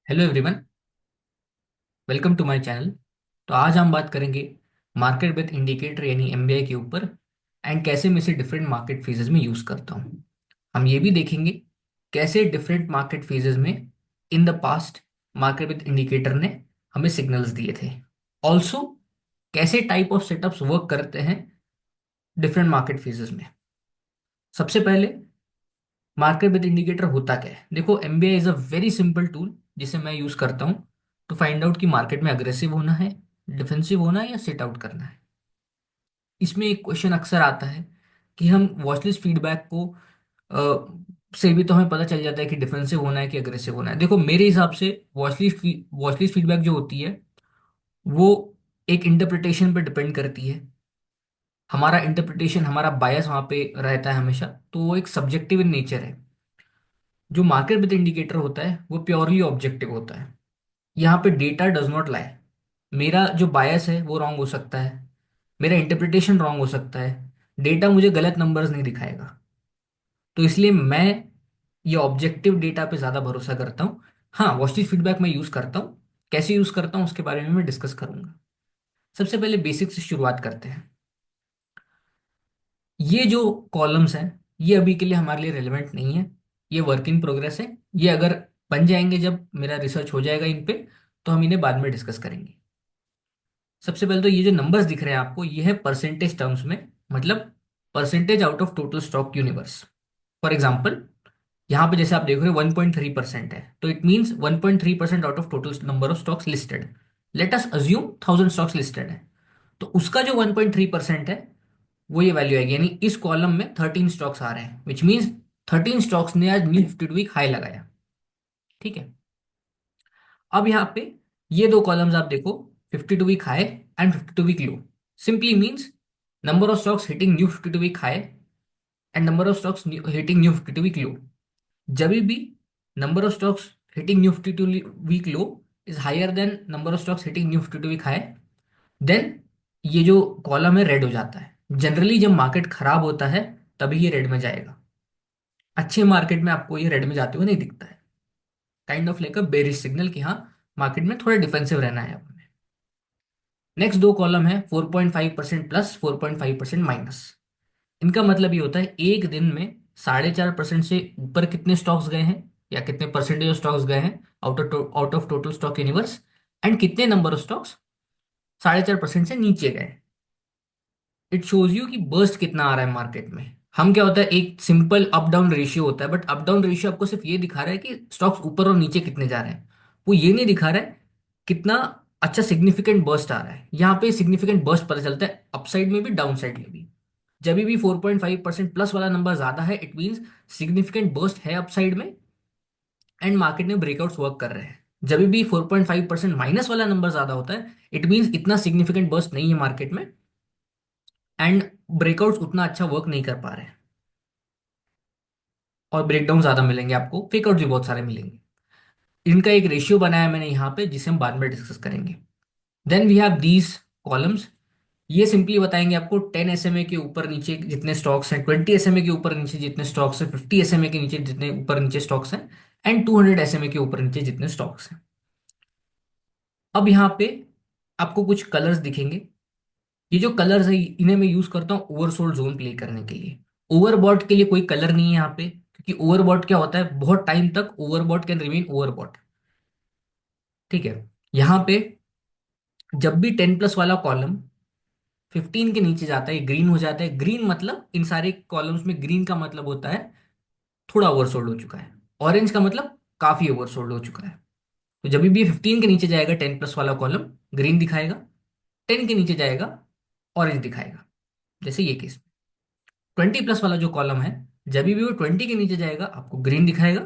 Hello everyone, welcome to my channel. तो आज हम बात करेंगे मार्केट विथ इंडिकेटर यानी एमबीआई के ऊपर एंड कैसे मैं इसे डिफरेंट मार्केट फेजेस में यूज़ करता हूँ। हम ये भी देखेंगे कैसे डिफरेंट मार्केट फेजेस में in the past market with indicator ने हमें सिग्नल्स दिए थे। ऑल्सो कैसे टाइप ऑफ सेटअप्स वर्क करते हैं डिफरेंट मार्केट फेजेस में। सबसे पहले मार्केट विद इंडिकेटर होता क्या है। देखो, MBI is a very simple tool जिसे मैं यूज करता हूँ टू फाइंड आउट कि मार्केट में अग्रेसिव होना है, डिफेंसिव होना है या सिट आउट करना है। इसमें एक क्वेश्चन अक्सर आता है कि हम वॉचलिस्ट फीडबैक को से भी तो हमें पता चल जाता है कि डिफेंसिव होना है कि अग्रेसिव होना है। देखो, मेरे हिसाब से वॉचलिस्ट फीडबैक जो होती है वो एक इंटरप्रिटेशन पे डिपेंड करती है। हमारा इंटरप्रिटेशन, हमारा बायस वहां पे रहता है हमेशा, तो वो एक सब्जेक्टिव इन नेचर है। जो मार्केट विद इंडिकेटर होता है वो प्योरली ऑब्जेक्टिव होता है। यहाँ पे डेटा डज नॉट लाई। मेरा जो बायस है वो रॉन्ग हो सकता है, मेरा इंटरप्रिटेशन रॉन्ग हो सकता है, डेटा मुझे गलत नंबर्स नहीं दिखाएगा। तो इसलिए मैं ये ऑब्जेक्टिव डेटा पे ज़्यादा भरोसा करता हूँ। हाँ, वॉचिस फीडबैक मैं यूज़ करता हूँ। कैसे यूज़ करता हूँ उसके बारे में मैं डिस्कस करूंगा। सबसे पहले बेसिक से शुरुआत करते हैं। ये जो कॉलम्स हैं ये अभी के लिए हमारे लिए रेलेवेंट नहीं है, ये वर्क इन प्रोग्रेस है। ये अगर बन जाएंगे, जब मेरा रिसर्च हो जाएगा इन पे, तो हम इन्हें बाद में डिस्कस करेंगे। सबसे पहले तो ये जो नंबर्स दिख रहे हैं आपको, ये है परसेंटेज टर्म्स में, मतलब percentage out of total stock universe. For example, यहाँ पे जैसे आप देख रहे हो 1.3% है, तो it means 1.3% out of total number of stocks listed. Let us assume 1000 stocks listed है, तो उसका जो 1.3% है वो ये वैल्यू आएगी। यानी इस कॉलम में 13 स्टॉक्स आ रहे हैं, विच मीन्स 13 स्टॉक्स ने आज न्यू 52 वीक हाई लगाया। ठीक है। अब यहाँ पे ये दो कॉलम्स आप देखो, 52 week high and 52 week low, simply means number of stocks hitting new 52 week high and number of stocks hitting new 52 week low. जब भी number of stocks hitting new 52 week low is higher than number of stocks hitting new 52 week high, then ये जो column है red हो जाता है। Generally जब market खराब होता है तभी ये रेड में जाएगा। अच्छे मार्केट में आपको ये रेड में जाते हुए नहीं दिखता है। Kind of like a bearish signal कि हाँ, मार्केट में थोड़ा डिफेंसिव रहना है अब हमें। नेक्स्ट दो कॉलम है 4.5% प्लस 4.5% माइनस। इनका मतलब ये होता है एक दिन में 4.5% से ऊपर कितने स्टॉक्स गए हैं या कितने परसेंटेज ऑफ स्टॉक्स गए हैं out of total stock universe, and कितने नंबर ऑफ स्टॉक्स 4.5% से नीचे गए। इट शोज यू कि बर्स्ट कितना आ रहा है मार्केट में। हम क्या होता है, एक सिंपल अप डाउन रेशियो होता है, बट अप डाउन रेशियो आपको सिर्फ ये दिखा रहा है कि स्टॉक्स ऊपर और नीचे कितने जा रहे हैं। वो ये नहीं दिखा रहा है कितना अच्छा सिग्निफिकेंट बर्स्ट आ रहा है। यहाँ पे सिग्निफिकेंट बर्स्ट पता चलता है अपसाइड में भी डाउन साइड में भी। जब भी 4.5% प्लस वाला नंबर ज्यादा है इट मीन्स सिग्निफिकेंट बर्स्ट है अपसाइड में एंड मार्केट में ब्रेकआउट्स वर्क कर रहे हैं। जब भी 4.5% माइनस वाला नंबर ज्यादा होता है इट मीन्स इतना सिग्निफिकेंट बर्स्ट नहीं है मार्केट में एंड ब्रेकआउट्स उतना अच्छा वर्क नहीं कर पा रहे हैं, और ब्रेकडाउन ज्यादा मिलेंगे आपको, फेकआउट भी बहुत सारे मिलेंगे। इनका एक रेशियो बनाया मैंने यहाँ पे जिसे हम बाद में डिस्कस करेंगे। Then we have these columns. ये सिंपली बताएंगे आपको 10 SMA के ऊपर नीचे जितने स्टॉक्स हैं, 20 SMA के ऊपर नीचे जितने स्टॉक्स हैं, 50 SMA के नीचे जितने ऊपर नीचे स्टॉक्स हैं, एंड 200 SMA के ऊपर नीचे जितने स्टॉक्स हैं। अब यहाँ पे आपको कुछ कलर्स दिखेंगे। ये जो कलर्स है इन्हें मैं यूज करता हूँ ओवरसोल्ड जोन प्ले करने के लिए। ओवरबॉट के लिए कोई कलर नहीं है यहाँ पे, क्योंकि ओवरबॉट क्या होता है, बहुत टाइम तक ओवरबॉट कैन रिमेन ओवरबॉट। ठीक है। यहाँ पे जब भी 10 प्लस वाला कॉलम 15 के नीचे जाता है ग्रीन हो जाता है। ग्रीन मतलब इन सारे कॉलम्स में ग्रीन का मतलब होता है थोड़ा ओवरसोल्ड हो चुका है, ऑरेंज का मतलब काफी ओवरसोल्ड हो चुका है। तो जब भी 15 के नीचे जाएगा 10 प्लस वाला कॉलम ग्रीन दिखाएगा, 10 के नीचे जाएगा ऑरेंज दिखाएगा, जैसे ये केस। 20 प्लस वाला जो कॉलम है जब भी वो 20 के नीचे जाएगा आपको ग्रीन दिखाएगा,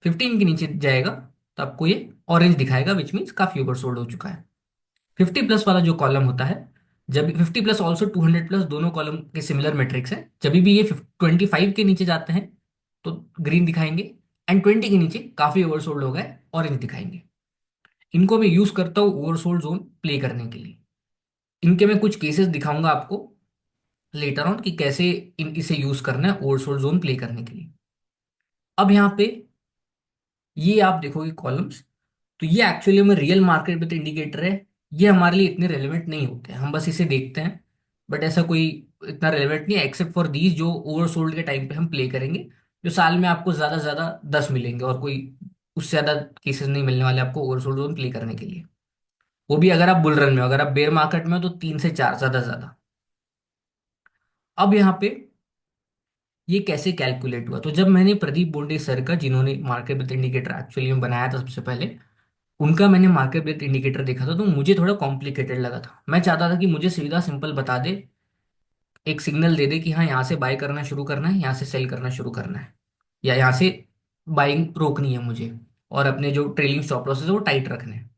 15 के नीचे जाएगा तो आपको ये ऑरेंज दिखाएगा, विच मीन्स काफी ओवरसोल्ड हो चुका है। 50 प्लस वाला जो कॉलम होता है, जब 50 प्लस ऑल्सो 200 प्लस, दोनों कॉलम के सिमिलर मेट्रिक्स है, जब भी ये 25 के नीचे जाते हैं तो ग्रीन दिखाएंगे, एंड 20 के नीचे काफी ओवरसोल्ड हो गए ऑरेंज दिखाएंगे। इनको मैं यूज करता हूँ ओवरसोल्ड जोन प्ले करने के लिए। इनके मैं कुछ केसेस दिखाऊंगा आपको लेटर ऑन कि कैसे इसे यूज करना है ओवरसोल्ड जोन प्ले करने के लिए। अब यहाँ पे ये आप देखोगे कॉलम्स, तो ये एक्चुअली में रियल मार्केट विथ इंडिकेटर है। ये हमारे लिए इतने रेलिवेंट नहीं होते हैं, हम बस इसे देखते हैं। बट ऐसा कोई इतना रेलिवेंट नहीं है एक्सेप्ट फॉर दीज जो ओवरसोल्ड के टाइम पे हम प्ले करेंगे, जो साल में आपको ज्यादा से ज्यादा 10 मिलेंगे, और कोई उससे ज्यादा केसेस नहीं मिलने वाले आपको ओवरसोल्ड जोन प्ले करने के लिए। वो भी अगर आप बुल रन में हो, अगर आप बेयर मार्केट में हो तो 3 से 4 ज्यादा से ज्यादा। अब यहाँ पे ये कैसे कैलकुलेट हुआ, तो जब मैंने प्रदीप बोंडे सर का, जिन्होंने मार्केट विथ इंडिकेटर एक्चुअली में बनाया था सबसे पहले, उनका मैंने मार्केट विथ इंडिकेटर देखा था, तो मुझे थोड़ा कॉम्प्लिकेटेड लगा था। मैं चाहता था कि मुझे सीधा सिंपल बता दे, एक सिग्नल दे दे कि हाँ यहाँ से बाय करना शुरू करना है, यहाँ से सेल करना शुरू करना है, या यहाँ से बाइंग रोकनी है मुझे, और अपने जो ट्रेलिंग स्टॉप लॉसेस है वो टाइट रखने हैं।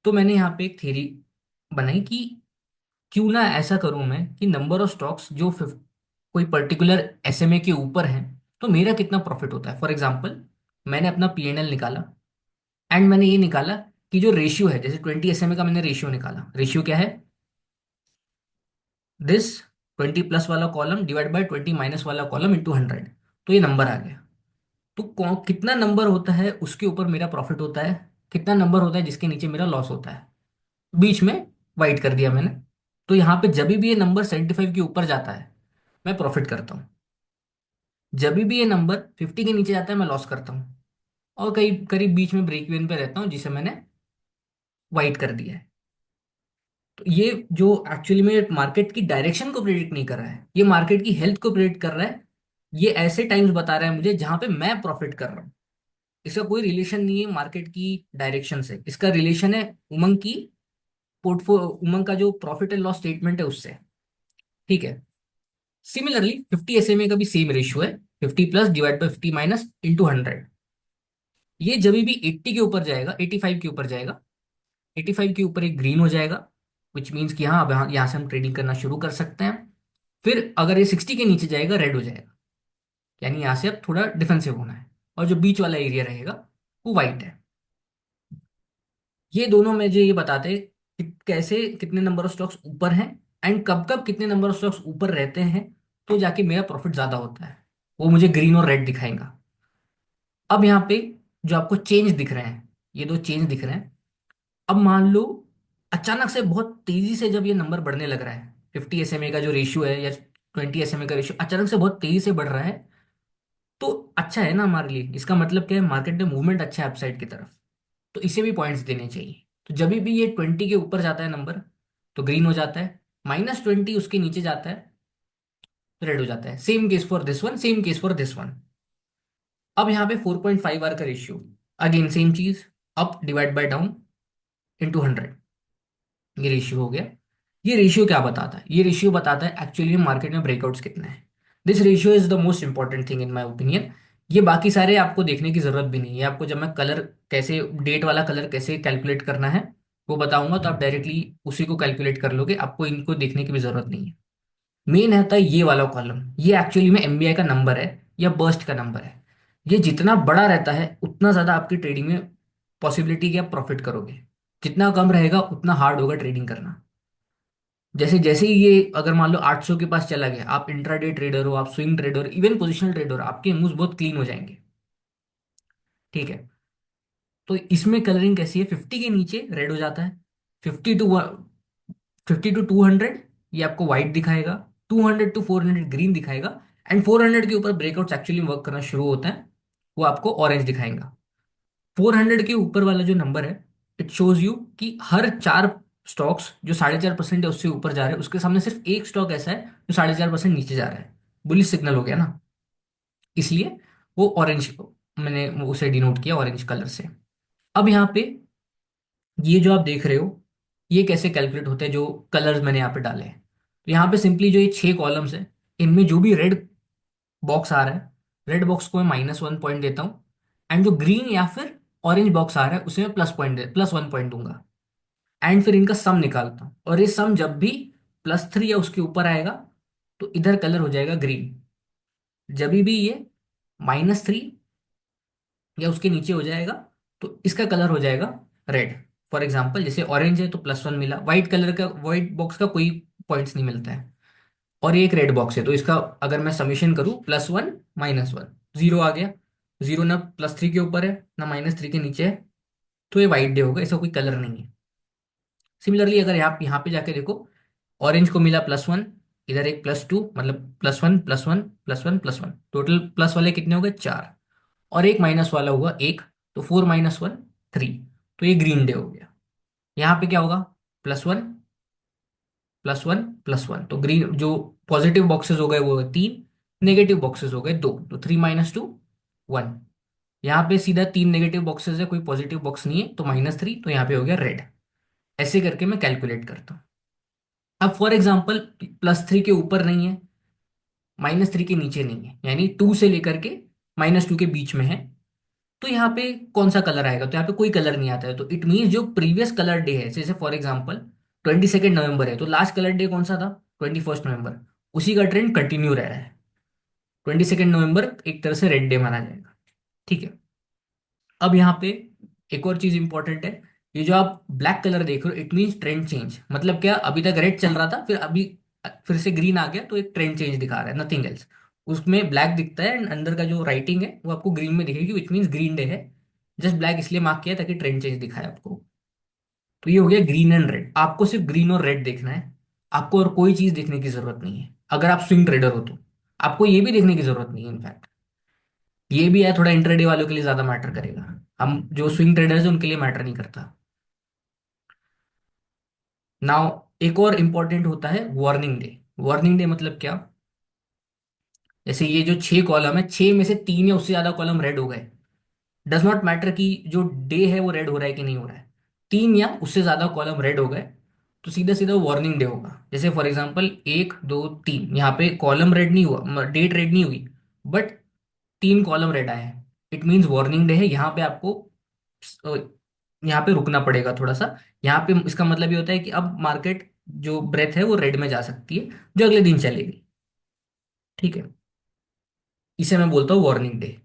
तो मैंने यहाँ पे एक थ्योरी बनाई कि क्यों ना ऐसा करूं मैं कि नंबर ऑफ स्टॉक्स जो कोई पर्टिकुलर एसएमए के ऊपर है, तो मेरा कितना प्रॉफिट होता है। फॉर एग्जांपल, मैंने अपना पीएनएल निकाला, एंड मैंने ये निकाला कि जो रेशियो है, जैसे 20 एसएमए का मैंने रेशियो निकाला। रेशियो क्या है? दिस 20 प्लस वाला कॉलम डिवाइड बाय 20 माइनस वाला कॉलम इंटू 100। तो ये नंबर आ गया। तो कितना नंबर होता है उसके ऊपर मेरा प्रॉफिट होता है, कितना नंबर होता है जिसके नीचे मेरा लॉस होता है, बीच में वाइट कर दिया मैंने। तो यहाँ पे जब भी ये नंबर 75 के ऊपर जाता है, मैं प्रॉफिट करता हूँ। जब भी ये नंबर 50 के नीचे जाता है, मैं लॉस करता हूँ। और कई करीब बीच में ब्रेक इवन पे रहता हूँ, जिसे मैंने वाइट कर दिया है। तो ये जो एक्चुअली में मार्केट की डायरेक्शन को प्रेडिक्ट नहीं कर रहा है, ये मार्केट की हेल्थ को प्रेडिक्ट कर रहा है। ये ऐसे टाइम्स बता रहा है मुझे जहां पे मैं प्रॉफिट कर रहा हूँ। इसका कोई रिलेशन नहीं है मार्केट की डायरेक्शन से, इसका रिलेशन है उमंग की पोर्टफोलियो, उमंग का जो प्रॉफिट एंड लॉस स्टेटमेंट है उससे। ठीक है। सिमिलरली 50 एसएमए का भी सेम रेशियो है, 50 plus divide by 50 minus into 100। ये जब भी 80 के ऊपर जाएगा, 85 के ऊपर जाएगा, 85 के ऊपर एक ग्रीन हो जाएगा, विच मीन्स कि हाँ अब यहाँ से हम ट्रेडिंग करना शुरू कर सकते हैं। फिर अगर ये 60 के नीचे जाएगा, रेड हो जाएगा, यानी यहाँ से अब थोड़ा डिफेंसिव होना है। और जो बीच वाला एरिया रहेगा वो वाइट है। ये दोनों मुझे ये बताते हैं कि कैसे कितने नंबर ऑफ स्टॉक्स ऊपर हैं, एंड कब कब कितने नंबर ऑफ स्टॉक्स ऊपर रहते हैं तो जाके मेरा प्रॉफिट ज्यादा होता है। वो मुझे ग्रीन और रेड दिखाएगा। अब यहाँ पे जो आपको चेंज दिख रहे हैं, ये दो चेंज दिख रहे हैं। अब मान लो अचानक से बहुत तेजी से जब ये नंबर बढ़ने लग रहा है, 50 एसएमए का जो रेशियो है या 20 एसएमए का रेशियो अचानक से बहुत तेजी से बढ़ रहा है, तो अच्छा है ना हमारे लिए। इसका मतलब क्या है, मार्केट में मूवमेंट अच्छा है अपसाइड की तरफ, तो इसे भी पॉइंट्स देने चाहिए। तो जब भी ये 20 के ऊपर जाता है नंबर, तो ग्रीन हो जाता है, -20 उसके नीचे जाता है तो रेड हो जाता है। Same case for this one, same case for this one. अब यहाँ पे 4.5 आर का रेशियो, अगेन सेम चीज, up divide by down into 100, ये रेशियो हो गया। ये रेशियो क्या बताता है? ये रेशियो बताता है एक्चुअली मार्केट में ब्रेकआउट्स कितने हैं। This ratio is the most important thing in my opinion. ये बाकी सारे आपको देखने की जरूरत भी नहीं है। आपको जब मैं कलर कैसे, डेट वाला कलर कैसे कैलकुलेट करना है वो बताऊंगा, तो आप डायरेक्टली उसी को कैलकुलेट कर लोगे, आपको इनको देखने की भी जरूरत नहीं है। मेन होता है ये वाला कॉलम, ये एक्चुअली में एमबीआई का नंबर है या बर्स्ट का नंबर है। ये जितना बड़ा रहता है उतना ज्यादा आपकी ट्रेडिंग में पॉसिबिलिटी कि आप प्रॉफिट करोगे, जितना कम रहेगा उतना हार्ड होगा ट्रेडिंग करना। जैसे जैसे ही ये अगर मान लो 800 के पास चला गया, आप इंट्राडे ट्रेडर हो, आप swing trader, even positional trader, आपके मूव्स बहुत क्लीन हो जाएंगे। ठीक है। तो इसमें कलरिंग कैसी है, 50 के नीचे रेड हो जाता है, 50 टू 200 ये आपको व्हाइट दिखाएगा, 200 टू 400 ग्रीन दिखाएगा, एंड 400 के ऊपर ब्रेकआउट एक्चुअली वर्क करना शुरू होता है, वो आपको ऑरेंज दिखाएगा। 400 के ऊपर वाला जो नंबर है, इट शोज यू कि हर 4 स्टॉक्स जो 4.5% है उससे ऊपर जा रहे हैं, उसके सामने सिर्फ एक स्टॉक ऐसा है जो 4.5% नीचे जा रहा है। बुलिश सिग्नल हो गया ना, इसलिए वो ऑरेंज, मैंने उसे डिनोट किया ऑरेंज कलर से। अब यहाँ पे ये जो आप देख रहे हो, ये कैसे कैलकुलेट होते हैं जो कलर्स मैंने यहाँ पे डाले हैं। तो यहाँ पे सिंपली जो ये 6 कॉलम्स है, इनमें जो भी रेड बॉक्स आ रहा है, रेड बॉक्स को मैं -1 पॉइंट देता हूँ, एंड जो ग्रीन या फिर ऑरेंज बॉक्स आ रहा है उसे मैं +1 पॉइंट दूंगा। एंड फिर इनका सम निकालता हूँ, और ये सम जब भी +3 या उसके ऊपर आएगा तो इधर कलर हो जाएगा ग्रीन। जब भी ये -3 या उसके नीचे हो जाएगा तो इसका कलर हो जाएगा रेड। फॉर एग्जाम्पल जैसे ऑरेंज है तो +1 मिला, व्हाइट कलर का, व्हाइट बॉक्स का कोई पॉइंट्स नहीं मिलता है, और ये एक रेड बॉक्स है तो इसका अगर मैं समीशन करूँ, +1 -1, जीरो आ गया। जीरो ना +3 के ऊपर है ना -3 के नीचे है, तो ये वाइट डे होगा, इसका कोई कलर नहीं है। सिमिलरली अगर यहाँ पे जाके देखो, ऑरेंज को मिला +1, इधर एक +2, मतलब +1 +1 +1 +1, टोटल प्लस वाले कितने हो गए, 4, और एक माइनस वाला हुआ एक, तो 4 - 1 3, तो ये ग्रीन डे हो गया। यहाँ पे क्या होगा, +1 +1 +1, तो ग्रीन जो पॉजिटिव बॉक्सेस हो गए वो 3, नेगेटिव बॉक्सेस हो गए 2, तो 3 - 2 1। यहाँ पे सीधा 3 नेगेटिव बॉक्सेस है, कोई पॉजिटिव बॉक्स नहीं है, तो -3, तो यहाँ पे हो गया रेड। ऐसे करके मैं कैलकुलेट करता हूँ। अब फॉर एग्जाम्पल +3 के ऊपर नहीं है, -3 के नीचे नहीं है, यानी 2 से लेकर के -2 के बीच में है, तो यहाँ पे कौन सा कलर आएगा, तो यहाँ पे कोई कलर नहीं आता है, तो इट मीन्स जो प्रीवियस कलर डे है, जैसे फॉर एग्जाम्पल 22 नवंबर है, तो लास्ट कलर डे कौन सा था, 21 नवंबर, उसी का ट्रेंड कंटिन्यू रह रहा है। 22 नवंबर एक तरह से रेड डे माना जाएगा। ठीक है। अब यहाँ पे एक और चीज इंपॉर्टेंट है, ये जो आप ब्लैक कलर देख रहे हो, इट मीन्स ट्रेंड चेंज। मतलब क्या, अभी तक रेड चल रहा था, फिर अभी फिर से ग्रीन आ गया, तो एक ट्रेंड चेंज दिखा रहा है, नथिंग एल्स। उसमें ब्लैक दिखता है एंड अंदर का जो राइटिंग है वो आपको ग्रीन में दिखेगी, विच मीन्स ग्रीन डे है। जस्ट ब्लैक इसलिए मार्क किया ताकि ट्रेंड चेंज दिखाए आपको। तो ये हो गया ग्रीन एंड रेड, आपको सिर्फ ग्रीन और रेड देखना है, आपको और कोई चीज देखने की जरूरत नहीं है। अगर आप स्विंग ट्रेडर हो तो आपको ये भी देखने की जरूरत नहीं है, इनफैक्ट ये भी है थोड़ा इंट्राडे वालों के लिए ज्यादा मैटर करेगा, हम जो स्विंग ट्रेडर्स हैं उनके लिए मैटर नहीं करता। नाउ एक और इंपॉर्टेंट होता है वार्निंग डे। वार्निंग डे मतलब क्या, जैसे ये जो 6 कॉलम है, 6 में से 3 या उससे ज्यादा कॉलम रेड हो गए, डज नॉट मैटर कि जो डे है वो रेड हो रहा है कि नहीं हो रहा है, 3 या उससे ज्यादा कॉलम रेड हो गए, तो सीधा सीधा वार्निंग डे होगा। जैसे फॉर एग्जांपल 1 2 3, यहाँ पे कॉलम रेड नहीं हुआ, डेट रेड नहीं हुई, बट 3 कॉलम रेड आए हैं, इट मीन्स वार्निंग डे है। यहाँ पे आपको अ, यहाँ पे रुकना पड़ेगा थोड़ा सा। यहाँ पे इसका मतलब ये होता है कि अब मार्केट जो ब्रेथ है वो रेड में जा सकती है, जो अगले दिन चलेगी। ठीक है, इसे मैं बोलता हूँ वार्निंग डे।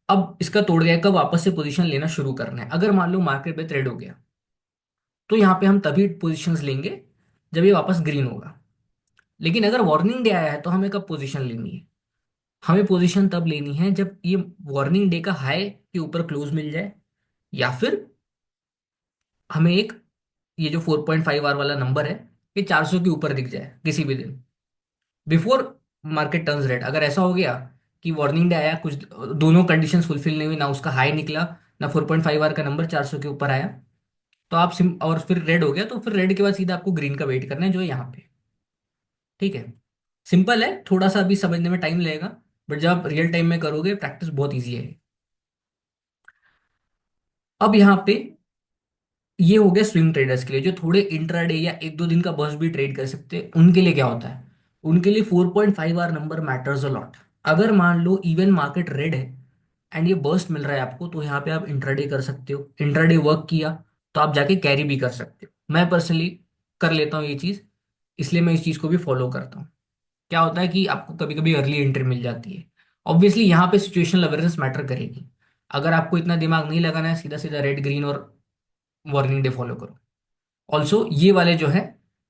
अब इसका तोड़ गया, कब वापस से पोजीशन लेना शुरू करना है, अगर मान लो मार्केट ब्रेथ रेड हो गया, तो यहाँ पे हम तभी पोजीशंस लेंगे जब ये वापस ग्रीन होगा। लेकिन अगर वार्निंग डे आया है तो हमें कब पोजीशन लेनी है, हमें पोजीशन तब लेनी है जब ये वार्निंग डे का हाई के ऊपर क्लोज मिल जाए, या फिर हमें एक, ये जो 4.5 आवर वाला नंबर है, ये 400 के ऊपर दिख जाए किसी भी दिन बिफोर मार्केट टर्न्स रेड। अगर ऐसा हो गया कि वार्निंग डे आया, कुछ दोनों कंडीशंस फुलफिल नहीं हुई, ना उसका हाई निकला, ना 4.5 आवर का नंबर 400 के ऊपर आया, तो आप सिम और फिर रेड हो गया, तो फिर रेड के बाद सीधा आपको ग्रीन का वेट करना है, जो है यहाँ पे। ठीक है, सिंपल है, थोड़ा सा अभी समझने में टाइम लगेगा, बट जब आप रियल टाइम में करोगे प्रैक्टिस बहुत ईजी है। अब यहाँ पे ये हो गया स्विंग ट्रेडर्स के लिए, जो थोड़े इंट्राडे या 1 2 दिन का बर्स्ट भी ट्रेड कर सकते हैं, उनके लिए क्या होता है, उनके लिए 4.5 hour number matters a lot. अगर मान लो इवन मार्केट रेड है एंड ये बर्स्ट मिल रहा है आपको, तो यहाँ पे आप इंट्राडे कर सकते हो, इंट्राडे वर्क किया तो आप जाके कैरी भी कर सकते हो। मैं पर्सनली कर लेता हूँ ये चीज़, इसलिए मैं इस चीज़ को भी फॉलो करता हूँ। क्या होता है कि आपको कभी कभी अर्ली एंट्री मिल जाती है। ऑब्वियसली यहाँ पे सिचुएशनल अवेयरनेस मैटर करेगी, अगर आपको इतना दिमाग नहीं लगाना है, सीधा सीधा रेड ग्रीन और वार्निंग डे फॉलो करो। ऑल्सो ये वाले जो है,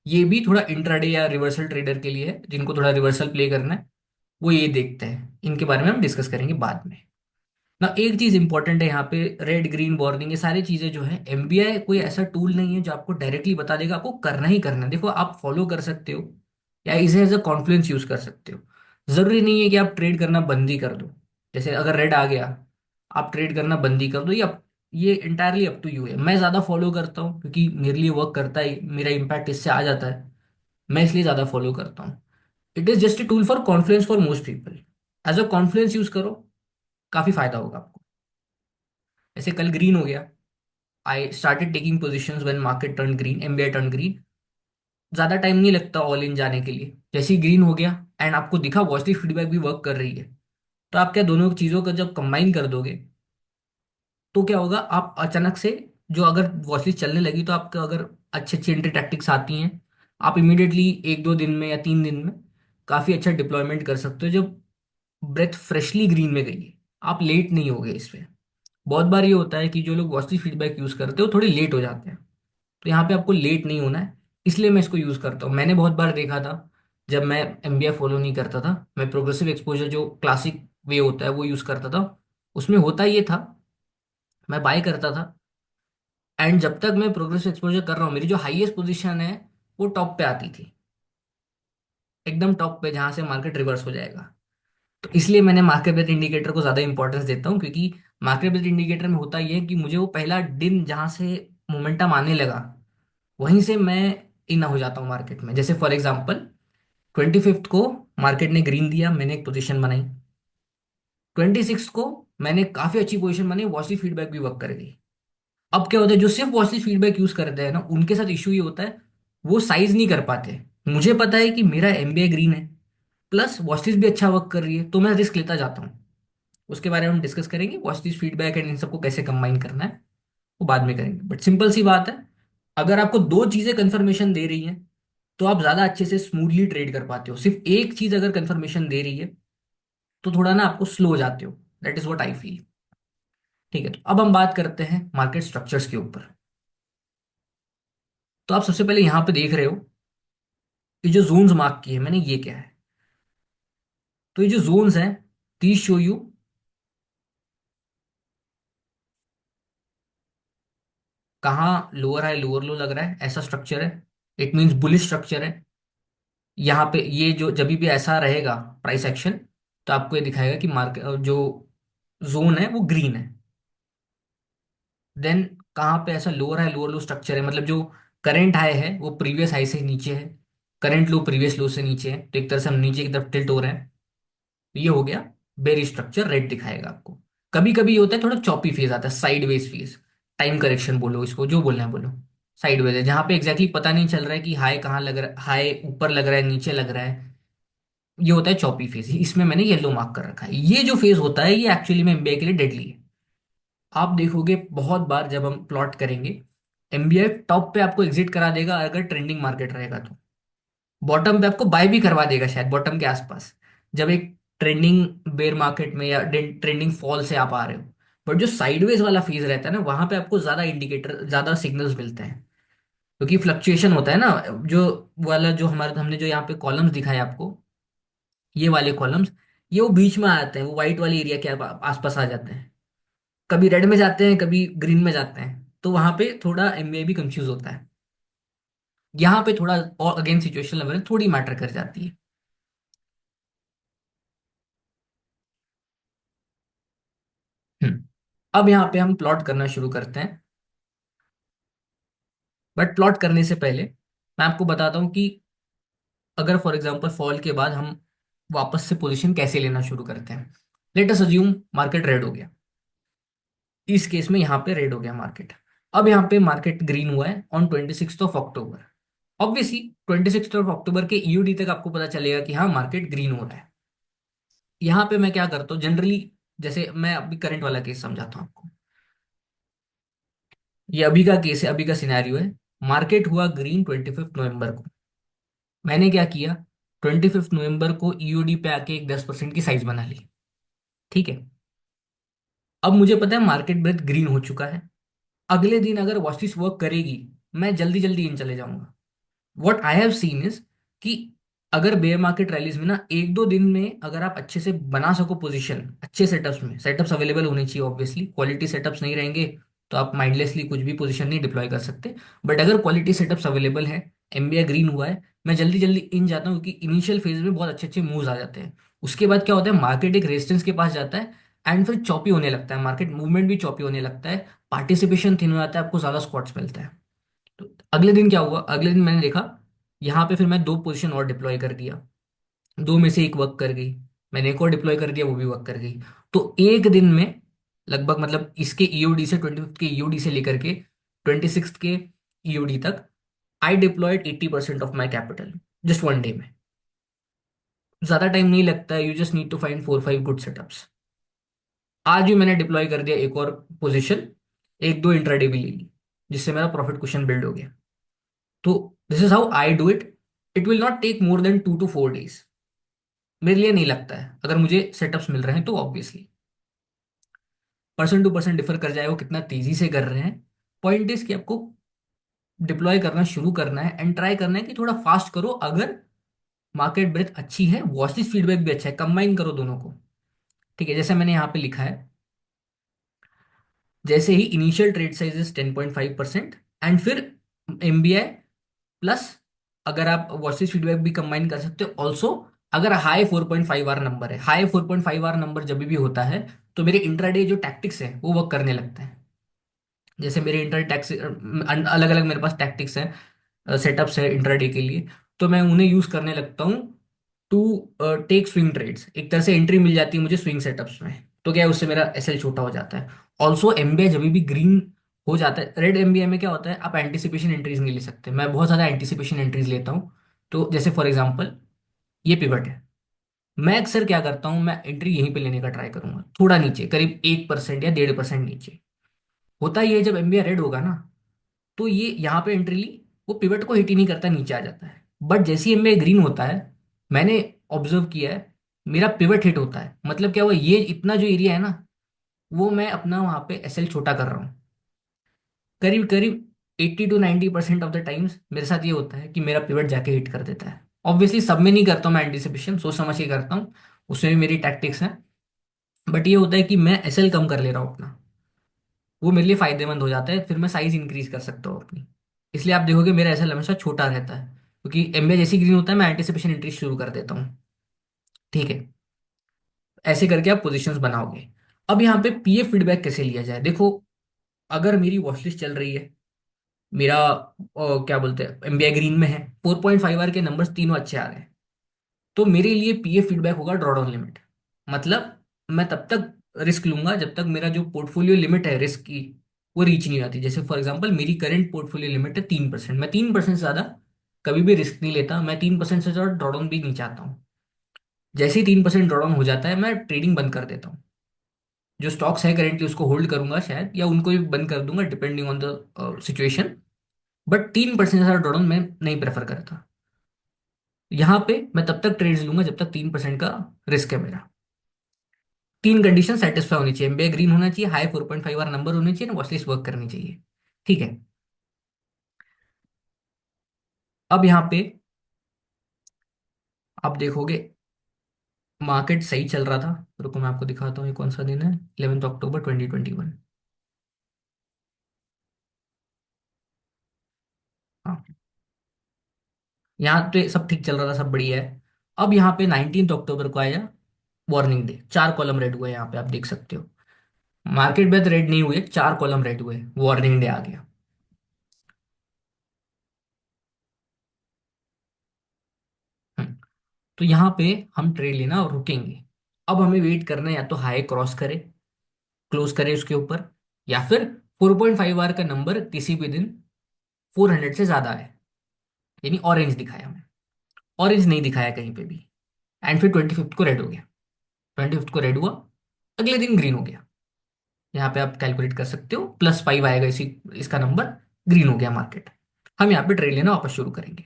ये भी थोड़ा इंट्राडे या रिवर्सल ट्रेडर के लिए है, जिनको थोड़ा रिवर्सल प्ले करना है, वो ये देखते हैं, इनके बारे में हम डिस्कस करेंगे बाद में। ना एक चीज इंपॉर्टेंट है यहाँ पे, रेड ग्रीन वार्निंग, ये सारी चीजें जो है, एमबीआई कोई ऐसा टूल नहीं है जो आपको डायरेक्टली बता देगा आपको करना ही करना है। देखो आप फॉलो कर सकते हो या इसे एज अ कॉन्फ्लुएंस यूज कर सकते हो, जरूरी नहीं है कि आप ट्रेड करना बंद ही कर दो। जैसे अगर रेड आ गया, आप ट्रेड करना बंद ही कर दो, ये इंटायरली अप टू यू है। मैं ज्यादा फॉलो करता हूँ क्योंकि मेरे लिए वर्क करता है, मेरा इम्पैक्ट इससे आ जाता है, मैं इसलिए ज्यादा फॉलो करता हूँ। It is just a tool for confluence for most people, as a confluence use करो, काफी फायदा होगा आपको। ऐसे कल ग्रीन हो गया, I started taking position when market turn green, MBI turn green, ज्यादा टाइम नहीं लगता ऑल इन जाने के लिए। जैसे ही ग्रीन हो गया एंड आपको दिखा वॉचलिस्ट फीडबैक भी वर्क कर रही है, तो आप क्या दोनों चीजों को जब कंबाइन कर दोगे, तो क्या होगा, आप अचानक से, जो अगर वॉचलिस्ट चलने लगी तो आपका अगर अच्छी अच्छी एंट्री टैक्टिक्स आती हैं, आप इमीडिएटली 1 2 दिन में या 3 दिन में काफी अच्छा डिप्लॉयमेंट कर सकते हो, जब ब्रेथ फ्रेशली ग्रीन में गई है, आप लेट नहीं हो गए इस पे। बहुत बार ये होता है कि जो लोग वॉचलिस्ट फीडबैक यूज करते हैं वो थोड़े लेट हो जाते हैं, तो यहाँ पे आपको लेट नहीं होना है, इसलिए मैं इसको यूज करता हूँ। मैंने बहुत बार देखा था, जब मैं एमबीए फॉलो नहीं करता था, मैं प्रोग्रेसिव एक्सपोजर जो क्लासिक वे होता है वो यूज करता था, उसमें होता ये था, मैं बाय करता था, एंड जब तक मैं प्रोग्रेसिव एक्सपोजर कर रहा हूँ, मेरी जो हाईएस्ट पोजीशन है वो टॉप पे आती थी, एकदम टॉप पे, जहां से मार्केट रिवर्स हो जाएगा। तो इसलिए मैंने मार्केट बेस्ड इंडिकेटर को ज्यादा इंपॉर्टेंस देता हूँ, क्योंकि मार्केट बेस्ड इंडिकेटर में होता ये है कि मुझे वो पहला दिन जहां से मोमेंटम आने लगा, वहीं से मैं इन हो जाता हूँ मार्केट में। जैसे फॉर एग्जांपल 25th को मार्केट ने ग्रीन दिया, मैंने एक पोजीशन बनाई। 26 को मैंने काफी अच्छी पोजीशन बनाई, वॉचली फीडबैक भी वर्क कर गई। अब क्या होता है, जो सिर्फ वॉचली फीडबैक यूज करते हैं ना, उनके साथ इशू ये होता है, वो साइज नहीं कर पाते। मुझे पता है कि मेरा एमबीए ग्रीन है, प्लस वॉचलिस्ट भी अच्छा वर्क कर रही है, तो मैं रिस्क लेता जाता हूँ। उसके बारे में हम डिस्कस करेंगे, वॉचलिस्ट फीडबैक एंड इन सबको कैसे कंबाइन करना है, वो बाद में करेंगे। बट सिंपल सी बात है, अगर आपको दो चीजें कंफर्मेशन दे रही हैं, तो आप ज्यादा अच्छे से स्मूथली ट्रेड कर पाते हो। सिर्फ एक चीज अगर कंफर्मेशन दे रही है, तो थोड़ा ना आपको स्लो हो जाते हो। That is what I feel. ठीक है, तो अब हम बात करते हैं मार्केट स्ट्रक्चर्स के ऊपर। तो आप सबसे पहले यहां पे देख रहे हो, ये जो जोन्स मार्क किए हैं मैंने, ये क्या है? तो ये जो जोन्स हैं, दीज शो यू कहाँ लोअर हाई लोअर लो लग रहा है, ऐसा स्ट्रक्चर है। इट मीन्स बुलिश स्ट्रक्चर है। यहाँ पे ये जो जब भी ऐसा रहेगा प्राइस एक्शन, तो आपको ये दिखाएगा कि मार्केट जो जोन है वो ग्रीन है। देन कहाँ पे ऐसा लोअर हाई लोअर लो स्ट्रक्चर है, मतलब जो करंट हाई है वो प्रीवियस हाई से नीचे है, करंट लो प्रीवियस लो से नीचे है, तो एक तरह से हम नीचे की तरफ टिल्ट हो रहे हैं। तो ये हो गया बेरिश स्ट्रक्चर, रेड दिखाएगा आपको। कभी कभी ये होता है, थोड़ा चॉपी फेज आता है, साइडवेज फेज, टाइम करेक्शन बोलो इसको, जो बोलना है बोलो। साइडवेज है जहां पे एग्जैक्टली पता नहीं चल रहा है कि हाई कहाँ लग रहा है, हाई ऊपर लग रहा है नीचे लग रहा है। ये होता है चॉपी फेज, इसमें मैंने येलो मार्क कर रखा है। ये जो फेज होता है ये एक्चुअली में एमबीआई के लिए डेडली है। आप देखोगे बहुत बार जब हम प्लॉट करेंगे, एमबीआई टॉप पे आपको एग्जिट करा देगा अगर ट्रेंडिंग मार्केट रहेगा तो, बॉटम पे आपको बाय भी करवा देगा शायद बॉटम के आसपास, जब एक ट्रेंडिंग बेयर मार्केट में या ट्रेंडिंग फॉल से आप आ रहे हो। बट जो साइडवेज वाला फेज रहता है ना, वहां पे आपको ज्यादा इंडिकेटर, ज्यादा सिग्नल्स मिलते हैं, क्योंकि फ्लक्चुएशन होता है ना। जो वाला जो हमारे हमने जो यहाँ पे कॉलम्स दिखाए आपको, ये वाले कॉलम्स, ये वो बीच में आ जाते हैं, वो व्हाइट वाले एरिया के आसपास आ जाते हैं, कभी रेड में जाते हैं कभी ग्रीन में जाते हैं। तो वहां पे थोड़ा एमबीआई भी कंफ्यूज होता है। यहाँ पे थोड़ा और अगेन सिचुएशन लेवल थोड़ी मैटर कर जाती है। हम्म। अब यहाँ पे हम प्लॉट करना शुरू करते हैं। बट प्लॉट करने से पहले मैं आपको बताता हूँ कि अगर फॉर एग्जांपल फॉल के बाद हम वापस से पोजीशन कैसे लेना शुरू करते हैं। Let us assume market red हो गया, इस केस में यहाँ पे रेड हो गया मार्केट। अब यहाँ पे मार्केट ग्रीन हुआ है on 26 of October. Obviously 26 of October के ईयूडी तक आपको पता चलेगा कि हाँ मार्केट ग्रीन हो रहा है। यहाँ पे मैं क्या करता हूँ जनरली, जैसे मैं अभी करंट वाला केस समझाता हूँ आपको। ये अभी का केस है, अभी का सिनेरियो है। मार्केट हुआ ग्रीन 25 नवंबर को। मैंने क्या किया, 25 नवंबर को ईओडी पे आके एक 10% की साइज बना ली। ठीक है, अब मुझे पता है मार्केट ब्रेथ ग्रीन हो चुका है। अगले दिन अगर वॉचिस वर्क करेगी, मैं जल्दी जल्दी इन चले जाऊंगा। What I have seen is कि अगर बेयर मार्केट रैलीज में ना एक दो दिन में अगर आप अच्छे से बना सको पोजीशन, अच्छे सेटअप्स में, सेटअप्स अवेलेबल होने चाहिए ऑब्वियसली, क्वालिटी सेटअप्स नहीं रहेंगे तो आप माइंडलेसली कुछ भी पोजीशन नहीं डिप्लॉय कर सकते। बट अगर क्वालिटी सेटअप्स अवेलेबल है, एमबीआई ग्रीन हुआ है, मैं जल्दी जल्दी इन जाता हूँ, क्योंकि इनिशियल फेज में बहुत अच्छे अच्छे मूव्स आ जाते हैं। उसके बाद क्या होता है, मार्केट एक रेजिस्टेंस के पास जाता है, एंड फिर चॉपी होने लगता है मार्केट, मूवमेंट भी चॉपी होने लगता है, पार्टिसिपेशन थिन हो जाता है, आपको ज्यादा स्पॉट्स मिलता है। तो अगले दिन क्या हुआ, अगले दिन मैंने देखा यहाँ पे फिर मैं दो पोजीशन और डिप्लॉय कर दिया। दो में से एक वर्क कर गई, मैंने एक और डिप्लॉय कर दिया, वो भी वर्क कर गई। तो एक दिन में लगभग, मतलब इसके ईओडी से 25 के ईओडी से लेकर के 26 के ईओडी तक, I deployed 80% of my capital, just one day में। ज्यादा टाइम नहीं लगता है, you just need to find 4 5 good setups. आज भी मैंने डिप्लॉय कर दिया एक और पोजीशन, एक दो इंट्राडे भी ले ली, जिससे मेरा प्रॉफिट कुशन बिल्ड हो गया। तो this is how I do it. It will not take more than 2 to 4 days, मेरे लिए नहीं लगता है, अगर मुझे सेटअप्स मिल रहे हैं तो। Obviously person to person differ कर जाए वो कितना तेजी से कर रहे हैं। पॉइंट इज कि आपको डिप्लॉय करना शुरू करना है, एंड ट्राई करना है कि थोड़ा फास्ट करो। अगर मार्केट ब्रेथ अच्छी है, वॉचिस फीडबैक भी अच्छा है, कंबाइन करो दोनों को। ठीक है, जैसे मैंने यहाँ पे लिखा है, जैसे ही initial trade size is 10.5%, and फिर एमबीआई प्लस, अगर आप वॉइस फीडबैक भी कंबाइन कर सकते हो ऑल्सो। अगर हाई 4.5 आवर नंबर है, हाई 4.5 आवर नंबर जब भी होता है, तो मेरे इंट्राडे जो टैक्टिक्स है वो वर्क करने लगते हैं। जैसे मेरे इंटर टैक्स अलग अलग मेरे पास टैक्टिक्स हैं, सेटअप्स है इंट्राडे के लिए, तो मैं उन्हें यूज करने लगता हूँ टू टेक स्विंग ट्रेड्स। एक तरह से एंट्री मिल जाती है मुझे स्विंग सेटअप्स में, तो क्या है उससे मेरा एसएल छोटा हो जाता है। ऑल्सो एमबीआई जब भी ग्रीन हो जाता है, रेड एमबीआई में क्या होता है, आप एंटिसिपेशन एंट्रीज नहीं ले सकते, मैं बहुत ज्यादा एंटिसिपेशन एंट्रीज लेता हूँ। तो जैसे फॉर एग्जांपल ये पिवट है, मैं अक्सर क्या करता हूँ, मैं एंट्री यहीं पे लेने का ट्राई करूंगा, थोड़ा नीचे करीब 1% या 1.5% नीचे। होता ये है, जब एमबीआई रेड होगा ना, तो ये यहाँ पे एंट्री ली, वो पिवट को हिट ही नहीं करता, नीचे आ जाता है। बट जैसे ही एमबीआई ग्रीन होता है, मैंने ऑब्जर्व किया है, मेरा पिवट हिट होता है। मतलब क्या हुआ, ये इतना जो एरिया है ना, वो मैं अपना वहां पे एसएल छोटा कर रहा हूँ। करीब करीब 80 to 90% ऑफ द टाइम्स मेरे साथ ये होता है कि मेरा पिवट जाके हिट कर देता है। ऑब्वियसली सब में नहीं करता हूँ मैं एंटिसिपेशन, सोच समझ के करता हूँ, उसमें भी मेरी टैक्टिक्स हैं। बट ये होता है कि मैं एसएल कम कर ले रहा हूँ अपना, वो मेरे लिए फायदेमंद हो जाता है, फिर मैं साइज इंक्रीज कर सकता हूँ अपनी। इसलिए आप देखोगे मेरा एसएल हमेशा छोटा रहता है, क्योंकि एमबीए जैसी ग्रीन होता है मैं एंटिसिपेशन इंक्रीज शुरू कर देता हूँ। ठीक है, ऐसे करके आप पोजीशंस बनाओगे। अब यहाँ पे पीए फीडबैक कैसे लिया जाए, देखो, अगर मेरी वॉच लिस्ट चल रही है, मेरा क्या बोलते हैं एमबीआई ग्रीन में है, 4.5 आवर के नंबर्स तीनों अच्छे आ रहे हैं, तो मेरे लिए पीए फीडबैक होगा ड्रॉडाउन लिमिट। मतलब मैं तब तक रिस्क लूंगा जब तक मेरा जो पोर्टफोलियो लिमिट है रिस्क की, वो रीच नहीं आती। जैसे फॉर एग्जांपल मेरी करंट पोर्टफोलियो लिमिट है 3%, मैं 3% से ज्यादा कभी भी रिस्क नहीं लेता, मैं 3% से ज्यादा ड्रॉडाउन भी नहीं चाहता हूँ। जैसे ही 3% ड्रॉडाउन हो जाता है, मैं ट्रेडिंग बंद कर देता हूँ। जो स्टॉक्स है करेंटली उसको होल्ड करूंगा शायद, या उनको भी बंद कर दूंगा depending on the situation. But 3% से ज्यादा ड्रॉडाउन मैं नहीं प्रेफर करता। यहाँ पे मैं तब तक ट्रेड्स लूंगा जब तक 3% का रिस्क है मेरा। तीन कंडीशन सेटिस्फाई होनी चाहिए, एमबीए ग्रीन होना चाहिए, हाई 4.5 आवर नंबर होनी चाहिए, वॉच लिस्ट वर्क करनी चाहिए। ठीक है। अब यहाँ पे आप देखोगे मार्केट सही चल रहा था। रुको मैं आपको दिखाता हूँ ये कौन सा दिन है, 11 अक्टूबर 2021। हाँ, यहाँ पे सब ठीक चल रहा था, सब बढ़िया है। अब यहाँ पे 19 अक्टूबर को आया वार्निंग डे, 4 कॉलम रेड हुए, यहाँ पे आप देख सकते हो। मार्केट में रेड नहीं हुए, 4 कॉलम रेड हुए, वार्निंग डे आ गया। हम्म, तो यहाँ पे हम ट्रेड लेना और रुकेंगे। अब हमें वेट करना है, या तो हाई क्रॉस करे, क्लोज करे उसके ऊपर, या फिर 4.5 आवर का नंबर किसी भी दिन 400 से ज्यादा है, यानी ऑरेंज दिखाया हमें। ऑरेंज नहीं दिखाया कहीं पे भी, एंड फिर 25th को रेड हो गया। 25th को रेड हुआ, अगले दिन ग्रीन हो गया। यहाँ पे आप कैलकुलेट कर सकते हो, +5 आएगा इसी, इसका नंबर। ग्रीन हो गया मार्केट, हम यहाँ पे ट्रेड लेना वापस शुरू करेंगे।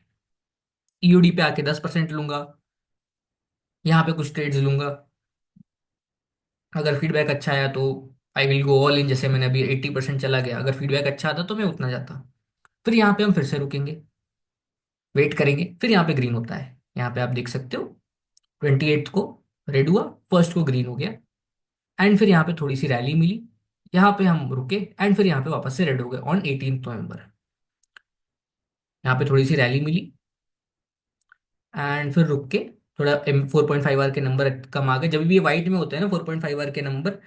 ईओडी पे आके 10% लूंगा, यहाँ पे कुछ ट्रेड्स लूंगा। अगर फीडबैक अच्छा आया तो I will go all in, जैसे मैंने अभी 80% चला गया, अगर फीडबैक अच्छा आता तो मैं उतना जाता। फिर यहाँ पे हम फिर से रुकेंगे, वेट करेंगे, फिर यहाँ पे ग्रीन होता है। यहाँ पे आप देख सकते हो 28th को रेड हुआ, फर्स्ट को ग्रीन हो गया, एंड फिर यहाँ पे थोड़ी सी रैली मिली, यहाँ पे हम रुके, एंड फिर यहाँ पे वापस से रेड हो गए ऑन 18 नवंबर। यहाँ पे थोड़ी सी रैली मिली, एंड फिर रुक के थोड़ा 4.5 आवर के नंबर कम आ गए। जब भी ये वाइट में होता है ना 4.5 आवर के नंबर,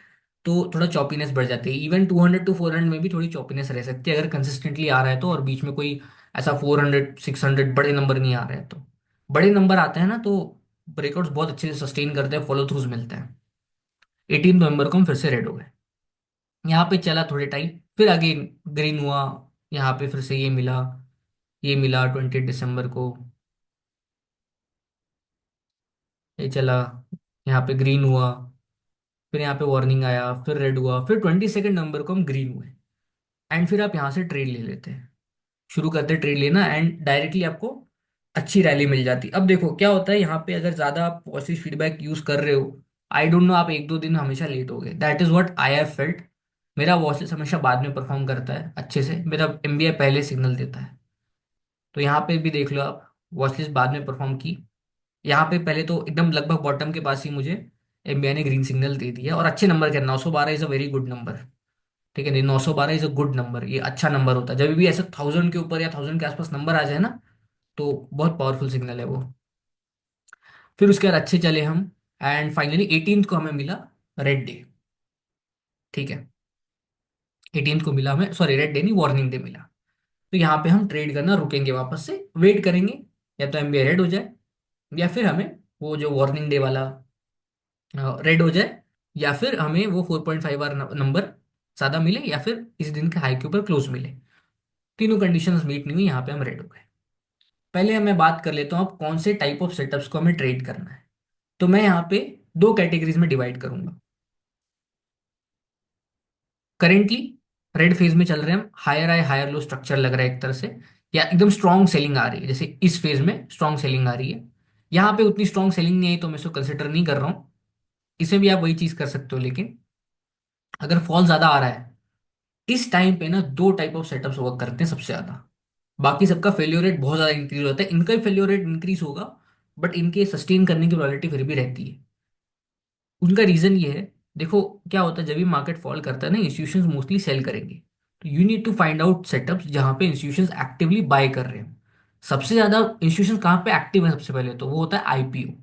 तो थोड़ा चॉपीनेस बढ़ जाती है। इवन 200 to 400 में भी थोड़ी चॉपीनेस रह सकती है, अगर कंसिस्टेंटली आ रहा है तो, और बीच में कोई ऐसा 400 600 बड़े नंबर नहीं आ रहे हैं तो। बड़े नंबर आते हैं ना तो ब्रेकआउट्स बहुत अच्छे से सस्टेन करते हैं, फॉलो थ्रूज मिलते हैं। 18 नवंबर को हम फिर से रेड हो गए, यहाँ पे चला थोड़े टाइम, फिर अगेन ग्रीन हुआ, यहाँ पे फिर से ये मिला, ये मिला 20 दिसंबर को, ये चला, यहाँ पे ग्रीन हुआ, फिर यहाँ पे वार्निंग आया, फिर रेड हुआ, फिर 22 नवंबर को हम ग्रीन हुए, एंड फिर आप यहाँ से ट्रेड ले लेते हैं, शुरू करते ट्रेड लेना, एंड डायरेक्टली आपको अच्छी रैली मिल जाती। अब देखो क्या होता है यहाँ पे, अगर ज्यादा आप पॉजिटिव फीडबैक यूज कर रहे हो, आई डोंट नो, आप 1 2 दिन हमेशा लेट हो गए, that is what I have felt. मेरा वॉचेस हमेशा बाद में परफॉर्म करता है अच्छे से, मेरा एमबीआई पहले सिग्नल देता है। तो यहाँ पे भी देख लो आप, वॉचलिस्ट बाद में परफॉर्म की, यहाँ पे पहले तो एकदम लगभग बॉटम के पास ही मुझे एमबीआई ने ग्रीन सिग्नल दे दिया, और अच्छे नंबर के 912 is a very good number. ठीक है, नहीं 912 इज अ गुड नंबर, ये अच्छा नंबर होता है जब भी ऐसे 1000 के ऊपर या 1000 के आसपास नंबर आ जाए ना, तो बहुत पावरफुल सिग्नल है वो। फिर उसके बाद अच्छे चले हम, एंड फाइनली 18th को हमें मिला रेड डे। ठीक है, 18th को मिला हमें, सॉरी रेड डे नहीं, वार्निंग डे मिला। तो यहाँ पे हम ट्रेड करना रुकेंगे, वापस से वेट करेंगे, या तो एमबीए रेड हो जाए, या फिर हमें वो जो वार्निंग डे वाला रेड हो जाए, या फिर हमें वो 4.5 आवर नंबर ज्यादा मिले, या फिर इस दिन के हाई के ऊपर क्लोज मिले। तीनों कंडीशंस मीट नहीं हुई, यहाँ पे हम रेड हो गए। पहले मैं बात कर लेता हूँ अब कौन से टाइप ऑफ सेटअप्स को हमें ट्रेड करना है। तो मैं यहाँ पे दो कैटेगरीज में डिवाइड करूंगा। करेंटली रेड फेज में चल रहे हैं हम, higher high higher low structure लग रहा है एक तरह से, या एकदम स्ट्रॉन्ग सेलिंग आ रही है, जैसे इस फेज में स्ट्रॉन्ग सेलिंग आ रही है। यहाँ पे उतनी स्ट्रॉन्ग सेलिंग नहीं आई तो मैं इसको कंसिडर नहीं कर रहा हूँ। इसमें भी आप वही चीज कर सकते हो, लेकिन अगर फॉल ज्यादा आ रहा है इस टाइम पे ना, दो टाइप ऑफ सेटअप्स वर्क करते हैं सबसे ज्यादा। बाकी सबका फेल्योर रेट बहुत ज्यादा इंक्रीज होता है, इनका भी फेल्योर रेट इंक्रीज होगा, बट इनके सस्टेन करने की प्रोबेबिलिटी फिर भी रहती है। उनका रीजन ये है, देखो क्या होता है जब भी मार्केट फॉल करता है ना, इंस्टीट्यूशंस मोस्टली सेल करेंगे। तो you need to find out setups जहां पे इंस्टीट्यूशंस एक्टिवली बाय कर रहे हैं। सबसे ज्यादा इंस्टीट्यूशन कहाँ पे एक्टिव है, सबसे पहले तो वो होता है आईपीओ।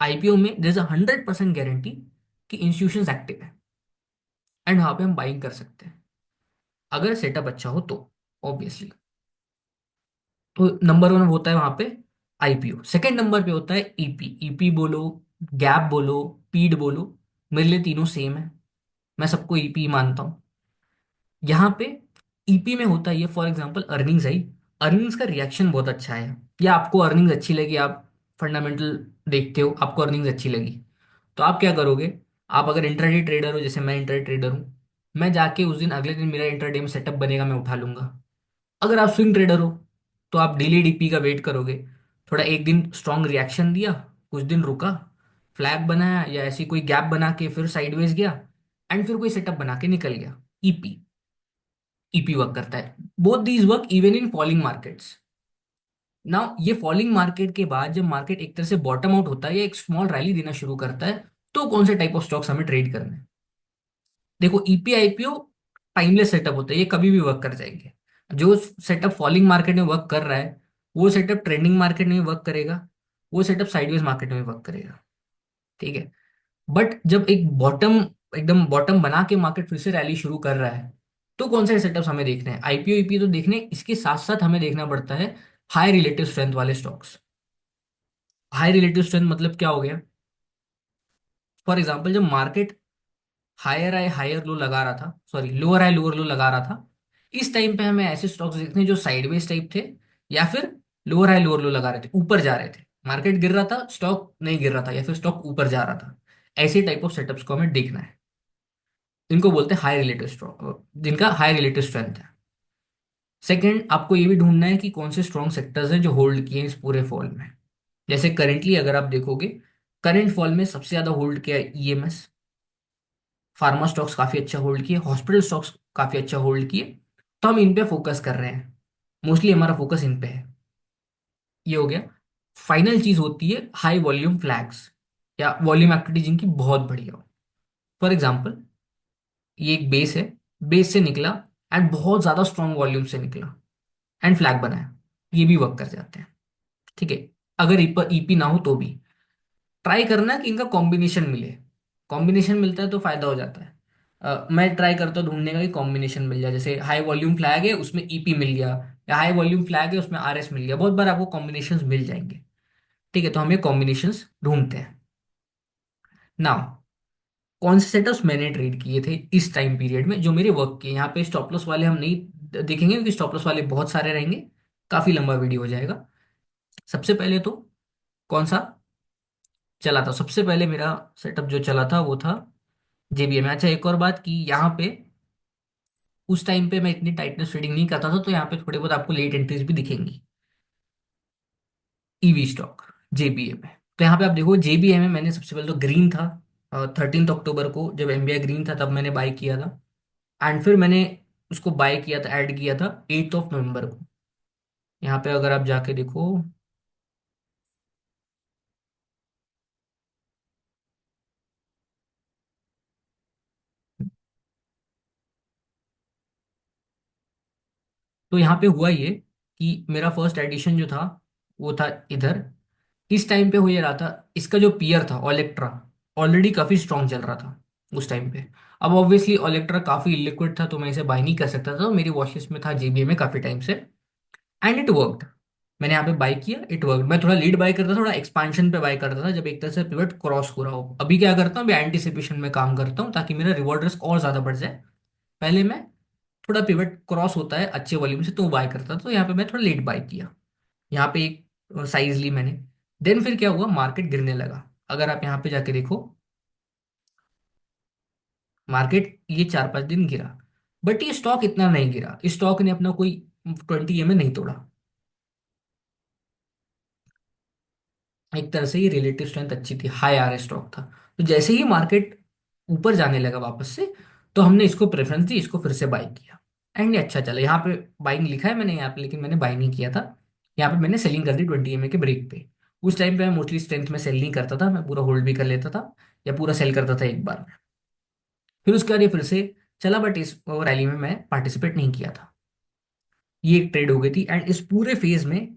आईपीओ में देयर इज अ 100% गारंटी कि इंस्टीट्यूशंस एक्टिव है, एंड वहां पे हम बाइंग कर सकते हैं अगर सेटअप अच्छा हो तो, ऑब्वियसली। तो नंबर वन होता है वहां पे आईपीओ। सेकंड नंबर पे होता है ईपी। ईपी बोलो, गैप बोलो, पीड बोलो, मेरे लिए तीनों सेम है, मैं सबको ईपी मानता हूँ। यहाँ पे ईपी में होता है ये, for example earnings I, earnings का रिएक्शन बहुत अच्छा है, या आपको अर्निंग्स अच्छी लगी, आप फंडामेंटल देखते हो, आपको अर्निंग्स अच्छी लगी, तो आप क्या करोगे, आप अगर इंट्राडे ट्रेडर हो, जैसे मैं इंट्राडे ट्रेडर हूँ, मैं जाके उस दिन अगले दिन मेरा इंट्राडे में सेटअप बनेगा, मैं उठा लूंगा। अगर आप स्विंग ट्रेडर हो तो आप डेली डीपी का वेट करोगे, थोड़ा एक दिन स्ट्रांग रिएक्शन दिया, कुछ दिन रुका, फ्लैग बनाया या ऐसी कोई गैप बना के फिर साइडवेज गया, एंड फिर कोई सेटअप बना के निकल गया। ईपी, ईपी वर्क करता है। Both these work even in falling markets. Now ये फॉलिंग मार्केट के बाद जब मार्केट एक तरह से बॉटम आउट होता है या एक स्मॉल रैली देना शुरू करता है, तो कौन से टाइप ऑफ स्टॉक्स हमें ट्रेड करने हैं। देखो ईपी आईपीओ टाइमलेस सेटअप होता है, ये कभी भी वर्क कर जाएंगे। जो सेटअप फॉलिंग मार्केट में वर्क कर रहा है, वो सेटअप ट्रेंडिंग मार्केट में भी वर्क करेगा, वो सेटअप साइडवेज मार्केट में भी वर्क करेगा। ठीक है, बट जब एक बॉटम, एकदम बॉटम बना के मार्केट फिर से रैली शुरू कर रहा है, तो कौन से सेटअप्स हमें देखने हैं, आईपीओ ईपीओ तो देखने हैं, इसके साथ साथ हमें देखना पड़ता है हाई रिलेटिव स्ट्रेंथ वाले स्टॉक्स। हाई रिलेटिव स्ट्रेंथ मतलब क्या हो गया, फॉर एग्जाम्पल जब market higher high higher low लगा रहा था, sorry lower high lower low लगा रहा था, इस टाइम पे हमें ऐसे स्टॉक्स देखते हैं जो साइडवेज टाइप थे, या फिर लोअर हाई लोअर लो लगा रहे थे, ऊपर जा रहे थे, मार्केट गिर रहा था स्टॉक नहीं गिर रहा था, या फिर स्टॉक ऊपर जा रहा था। ऐसे टाइप ऑफ सेटअप्स को हमें देखना है, इनको बोलते हैं हाई रिलेटिव स्टॉक, जिनका हाई रिलेटिव स्ट्रेंथ है। सेकंड, आपको ये भी ढूंढना है कि कौन से स्ट्रॉन्ग सेक्टर्स हैं जो होल्ड किए हैं इस पूरे फॉल में। जैसे करेंटली अगर आप देखोगे, करंट फॉल में सबसे ज्यादा होल्ड किया है ईएमएस, फार्मा स्टॉक्स काफी अच्छा होल्ड किए, हॉस्पिटल स्टॉक्स काफी अच्छा होल्ड किए। तो हम इन पे फोकस कर रहे हैं, मोस्टली हमारा फोकस इन पे है। ये हो गया। फाइनल चीज होती है हाई वॉल्यूम फ्लैग्स, या वॉल्यूम एक्टिविटी जिनकी बहुत बढ़िया हो। फॉर एग्जाम्पल ये एक बेस है, बेस से निकला एंड बहुत ज्यादा स्ट्रॉन्ग वॉल्यूम से निकला एंड फ्लैग बनाया, ये भी वर्क कर जाते हैं। ठीक है, अगर ईपी ना हो तो भी ट्राई करना कि इनका कॉम्बिनेशन मिले। कॉम्बिनेशन मिलता है तो फायदा हो जाता है। मैं ट्राई करता हूँ ढूंढने का कि कॉम्बिनेशन मिल जाए, जैसे हाई वॉल्यूम फ्लैग है उसमें ईपी मिल गया, या हाई वॉल्यूम फ्लैग है उसमें आरएस मिल गया, बहुत बार आपको कॉम्बिनेशन मिल जाएंगे। ठीक है, तो हम ये कॉम्बिनेशंस ढूंढते हैं। नाउ कौन से सेटअप्स मैंने ट्रेड किए थे इस टाइम पीरियड में जो मेरे वर्क किए, यहाँ पे स्टॉप लॉस वाले हम नहीं देखेंगे क्योंकि स्टॉप लॉस वाले बहुत सारे रहेंगे, काफी लंबा वीडियो हो जाएगा। सबसे पहले तो कौन सा चला था, सबसे पहले मेरा सेटअप जो चला था वो था जेबीए में। अच्छा एक और बात की यहाँ पे, उस टाइम पे मैं इतनी टाइटनेस ट्रेडिंग नहीं करता था, तो यहाँ पे थोड़े बहुत आपको लेट एंट्रीज भी दिखेंगी। ईवी स्टॉक जेबीए में, तो यहाँ पे आप देखो जेबीए में मैंने सबसे पहले तो ग्रीन था, 13 अक्टूबर को जब एमबीआई ग्रीन था तब मैंने बाय किया था, एंड फिर मैंने उसको बाय किया था, ऐड किया था 8 नवंबर को। यहाँ पे अगर आप जाके देखो, तो यहाँ पे हुआ ये कि मेरा फर्स्ट एडिशन जो था वो था इधर। इस टाइम पे हो ये रहा था, इसका जो पीयर था ओलेक्ट्रा ऑलरेडी काफी स्ट्रांग चल रहा था उस टाइम पे। अब ऑब्वियसली ओलेक्ट्रा काफी लिक्विड था तो मैं इसे बाय नहीं कर सकता था, तो मेरी वॉच लिस्ट में था जेबीएम में काफी टाइम से। And it worked. मैंने यहाँ पे बाय किया, इट वर्कड। मैं थोड़ा लीड बाय करता था, थोड़ा एक्सपांशन पे बाय करता था जब एक तरह से पिवट क्रॉस हो रहा हो। अभी क्या करता हूँ, अभी एंटिसिपेशन में काम करता हूँ ताकि मेरा रिवॉर्ड रिस्क और ज्यादा बढ़ जाए। पहले मैं थोड़ा पिवट क्रॉस होता है अच्छे वॉल्यूम से तो बाय करता था, तो यहाँ पे मैं थोड़ा लेट बाय किया। यहाँ पे एक साइज ली मैंने। देन फिर क्या हुआ, मार्केट गिरने लगा। अगर आप यहाँ पे जाके देखो, मार्केट ये 4-5 दिन गिरा, बट ये स्टॉक इतना नहीं गिरा, इस स्टॉक ने अपना कोई 20 EMA नहीं तोड़ा। एक तरह से ये रिलेटिव स्ट्रेंथ अच्छी थी, हाई आर स्टॉक था। तो जैसे ही मार्केट ऊपर जाने लगा वापस से, तो हमने इसको प्रेफरेंस दी, इसको फिर से बाई किया। एंड ये अच्छा चला। यहाँ पे बाइंग लिखा है मैंने यहाँ पे, लेकिन मैंने बाई नहीं किया था। यहाँ पे मैंने सेलिंग कर दी 20 EMA के ब्रेक पे। उस टाइम पे मैं मोस्टली स्ट्रेंथ में सेल नहीं करता था, मैं पूरा होल्ड भी कर लेता था या पूरा सेल करता था एक बार में। फिर उसके बाद ये फिर से चला, बट इस रैली में मैं पार्टिसिपेट नहीं किया था। ये एक ट्रेड हो गई थी। एंड इस पूरे फेज में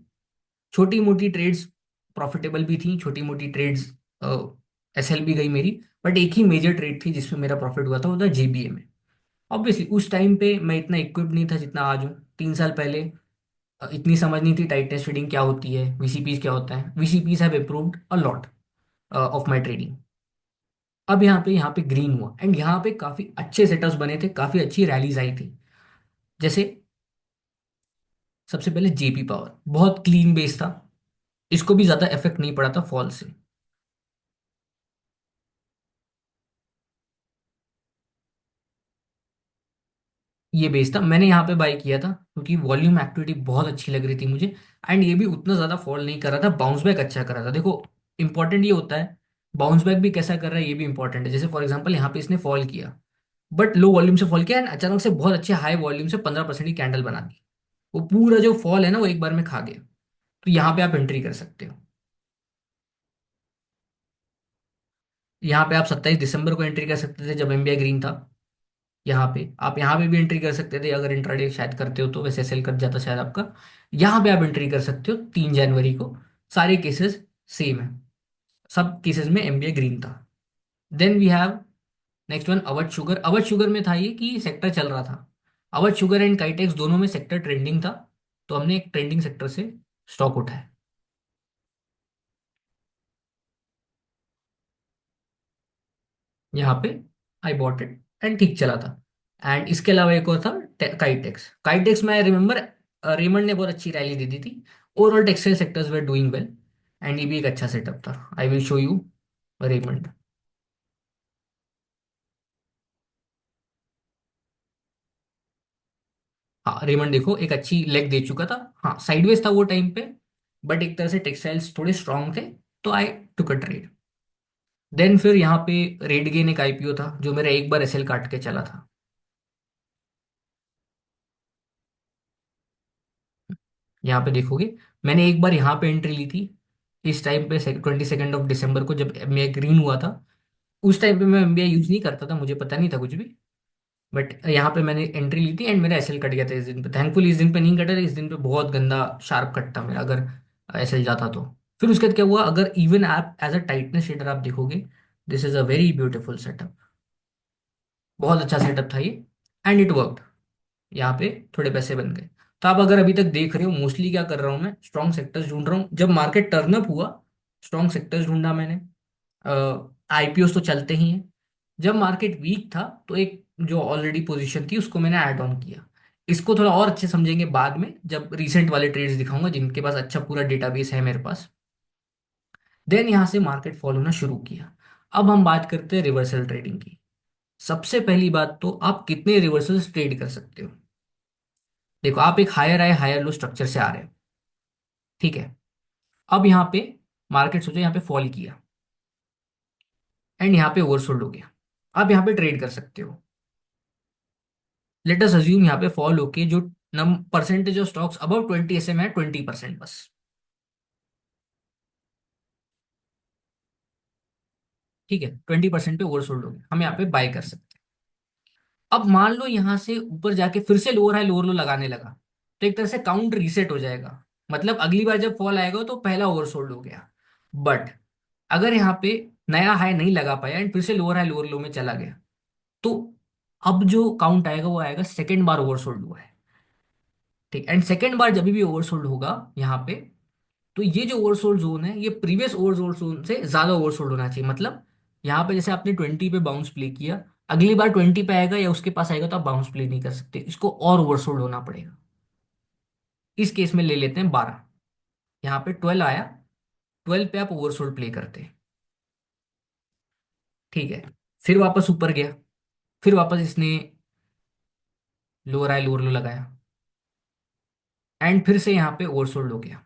छोटी मोटी ट्रेड्स प्रॉफिटेबल भी थी, छोटी मोटी ट्रेड्स एसएल भी गई मेरी। बट एक ही मेजर ट्रेड थी जिसमें मेरा प्रॉफिट हुआ था, वो था जेबीए में। ऑब्वियसली उस टाइम पे मैं इतना इक्विप्ड नहीं था जितना आज हूँ। 3 साल पहले इतनी समझ नहीं थी टाइटनेस ट्रेडिंग क्या होती है, वीसीपीज क्या होता है। VCPs have improved a lot of my trading. अब यहाँ पे ग्रीन हुआ, एंड यहाँ पे काफी अच्छे सेटअप्स बने थे, काफी अच्छी रैलीज आई थी। जैसे सबसे पहले जेपी पावर बहुत क्लीन बेस था, इसको भी ज्यादा इफेक्ट नहीं पड़ा था फॉल से। ये बेस था, मैंने यहाँ पे बाय किया था क्योंकि वॉल्यूम एक्टिविटी बहुत अच्छी लग रही थी मुझे। एंड ये भी उतना ज्यादा फॉल नहीं कर रहा था, बाउंस बैक अच्छा कर रहा था। देखो इंपॉर्टेंट ये होता है, बाउंस बैक भी कैसा कर रहा है ये भी इंपॉर्टेंट है। जैसे फॉर एग्जांपल यहाँ पे इसने फॉल किया, बट लो वॉल्यूम से फॉल किया, एंड अचानक से बहुत अच्छे हाई वॉल्यूम से 15% की कैंडल बना दी। वो पूरा जो फॉल है ना वो एक बार में खा गया। तो यहाँ पे आप एंट्री कर सकते हो। यहाँ पे आप 27 दिसंबर को एंट्री कर सकते थे जब एमबीआई ग्रीन था। यहाँ पे भी एंट्री कर सकते थे अगर इंट्राडे शायद करते हो तो, वैसे सेल कर जाता शायद आपका। यहाँ पे आप एंट्री कर सकते हो 3 जनवरी को। सारे केसेस सेम है, सब केसेस में एमबीए ग्रीन था। Then we have next one Awadh Sugar. Awadh Sugar में था ये कि सेक्टर चल रहा था, अवध शुगर एंड काइटेक्स दोनों में सेक्टर ट्रेंडिंग था, तो हमने एक ट्रेंडिंग सेक्टर से स्टॉक उठाया। यहाँ पे आई बॉट इट एंड ठीक चला था। एंड इसके अलावा एक और था काइटेक्स। काइटेक्स में आई रिमेम्बर रेमंड ने बहुत अच्छी रैली दे दी थी। Overall textile sectors were doing well, and ये भी एक अच्छा सेटअप था। I will show you Raymond. हाँ रेमंड देखो एक अच्छी लेग दे चुका था, हाँ साइडवेज था वो टाइम पे, बट एक तरह से टेक्सटाइल्स थोड़े स्ट्रांग थे, तो आई टुक अ ट्रेड। देन फिर यहाँ पे रेड गेन एक आईपीओ था जो मेरा एक बार एसएल काट के चला था। यहाँ पे देखोगे मैंने एक बार यहाँ पे एंट्री ली थी, इस टाइम पे 22 दिसंबर को जब एमबीआई ग्रीन हुआ था। उस टाइम पे मैं एमबीआई यूज नहीं करता था, मुझे पता नहीं था कुछ भी। बट यहाँ पे मैंने एंट्री ली थी एंड मेरा एसएल कट गया था इस दिन पे। थैंकफुली इस दिन पे नहीं कटा था, इस दिन पे बहुत गंदा शार्प कट था मेरा अगर एसएल जाता तो। फिर उसके बाद क्या हुआ, अगर इवन आप एज अ टाइटनेस शेडर आप देखोगे, this is a very beautiful setup. बहुत अच्छा सेटअप था ये, एंड इट वर्कड। यहाँ पे थोड़े पैसे बन गए। तो आप अगर अभी तक देख रहे हो, मोस्टली क्या कर रहा हूँ मैं, स्ट्रॉन्ग सेक्टर्स ढूंढ रहा हूँ। जब मार्केट टर्नअप हुआ, स्ट्रॉन्ग सेक्टर्स ढूंढा मैंने। आईपीओ तो चलते ही हैं। जब मार्केट वीक था तो एक जो ऑलरेडी पोजीशन थी उसको मैंने ऐड ऑन किया। इसको थोड़ा और अच्छे समझेंगे बाद में जब रिसेंट वाले ट्रेड्स दिखाऊंगा जिनके पास अच्छा पूरा डेटाबेस है मेरे पास। देन यहाँ से मार्केट फॉल होना शुरू किया। अब हम बात करते हैं रिवर्सल ट्रेडिंग की। सबसे पहली बात तो आप कितने रिवर्सल्स ट्रेड कर सकते हो। देखो आप एक higher high higher low structure से आ रहे हो, ठीक है। अब यहाँ पे मार्केट सोचो यहाँ पे फॉल किया एंड यहाँ पे ओवरसोल्ड हो गया। आप यहाँ पे ट्रेड कर सकते हो। लेट अस अज्यूम यहाँ पे फॉल होके जो नम percentage of stocks above 20 SM है 20% बस, ठीक है। 20% पे ओवरसोल्ड हो गया, हम यहाँ पे बाय कर सकते हैं। अब मान लो यहाँ से ऊपर जाके फिर से लोअर हाई लोअर लो लगाने लगा, तो एक तरह से काउंट रीसेट हो जाएगा। मतलब अगली बार जब फॉल आएगा तो पहला ओवरसोल्ड हो गया। बट अगर यहाँ पे नया हाई नहीं लगा पाया एंड फिर से लोअर हाई लोअर लो में चला गया, तो अब जो काउंट आएगा वो आएगा सेकेंड बार ओवरसोल्ड हुआ है। ठीक, एंड सेकेंड बार जब भी ओवरसोल्ड होगा यहाँ पे, तो ये जो ओवरसोल्ड जोन है ये प्रीवियस ओवरसोल्ड जोन से ज्यादा ओवरसोल्ड होना चाहिए। मतलब यहाँ पे जैसे आपने 20 पे बाउंस प्ले किया, अगली बार 20 पे आएगा या उसके पास आएगा तो आप बाउंस प्ले नहीं कर सकते, इसको और ओवरसोल्ड होना पड़ेगा। इस केस में ले लेते हैं 12। यहाँ पे 12 आया, 12 पे आप ओवरसोल्ड प्ले करते हैं। ठीक है, फिर वापस ऊपर गया, फिर वापस इसने लोअर हाई लोअर लो लगाया एंड फिर से यहाँ पे ओवरसोल्ड हो गया।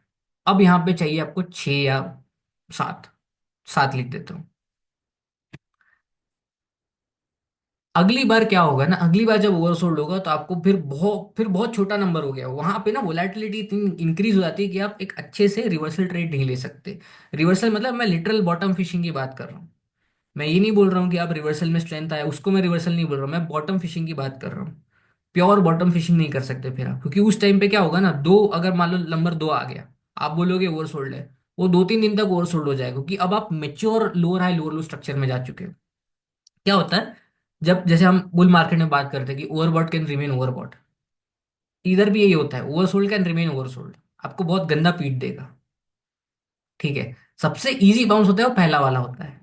अब यहाँ पे चाहिए आपको 6 या 7, 7 लिख देता हूँ। अगली बार क्या होगा ना, अगली बार जब ओवरसोल्ड होगा तो आपको फिर बहुत छोटा नंबर हो गया वहां पे ना, वोलेटिलिटी इतनी इंक्रीज हो जाती है कि आप एक अच्छे से रिवर्सल ट्रेड नहीं ले सकते। रिवर्सल मतलब मैं लिटरल बॉटम फिशिंग की बात कर रहा हूँ। मैं ये नहीं बोल रहा हूँ कि आप रिवर्सल में स्ट्रेंथ आया उसको मैं रिवर्सल नहीं बोल रहा हूँ, मैं बॉटम फिशिंग की बात कर रहा हूँ। प्योर बॉटम फिशिंग नहीं कर सकते फिर आप, क्योंकि उस टाइम पे क्या होगा ना, दो अगर मान लो नंबर 2 आ गया, आप बोलोगे ओवरसोल्ड है, वो 2-3 दिन तक ओवरसोल्ड हो जाएगा क्योंकि अब आप मेच्योर लोअर हाई लोअर लो स्ट्रक्चर में जा चुके हो। क्या होता है, जब जैसे हम बुल मार्केट में बात करते हैं कि ओवरबॉट कैन रिमेन ओवरबॉट, इधर भी यही होता है, ओवरसोल्ड कैन रिमेन ओवरसोल्ड, आपको बहुत गंदा पीट देगा। ठीक है, सबसे इजी बाउंस होता है वो पहला वाला होता है।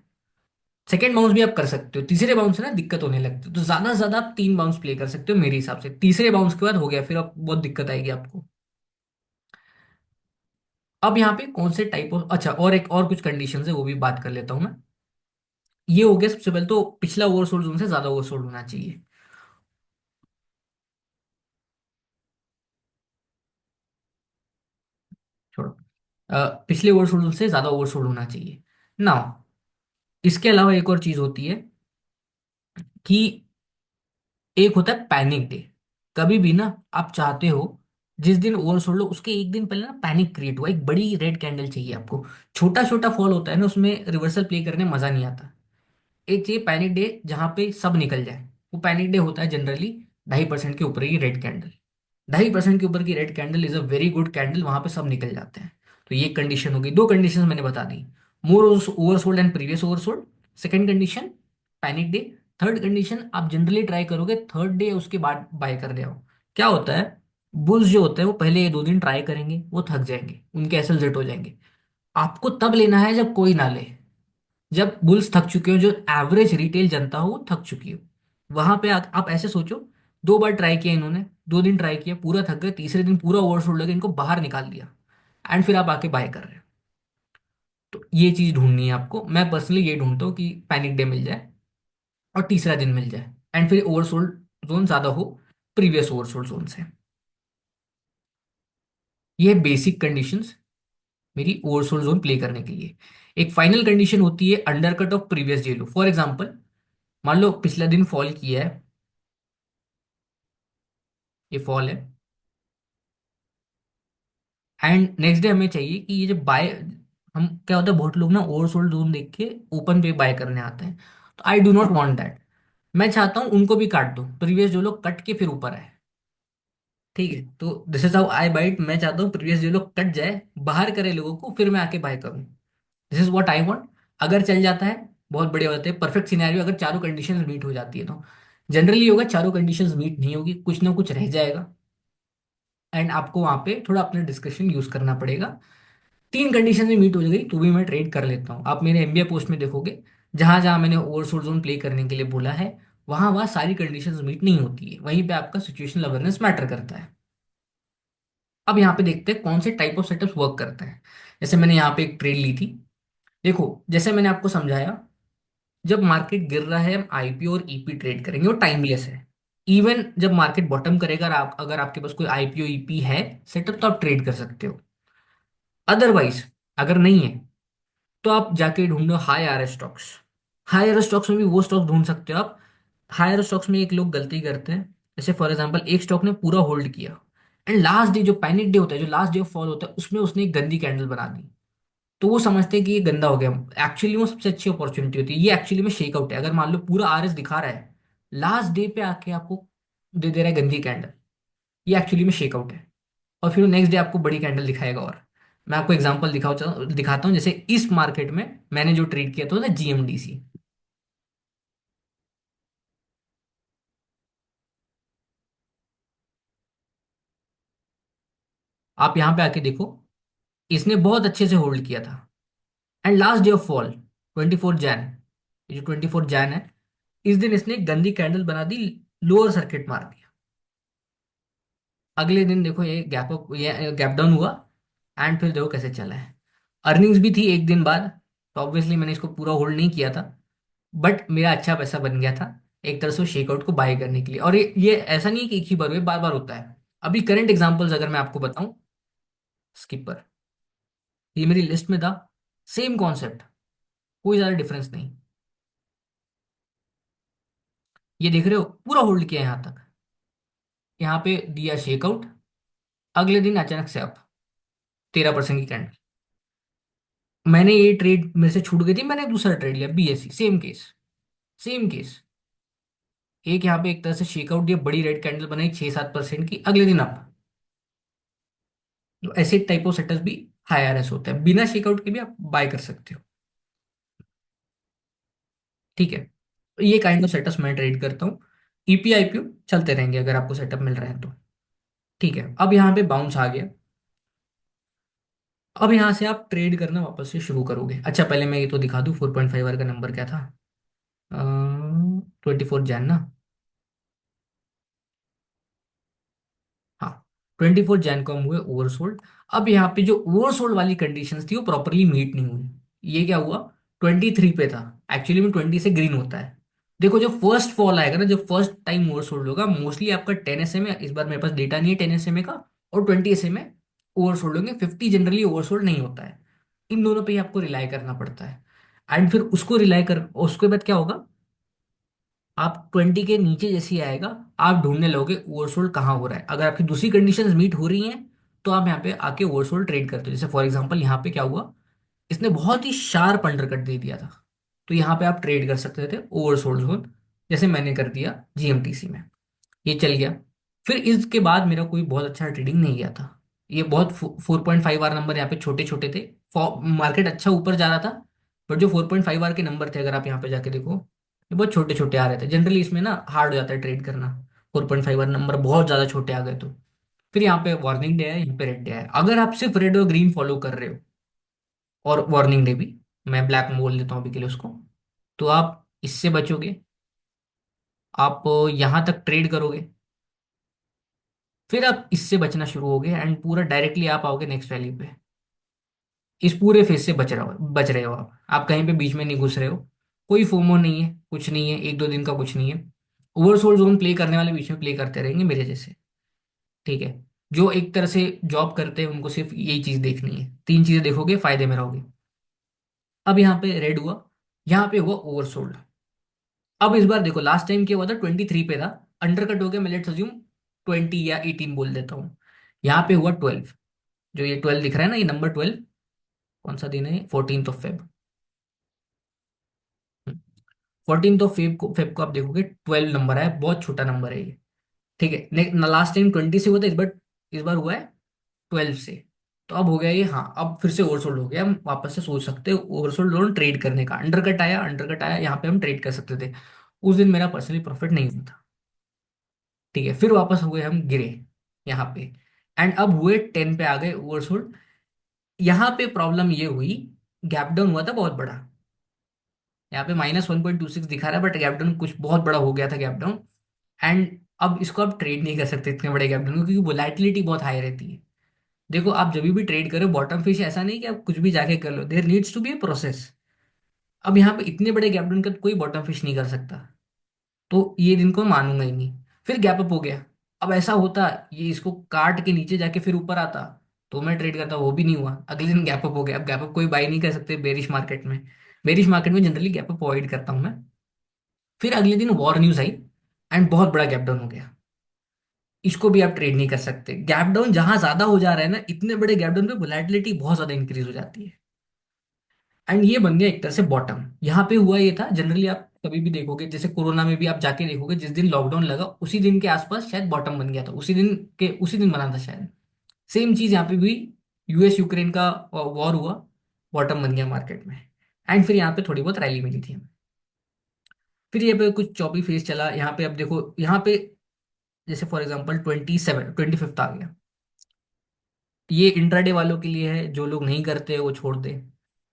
सेकेंड बाउंस भी आप कर सकते हो, तीसरे बाउंस से ना दिक्कत होने लगती है, तो ज्यादा से ज्यादा आप 3 बाउंस प्ले कर सकते हो मेरे हिसाब से, तीसरे बाउंस के बाद हो गया फिर आप बहुत दिक्कत आएगी आपको। अब यहाँ पे कौन से टाइप ऑफ, अच्छा और एक और कुछ कंडीशन है वो भी बात कर लेता हूँ मैं। ये हो गया सबसे पहले तो पिछला ओवरसोल्ड जोन से ज्यादा ओवरसोल्ड होना चाहिए। छोड़ो, पिछले ओवरसोल्ड जोन से ज्यादा ओवरसोल्ड होना चाहिए ना। इसके अलावा एक और चीज होती है कि एक होता है पैनिक डे। कभी भी ना आप चाहते हो जिस दिन ओवरसोल्ड हो उसके एक दिन पहले ना पैनिक क्रिएट हुआ, एक बड़ी रेड कैंडल चाहिए आपको। छोटा छोटा फॉल होता है ना उसमें रिवर्सल प्ले करने में मजा नहीं आता। एक चाहिए पैनिक डे जहां पे सब निकल जाए। वो पैनिक डे होता है जनरली 2.5% के ऊपर की रेड कैंडल। 2.5% के ऊपर की red candle is a very good candle, वहां पे सब निकल जाते हैं। तो ये कंडीशन होगी, दो कंडीशन मैंने बता दी। More oversold and previous oversold, second condition panic day. Third condition आप जनरली ट्राई करोगे थर्ड डे उसके बाद बाय कर रहे हो। क्या होता है, बुल्स जो होते हैं वो पहले 2 दिन ट्राई करेंगे, वो थक जाएंगे, उनके एसएल जेट हो जाएंगे। आपको तब लेना है जब कोई ना ले, जब बुल्स थक चुके हो, जो एवरेज रिटेल जनता हो वो थक चुकी हो। वहां पे आप ऐसे सोचो, 2 बार ट्राई किया इन्होंने, 2 दिन ट्राई किया पूरा थक गए, तीसरे दिन पूरा ओवरशूट लगे, इनको बाहर निकाल दिया एंड फिर आप आके बाय कर रहे हो। तो ये चीज ढूंढनी है आपको, मैं पर्सनली ये ढूंढता हूँ कि पैनिक डे मिल जाए और तीसरा दिन मिल जाए एंड फिर ओवरसोल्ड जोन ज्यादा हो प्रीवियस ओवरसोल्ड जोन से। ये है बेसिक कंडीशंस मेरी ओवरसोल्ड जोन प्ले करने के लिए। एक फाइनल कंडीशन होती है undercut of previous day low. For example, मान लो पिछला दिन फॉल किया है, ये फॉल है एंड नेक्स्ट डे हमें चाहिए कि ये जो बाय, हम क्या होता है बहुत लोग ना ओवरसोल्ड जोन देख के ओपन पे बाय करने आते हैं, तो I do not want that. मैं चाहता हूँ उनको भी काट दो, प्रीवियस जो लोग कट के फिर ऊपर आए। ठीक है, तो this is how I bite, मैं चाहता हूँ प्रीवियस जो लोग कट जाए बाहर करे लोगों को, फिर मैं आके बाय करूँ। This is what I want. अगर चल जाता है बहुत बढ़िया बात है, परफेक्ट सिनेरियो, अगर चारों कंडीशंस मीट हो जाती है तो। जनरली होगा चारों कंडीशंस मीट नहीं होगी, कुछ ना कुछ रह जाएगा एंड आपको वहां पे थोड़ा अपना डिस्कशन यूज करना पड़ेगा। 3 कंडीशन में मीट हो गई तो भी मैं ट्रेड कर लेता हूँ। आप मेरे एमबीए पोस्ट में देखोगे, जहां जहां मैंने ओवरसोल्ड जोन प्ले करने के लिए बोला है, वहां वहां सारी कंडीशंस मीट नहीं होती है, वहीं पे आपका सिचुएशनल अवेयरनेस मैटर करता है। अब यहाँ पे देखते हैं कौन से टाइप ऑफ सेटअप्स वर्क करते हैं। जैसे मैंने यहाँ पे एक ट्रेड ली थी, देखो जैसे मैंने आपको समझाया, जब मार्केट गिर रहा है हम आईपीओ और ईपी ट्रेड करेंगे, वो टाइमलेस है। इवन जब मार्केट बॉटम करेगा और आप अगर आपके पास कोई आईपीओ ईपी है सेटअप, तो आप ट्रेड कर सकते हो। अदरवाइज अगर नहीं है तो आप जाके ढूंढो high R S stocks. High R S stocks में भी वो स्टॉक ढूंढ सकते हो आप। हाई आर एस स्टॉक्स में एक लोग गलती करते हैं, जैसे फॉर एग्जांपल एक स्टॉक ने पूरा होल्ड किया एंड लास्ट डे जो पैनिक डे होता है, जो लास्ट डे ऑफ फॉल होता है, उसमें उसने एक गंदी कैंडल बना दी। तो वो समझते हैं कि ये गंदा हो गया। एक्चुअली वो सबसे अच्छी अपॉर्चुनिटी होती है, ये एक्चुअली में शेकआउट है। अगर मान लो पूरा आर एस दिखा रहा है, लास्ट डे पे आके आपको दे दे रहा है गंदी कैंडल, ये एक्चुअली में शेकआउट है। और फिर वो नेक्स्ट डे आपको बड़ी कैंडल दिखाएगा। और मैं आपको एग्जांपल दिखाता हूँ। जैसे इस मार्केट में मैंने जो ट्रेड किया था जीएमडीसी। आप यहाँ पे आके देखो, इसने बहुत अच्छे से होल्ड किया था। And last day of fall 24 Jain, ये जो 24 जैन है, इस दिन इसने एक गंदी कैंडल बना दी, लोअर सर्किट मार दिया। अगले दिन देखो ये गैप अप, ये गैप डाउन हुआ। एंड फिर देखो कैसे चला है। अर्निंग्स भी थी एक दिन बाद, तो ऑब्वियसली मैंने इसको पूरा होल्ड नहीं किया था, बट मेरा अच्छा पैसा बन गया था एक तरह से शेकआउट को बाय करने के लिए। और ये ऐसा नहीं है कि एक ही बार हुए, बार बार होता है। अभी करंट एग्जांपल्स अगर मैं आपको बताऊं, स्किपर, ये मेरी लिस्ट में था, सेम कॉन्सेप्ट, कोई ज्यादा डिफरेंस नहीं। ये देख रहे हो, पूरा होल्ड किया यहाँ तक, यहाँ पे दिया शेकआउट, अगले दिन अचानक से अप 13% की कैंडल। मैंने ये ट्रेड मेरे से छूट गई थी, मैंने दूसरा ट्रेड लिया BSc, same case, same case. एक यहाँ पे एक तरह से शेकआउट दिया, बड़ी रेड कैंडल बनाई 6-7% की, अगले दिन अप। तो ऐसे टाइप ऑफ सेटअप भी हाई आरएस होता है, बिना शेकआउट के भी आप बाय कर सकते हो। ठीक है, तो ये काइंड ऑफ सेटअप मैं ट्रेड करता हूँ। ईपी आईपीओ चलते रहेंगे अगर आपको सेटअप मिल रहा है तो। ठीक है, अब यहाँ पे बाउंस आ गया। अब यहाँ से आप ट्रेड करना वापस से शुरू करोगे। अच्छा, पहले मैं ये तो दिखा दूँ 4.5 आवर का नंबर क्या था। 24 जैन ना। हाँ, 24 जैन को हम हुए ओवरसोल्ड। अब यहाँ पे जो ओवरसोल्ड वाली कंडीशंस थी वो प्रॉपरली मीट नहीं हुई। ये क्या हुआ, 23 पे था, एक्चुअली में 20 से ग्रीन होता है। देखो, जो फर्स्ट फॉल आएगा ना, जब फर्स्ट टाइम ओवरसोल्ड होगा, मोस्टली आपका 10 एस एम है, इस बार मेरे पास डेटा नहीं है 10 एस एम का, और 20 एस एम ओवरसोल्ड होंगे। 50 जनरली ओवरसोल्ड नहीं होता है। इन दोनों पे ही आपको रिलाई करना पड़ता है। एंड फिर उसको रिलाई कर, उसके बाद क्या होगा, आप 20 के नीचे जैसे ही आएगा, आप ढूंढने लगोगे ओवरसोल्ड कहाँ हो रहा है। अगर आपकी दूसरी कंडीशंस मीट हो रही हैं, तो आप यहाँ पे आके ओवरसोल्ड ट्रेड करते हो। जैसे फॉर एग्जांपल यहाँ पे क्या हुआ, इसने बहुत ही शार्प अंडरकट दे दिया था, तो यहाँ पे आप ट्रेड कर सकते थे ओवरसोल्ड जोन, जैसे मैंने कर दिया जीएमटीसी में। ये चल गया। फिर इसके बाद मेरा कोई बहुत अच्छा ट्रेडिंग नहीं गया था। ये बहुत 4.5 आर नंबर यहाँ पे छोटे छोटे थे। मार्केट अच्छा ऊपर जा रहा था, बट जो 4.5 आर के नंबर थे, अगर आप यहाँ पे जाके देखो, ये बहुत छोटे छोटे आ रहे थे। जनरली इसमें ना हार्ड हो जाता है ट्रेड करना, 4.5 आर नंबर बहुत ज्यादा छोटे आ गए तो। फिर यहाँ पे वार्निंग डे है, यहाँ पे रेड डे है। अगर आप सिर्फ रेड और ग्रीन फॉलो कर रहे हो, और वार्निंग डे भी, मैं ब्लैक में बोल देता हूँ अभी के लिए उसको, तो आप इससे बचोगे। आप यहाँ तक ट्रेड करोगे, फिर आप इससे बचना शुरू होगे, एंड पूरा डायरेक्टली आप आओगे नेक्स्ट वैल्यू पे। इस पूरे फेज से बच रहे हो आप कहीं पे बीच में नहीं घुस रहे हो। कोई फोमो नहीं है, कुछ नहीं है, एक दो दिन का कुछ नहीं है। ओवरसोल्ड जोन प्ले करने वाले बीच में प्ले करते रहेंगे मेरे जैसे। ठीक है, जो एक तरह से जॉब करते हैं उनको सिर्फ यही चीज देखनी है, तीन चीजें देखोगे फायदे में रहोगे। अब यहाँ पे रेड हुआ, यहाँ पे हुआ ओवरसोल्ड। अब इस बार देखो, लास्ट टाइम क्या हुआ था, 23 पे था, अंडर कट हो गया, मैं लेट्स अज्यूम 20 या 18 बोल देता हूँ। यहाँ पे हुआ 12, जो ये 12 दिख रहा है ना, ये नंबर 12, कौन सा दिन है, 14th of Feb. 14th of Feb को आप देखोगे 12 नंबर है, बहुत छोटा नंबर है ये। ठीक है, लास्ट टाइम 20 से हुआ था, इस बार हुआ है 12 से। तो अब हो गया ये, हाँ अब फिर से ओवरसोल्ड हो गया, हम वापस से सोच सकते हैं ओवरसोल्ड लोन ट्रेड करने का। अंडरकट आया यहाँ पे हम ट्रेड कर सकते थे। उस दिन मेरा पर्सनली प्रॉफिट नहीं हुआ था। ठीक है, फिर वापस हुए हम गिरे यहाँ पे, एंड अब हुए 10 पे आ गए ओवरसोल्ड। यहाँ पे प्रॉब्लम ये हुई, गैप डाउन हुआ था बहुत बड़ा। यहाँ पे -1.26 दिखा रहा है, बट गैप डाउन कुछ बहुत बड़ा हो गया था, गैप डाउन। एंड अब इसको आप ट्रेड नहीं कर सकते इतने बड़े गैप डाउन को, क्योंकि वोलेटिलिटी बहुत हाई रहती है। देखो, आप जब भी ट्रेड करो बॉटम फिश, ऐसा नहीं कि आप कुछ भी जाके कर लो, there needs to be a process. अब यहाँ पे इतने बड़े गैप डाउन का कोई बॉटम फिश नहीं कर सकता, तो ये दिन को मानूंगा ही नहीं। फिर गैप अप हो गया। अब ऐसा होता, ये इसको काट के नीचे जाके फिर ऊपर आता, तो मैं ट्रेड करता, वो भी नहीं हुआ, अगले दिन गैप अप हो गया। अब गैप अप कोई बाई नहीं कर सकते बेरिश मार्केट में जनरली गैप अप अवॉइड करता हूं मैं। फिर अगले दिन वॉर न्यूज आई, एंड बहुत बड़ा गैप डाउन हो गया। इसको भी आप ट्रेड नहीं कर सकते। गैप डाउन जहां ज्यादा हो जा रहा है ना, इतने बड़े गैप डाउन पे वोलेटिलिटी बहुत ज्यादा इंक्रीज हो जाती है। एंड ये बन गया एक तरह से बॉटम। यहाँ पे हुआ ये था, जनरली आप कभी भी देखोगे, जैसे कोरोना में भी आप जाके देखोगे, जिस दिन लॉकडाउन लगा उसी दिन के आसपास शायद बॉटम बन गया था, उसी दिन बना था शायद। सेम चीज यहाँ पे भी, यूएस यूक्रेन का वॉर हुआ, बॉटम बन गया मार्केट में, एंड फिर यहाँ पे थोड़ी बहुत रैली मिली थी हमें। फिर ये पे कुछ चौपी फेज चला यहाँ पे। अब देखो यहाँ पे, जैसे फॉर एग्जांपल 25th आ गया, ये इंट्राडे वालों के लिए है, जो लोग नहीं करते वो छोड़ दे।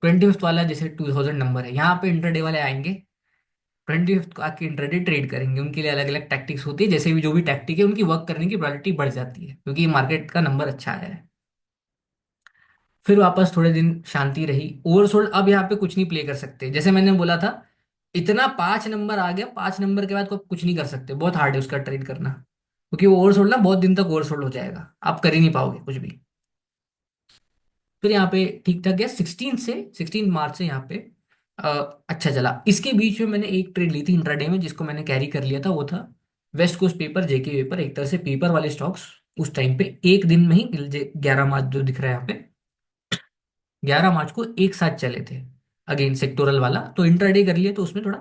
25th वाला जैसे 2000 नंबर है, यहाँ पे इंट्राडे वाले आएंगे, 25th को आके इंट्राडे ट्रेड करेंगे। उनके लिए अलग अलग टैक्टिक्स होती है, जैसे भी जो भी टैक्टिक है उनकी वर्क करने की प्रोबेबिलिटी बढ़ जाती है, क्योंकि मार्केट का नंबर अच्छा आया है। फिर वापस थोड़े दिन शांति रही, ओवरसोल्ड। अब यहाँ पे कुछ नहीं प्ले कर सकते, जैसे मैंने बोला था, इतना 5 नंबर आ गया, 5 नंबर के बाद को आप कुछ नहीं कर सकते, बहुत हार्ड है उसका ट्रेड करना, क्योंकि वो ओवरसोल्ड ना बहुत दिन तक ओवरसोल्ड हो जाएगा, आप कर ही नहीं पाओगे कुछ भी। फिर यहाँ पे ठीक ठाक गया, 16 मार्च से यहाँ पे अ, अच्छा चला। इसके बीच में मैंने एक ट्रेड ली थी इंट्राडे में, जिसको मैंने कैरी कर लिया था, वो था वेस्ट कोस्ट पेपर, जेके पेपर, एक तरह से पेपर वाले स्टॉक्स। उस टाइम पे एक दिन में ही 11 मार्च जो दिख रहा है यहाँ पे, 11 मार्च को एक साथ चले थे, अगेन सेक्टोरल वाला, तो इंट्राडे कर लिया, तो उसमें थोड़ा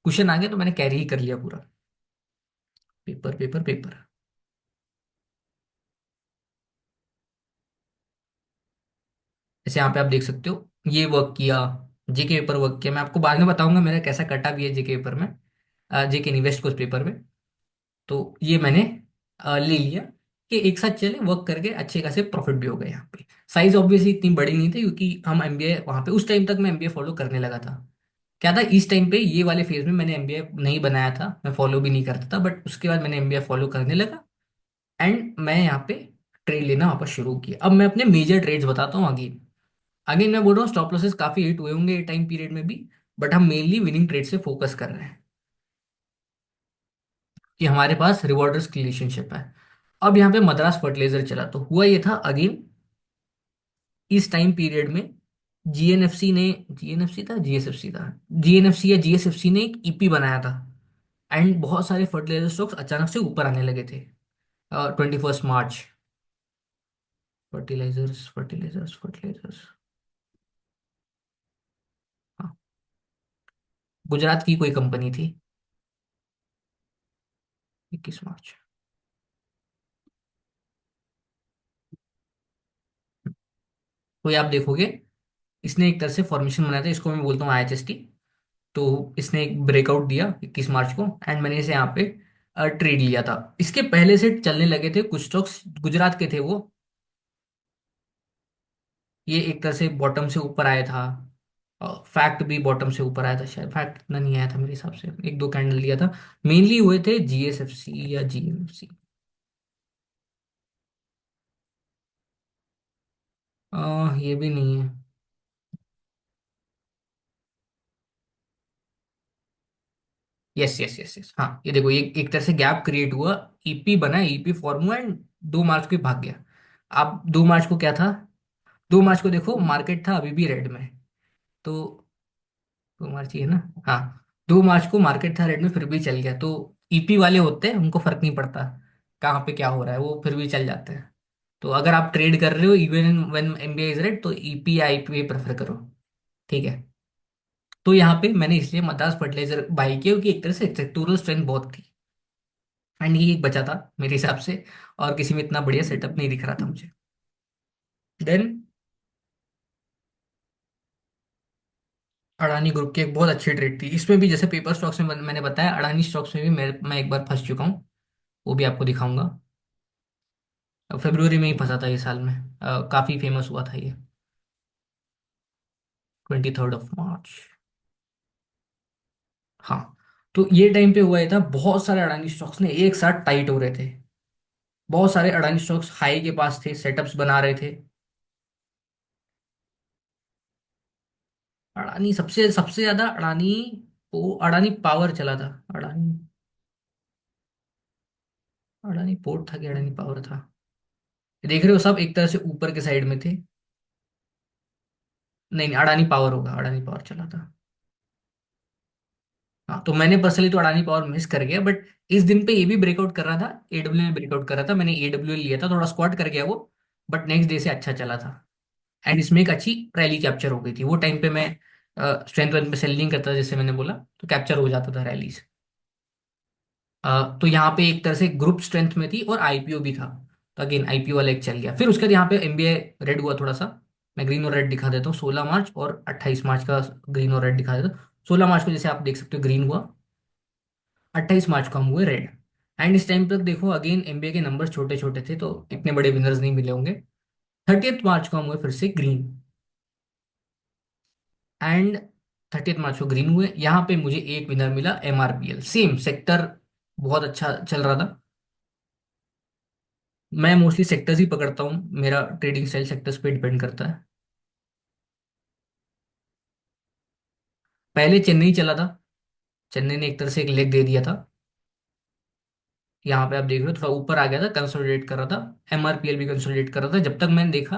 कुशन आ गया, तो मैंने कैरी ही कर लिया पूरा, पेपर पेपर पेपर। जैसे यहाँ पे आप देख सकते हो, ये वर्क किया, जेके पेपर वर्क किया, मैं आपको बाद में बताऊंगा मेरा कैसा कटा भी है जेके पेपर में, जेके नहीं, वेस्ट कोस्ट पेपर में। तो ये मैंने ले लिया कि एक साथ चले, वर्क करके अच्छे खासे प्रॉफिट भी हो गए यहाँ पे। साइज ऑब्वियसली इतनी बड़ी नहीं थी, क्योंकि हम एमबीए वहाँ पे, उस टाइम तक मैं एमबीए फॉलो करने लगा था। क्या था, इस टाइम पे ये वाले फेज में मैंने एमबीए नहीं बनाया था, मैं फॉलो भी नहीं करता था, बट उसके बाद मैंने एमबीए फॉलो करने लगा, एंड मैं यहाँ पे ट्रेड लेना वापस शुरू किया। अब मैं अपने मेजर ट्रेड्स बताता हूँ आगे। अगेन मैं बोल रहा हूँ, स्टॉप लॉसेस काफी हिट हुए होंगे ये टाइम पीरियड में भी, बट हम मेनली विनिंग ट्रेड से फोकस कर रहे हैं, कि हमारे पास रिवॉर्ड रिस्क रिलेशनशिप है। अब यहाँ पे मद्रास फर्टिलाइजर चला, तो हुआ ये था अगेन, इस टाइम पीरियड में जीएनएफसी ने, जीएनएफसी था, जीएसएफसी था, जीएनएफसी या जीएसएफसी ने एक ईपी बनाया था, एंड बहुत सारे फर्टिलाइजर स्टॉक्स अचानक से ऊपर आने लगे थे। 21 मार्च, फर्टिलाइजर्स फर्टिलाइजर्स फर्टिलाइजर्स, हाँ, गुजरात की कोई कंपनी थी, 21 मार्च। तो ये आप देखोगे, इसने एक तरह से फॉर्मेशन बनाया था, इसको मैं बोलता हूँ आईएचएसटी। तो इसने एक ब्रेकआउट दिया 21 मार्च को, एंड मैंने इसे यहाँ पे ट्रेड लिया था। इसके पहले से चलने लगे थे कुछ स्टॉक्स, गुजरात के थे वो, ये एक तरह से बॉटम से ऊपर आया था। फैक्ट भी बॉटम से ऊपर आया था, शायद फैक्ट इतना नहीं आया था मेरे हिसाब से, एक दो कैंडल लिया था। मेनली हुए थे जीएसएफसी या जीएमएफसी, ये भी नहीं है। यस यस यस यस, हाँ, ये देखो, ये एक तरह से गैप क्रिएट हुआ, ईपी बना, ईपी फॉर्म हुआ, एंड 2 मार्च को ही भाग गया। आप 2 मार्च को क्या था, 2 मार्च को देखो मार्केट था अभी भी रेड में, तो 2 मार्च ही है ना, हाँ, 2 मार्च को मार्केट था रेड में, फिर भी चल गया। तो ईपी वाले होते हैं, उनको फर्क नहीं पड़ता कहाँ पे क्या हो रहा है, वो फिर भी चल जाते हैं। तो अगर आप ट्रेड कर रहे हो even when MBA is red, तो ईपी या आईपीओ प्रेफर करो, ठीक है। तो यहाँ पे मैंने इसलिए मद्रास फर्टिलाइजर बाई किया, क्योंकि एक तरह से सेक्टोरल स्ट्रेंथ बहुत थी, एंड ये एक बचा था मेरे हिसाब से, और किसी में इतना बढ़िया सेटअप नहीं दिख रहा था मुझे। देन अडानी ग्रुप की एक बहुत अच्छी ट्रेड थी, इसमें भी जैसे पेपर स्टॉक्स में मैंने बताया, अडानी स्टॉक्स में भी मैं एक बार फंस चुका हूँ, वो भी आपको दिखाऊंगा। फरवरी में ही फंसा था ये साल में, काफी फेमस हुआ था ये, 23rd of March। हाँ, तो ये टाइम पे हुआ ये था, बहुत सारे अडानी स्टॉक्स ने एक साथ टाइट हो रहे थे, बहुत सारे अडानी स्टॉक्स हाई के पास थे, सेटअप्स बना रहे थे। अडानी सबसे सबसे ज्यादा, अडानी, वो अडानी पावर चला था, अडानी, अडानी पोर्ट था कि अडानी पावर था, देख रहे हो सब एक तरह से ऊपर के साइड में थे। नहीं नहीं, अडानी पावर होगा, अडानी पावर चला था। हाँ, तो मैंने पर्सनली तो अडानी पावर मिस कर गया, बट इस दिन पे ये भी ब्रेकआउट कर रहा था, एडब्ल्यू में ब्रेकआउट कर रहा था, मैंने एडब्ल्यू लिया था, थोड़ा स्क्वाट कर गया वो, बट नेक्स्ट डे से अच्छा चला था, एंड इसमें एक अच्छी रैली कैप्चर हो गई थी। वो टाइम पे मैं स्ट्रेंथ वन पे सेलिंग करता था, जैसे मैंने बोला, तो कैप्चर हो जाता था रैलीज। तो यहाँ पे एक तरह से ग्रुप स्ट्रेंथ में थी, और आईपीओ भी था, तो अगेन आईपीओ वाला एक चल गया। फिर उसके बाद यहाँ पे एमबीए रेड हुआ थोड़ा सा। मैं ग्रीन और रेड दिखा देता हूँ, 16 मार्च और 28 मार्च का ग्रीन और रेड दिखा देता हूँ। 16 मार्च को जैसे आप देख सकते हो ग्रीन हुआ, 28 मार्च को हम हुए रेड। एंड इस टाइम तक देखो अगेन एमबीए के नंबर छोटे छोटे थे, तो इतने बड़े विनर्स नहीं मिले होंगे। 30 मार्च को हम हुए फिर से ग्रीन, एंड 30 मार्च को ग्रीन हुए। यहाँ पे मुझे एक विनर मिला, एमआरपीएल, सेम सेक्टर, बहुत अच्छा चल रहा था। मैं मोस्टली सेक्टर्स ही पकड़ता हूँ, मेरा ट्रेडिंग स्टाइल सेक्टर्स पे डिपेंड करता है। पहले चेन्नई चला था, चेन्नई ने एक तरह से एक लेग दे दिया था। यहाँ पे आप देख रहे हो थोड़ा ऊपर आ गया था, कंसोलिडेट कर रहा था। एमआरपीएल भी कंसोलिडेट कर रहा था। जब तक मैंने देखा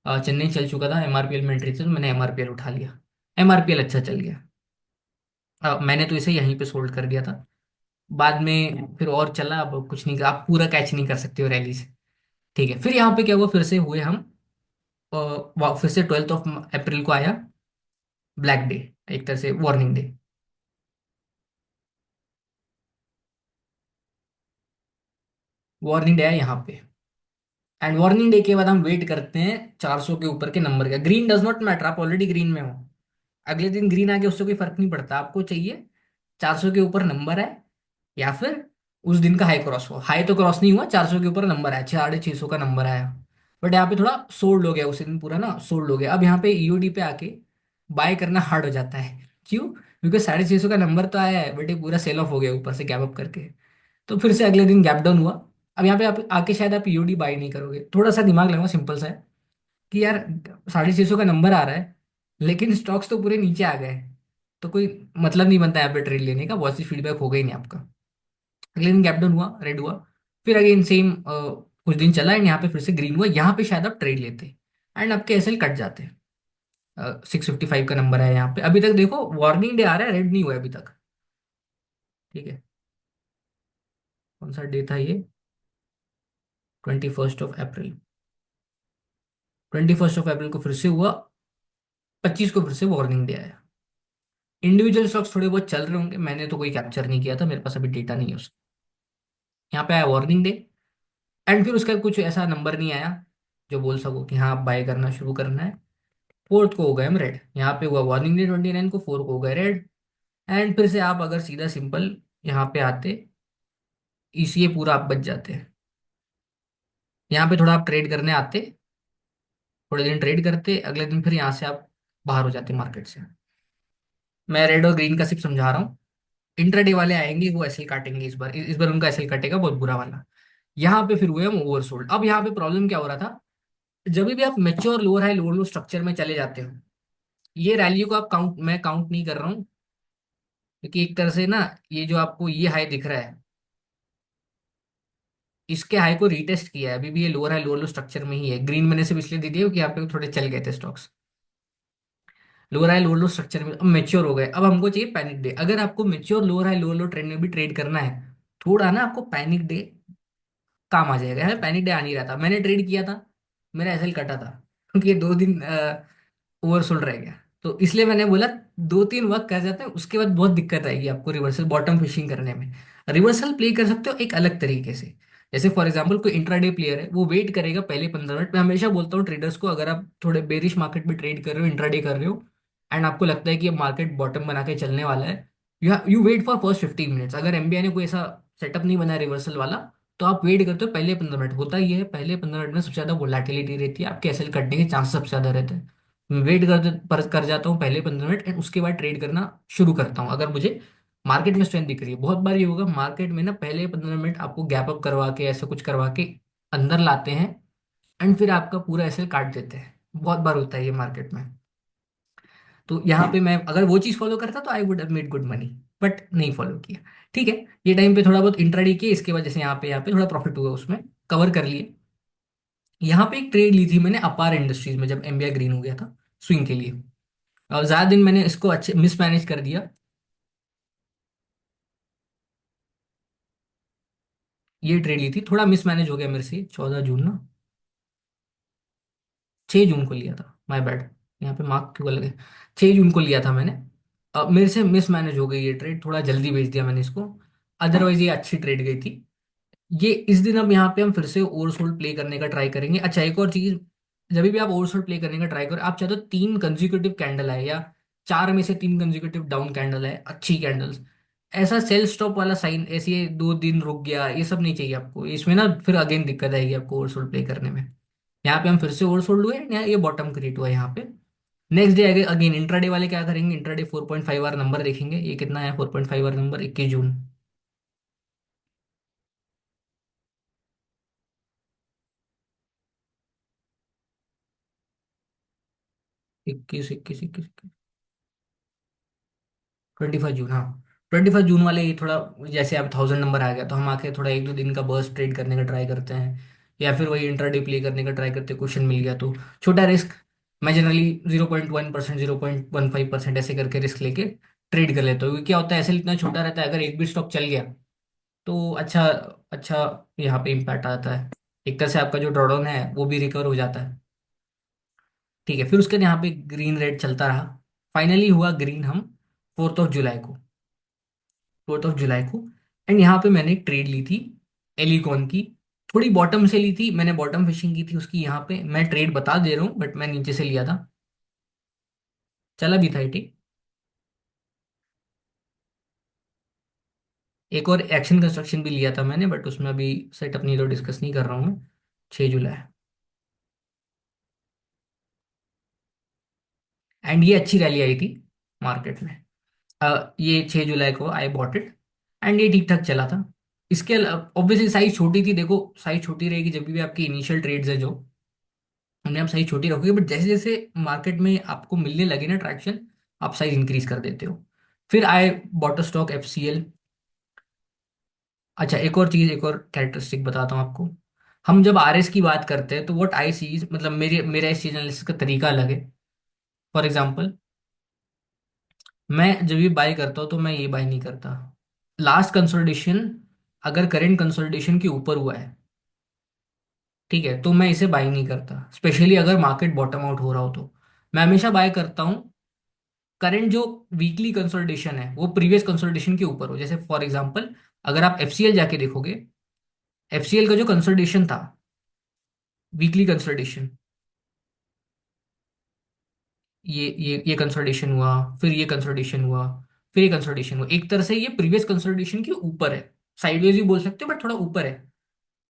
चेन्नई चल चुका था, एमआरपीएल में एंट्री थी, तो मैंने एमआरपीएल उठा लिया। एमआरपीएल अच्छा चल गया। मैंने तो इसे यहीं पे सोल्ड कर दिया था। बाद में फिर और चला, अब कुछ नहीं, आप पूरा कैच नहीं कर सकते हो रैली से। ठीक है, फिर यहाँ पे क्या हुआ, फिर से हुए हम, फिर से 12 अप्रैल को आया ब्लैक डे, एक तरह से वार्निंग डे। वार्निंग डे है यहाँ पे। एंड वार्निंग डे के बाद हम वेट करते हैं 400 के ऊपर के नंबर का। ग्रीन डज नॉट मैटर, आप ऑलरेडी ग्रीन में हो। अगले दिन ग्रीन आ गया उससे कोई फर्क नहीं पड़ता, आपको चाहिए 400 के ऊपर नंबर है, या फिर उस दिन का हाई क्रॉस हो। हाई तो क्रॉस नहीं हुआ, 400 के ऊपर नंबर आया, 650 का नंबर आया। बट यहाँ पे थोड़ा सोल्ड हो गया उस दिन पूरा ना, सोल्ड हो गया। अब यहाँ पे ईओडी पे आके बाय करना हार्ड हो जाता है। क्यों? क्योंकि 650 का नंबर तो आया है, बट ये पूरा सेल ऑफ हो गया ऊपर से गैप अप करके। तो फिर से अगले दिन गैप डाउन हुआ। अब यहाँ पे आप आके शायद आप ईओडी बाय नहीं करोगे। थोड़ा सा दिमाग लगाओ, सिंपल सा है कि यार 650 का नंबर आ रहा है, लेकिन स्टॉक्स तो पूरे नीचे आ गए, तो कोई मतलब नहीं बनता यहाँ पे ट्रेड लेने का, पॉजिटिव फीडबैक हो गई नहीं आपका। अगले दिन गैप डाउन हुआ, रेड हुआ। फिर अगेन सेम कुछ दिन चला एंड यहाँ पे फिर से ग्रीन हुआ। यहाँ पे शायद आप ट्रेड लेते एंड आपके एसएल कट जाते। 655 का नंबर है यहाँ पे। अभी तक देखो वार्निंग डे आ रहा है, रेड नहीं हुआ है अभी तक। ठीक है, कौन सा डे था ये? 21 अप्रैल। 21 अप्रैल को फिर से हुआ, 25 को फिर से वार्निंग डे आया। इंडिविजुअल स्टॉक्स थोड़े बहुत चल रहे होंगे, मैंने तो कोई कैप्चर नहीं किया था, मेरे पास अभी डेटा नहीं है उसका। यहाँ पे आया वार्निंग डे, एंड फिर उसका कुछ ऐसा नंबर नहीं आया जो बोल सको कि हाँ आप बाय करना शुरू करना है। 4 को हो गए हम रेड, यहाँ पे हुआ वार्निंग डे 29 को, 4 को हो गए रेड। एंड फिर से आप अगर सीधा सिंपल यहाँ पे आते, ईसीए पूरा आप बच जाते हैं। यहाँ पे थोड़ा आप ट्रेड करने आते, थोड़े दिन ट्रेड करते, अगले दिन फिर यहाँ से आप बाहर हो जाते मार्केट से। मैं रेड और ग्रीन का सिर्फ समझा रहा हूँ। इंट्राडे वाले आएंगे, वो एसएल काटेंगे इस बार, इस बार उनका एसएल कटेगा बहुत बुरा वाला। यहाँ पे फिर हुए हम ओवरसोल्ड। अब यहाँ पे प्रॉब्लम क्या हो रहा था, जब भी आप मेच्योर लोअर हाई लोअर लो स्ट्रक्चर में चले जाते हो, ये रैली को आप काउंट, मैं काउंट नहीं कर रहा हूँ, क्योंकि एक तरह से ना, ये जो आपको ये हाई दिख रहा है, इसके हाई को रीटेस्ट किया है। अभी भी ये लोअर हाई लोअर लो स्ट्रक्चर में ही है। ग्रीन मैंने सिर्फ इसलिए दे दिया कि यहाँ पे थोड़े चल गए थे स्टॉक्स। लोअर हाई लोअर लो स्ट्रक्चर में अब मेच्योर हो गए। अब हमको चाहिए पैनिक डे। अगर आपको मेच्योर लोअर हाई लोअर लो ट्रेंड में भी ट्रेड करना है, थोड़ा ना आपको पैनिक डे काम आ जाएगा। है, पैनिक डे आ नहीं रहा था, मैंने ट्रेड किया था, मेरा एसएल कटा था, क्योंकि ये 2 दिन ओवरसोल्ड रह गया। तो इसलिए मैंने बोला 2-3 वक्त कर जाते हैं, उसके बाद बहुत दिक्कत आएगी आपको रिवर्सल बॉटम फिशिंग करने में। रिवर्सल प्ले कर सकते हो एक अलग तरीके से। जैसे फॉर एग्जांपल कोई इंट्राडे प्लेयर है, वो वेट करेगा पहले 15 मिनट। मैं हमेशा बोलता हूँ ट्रेडर्स को, अगर आप थोड़े बेरिश मार्केट में ट्रेड कर रहे हो, इंट्राडे कर रहे हो, एंड आपको लगता है कि अब मार्केट बॉटम बना के चलने वाला है, you wait for first 15 minutes. अगर एमबीआई ने कोई ऐसा सेटअप नहीं बनाया रिवर्सल वाला, तो आप वेट करते हो पहले 15 मिनट। होता ही है पहले 15 मिनट में सबसे ज्यादा वोलेटिलिटी रहती है, आपके एसएल कटने के चांस सबसे ज्यादा रहते हैं। वेट कर जाता हूँ पहले 15 मिनट, एंड उसके बाद ट्रेड करना शुरू करता हूँ अगर मुझे मार्केट में स्ट्रेंथ दिख रही है। बहुत बार ये होगा मार्केट में ना, पहले 15 मिनट आपको गैप अप करवा के ऐसा कुछ करवा के अंदर लाते हैं, एंड फिर आपका पूरा ऐसे काट देते हैं। बहुत बार होता है ये मार्केट में। तो यहाँ पे मैं अगर वो चीज़ फॉलो करता तो I would have made good money, but नहीं फॉलो किया। ठीक है, ये टाइम पे थोड़ा बहुत इंट्राडे किया, इसके बाद जैसे यहाँ पे थोड़ा प्रॉफिट हुआ, उसमें कवर कर लिए। यहाँ पे एक ट्रेड ली थी मैंने अपार इंडस्ट्रीज में, जब एमबीआई ग्रीन हो गया था स्विंग के लिए। और ज्यादा दिन मैंने इसको अच्छे मिसमैनेज कर दिया। ये ट्रेड ली थी, थोड़ा मिसमैनेज हो गया मेरे से। 14 जून ना, 6 जून को लिया था, माय बैड। यहाँ पे मार्क क्यों लगे, 6 जून को लिया था मैंने। अब मेरे से मिसमैनेज हो गई ये ट्रेड, थोड़ा जल्दी बेच दिया मैंने इसको। अदरवाइज ये अच्छी ट्रेड गई थी। ये इस दिन अब यहाँ पे हम फिर से ओवरसोल्ड प्ले करने का ट्राई करेंगे। अच्छा, एक और चीज, जब भी आप ओवरसोल्ड प्ले करने का ट्राई करो, आप चाहे तो तीन कंजिक्यूटिव कैंडल आए या चार में से तीन कंजिक्यूटिव डाउन कैंडल है, अच्छी कैंडल्स, ऐसा सेल स्टॉप वाला साइन, ऐसे 2 दिन रुक गया, ये सब नहीं चाहिए आपको। इसमें ना फिर अगेन दिक्कत आएगी आपको ओवरसोल्ड प्ले करने में। यहाँ पे हम फिर से ओवरसोल्ड हुए, यहाँ ये बॉटम क्रिएट हुआ है यहाँ पे। नेक्स्ट डे अगेन इंट्राडे वाले क्या करेंगे, इंट्राडे 4.5 आवर नंबर देखेंगे, ये कितना है 4.5 आवर नंबर, 21 जून। 21, 21, 21, 25 जून, हाँ। 25 जून वाले ये थोड़ा, जैसे अब 1000 नंबर आ गया तो हम आके थोड़ा 1-2 दिन का बर्स्ट ट्रेड करने का ट्राई करते हैं, या फिर वही इंट्राडे प्ले करने का ट्राई करते हैं, क्वेश्चन मिल गया तो। छोटा रिस्क, मैं जनरली 0.1%, 0.15% ऐसे करके रिस्क लेके ट्रेड कर लेता हूँ, क्योंकि क्या होता है ऐसे इतना छोटा रहता है, अगर एक भी स्टॉक चल गया तो अच्छा अच्छा यहाँ पे इम्पैक्ट आता है। एक तरह से आपका जो ड्रॉडाउन है वो भी रिकवर हो जाता है। ठीक है, फिर उसके बाद यहाँ पे ग्रीन रेड चलता रहा, फाइनली हुआ ग्रीन हम 4 जुलाई को, 4 जुलाई को। एंड यहाँ पे मैंने एक ट्रेड ली थी एलिकॉन की, थोड़ी बॉटम से ली थी मैंने, बॉटम फिशिंग की थी उसकी। यहाँ पे मैं ट्रेड बता दे रहा हूँ, बट मैं नीचे से लिया था, चला भी था ये ठीक। एक और एक्शन कंस्ट्रक्शन भी लिया था मैंने, बट उसमें अभी सेटअप नहीं, तो डिस्कस नहीं कर रहा हूँ मैं। 6 जुलाई, एंड ये अच्छी रैली आई थी मार्केट में। ये 6 जुलाई को आई बॉट इट, एंड ये ठीक ठाक चला था। इसके ऑब्वियसली साइज छोटी थी, देखो साइज छोटी रहेगी जब भी आपकी इनिशियल ट्रेड्स है जो, उन्हें आप साइज छोटी रखोगे, बट जैसे जैसे मार्केट में आपको मिलने लगे ना ट्रैक्शन, आप साइज इंक्रीज कर देते हो। फिर आए बॉटल स्टॉक FCL। अच्छा, एक और चीज, एक और कैरेक्टरिस्टिक बताता हूँ आपको। हम जब RS की बात करते हैं तो व्हाट आई सी, मतलब मेरे मेरा इस चीज एनालिसिस का तरीका अलग है। फॉर एग्जाम्पल, मैं जब भी बाय करता हूँ तो मैं ये बाय नहीं करता, लास्ट कंसोलिडेशन अगर करेंट कंसोलिडेशन के ऊपर हुआ है, ठीक है, तो मैं इसे बाय नहीं करता, स्पेशली अगर मार्केट बॉटम आउट हो रहा हो तो। मैं हमेशा बाय करता हूँ करंट जो वीकली कंसोलिडेशन है वो प्रीवियस कंसोलिडेशन के ऊपर हो। जैसे फॉर एग्जांपल, अगर आप FCL जाके देखोगे, FCL का जो कंसोलिडेशन था, वीकली कंसोलिडेशन, ये कंसोलिडेशन हुआ, फिर ये कंसोलिडेशन हुआ, फिर ये कंसोलिडेशन हुआ, एक तरह से ये प्रीवियस कंसोलिडेशन के ऊपर है, साइडवेज भी बोल सकते हो बट थोड़ा ऊपर है।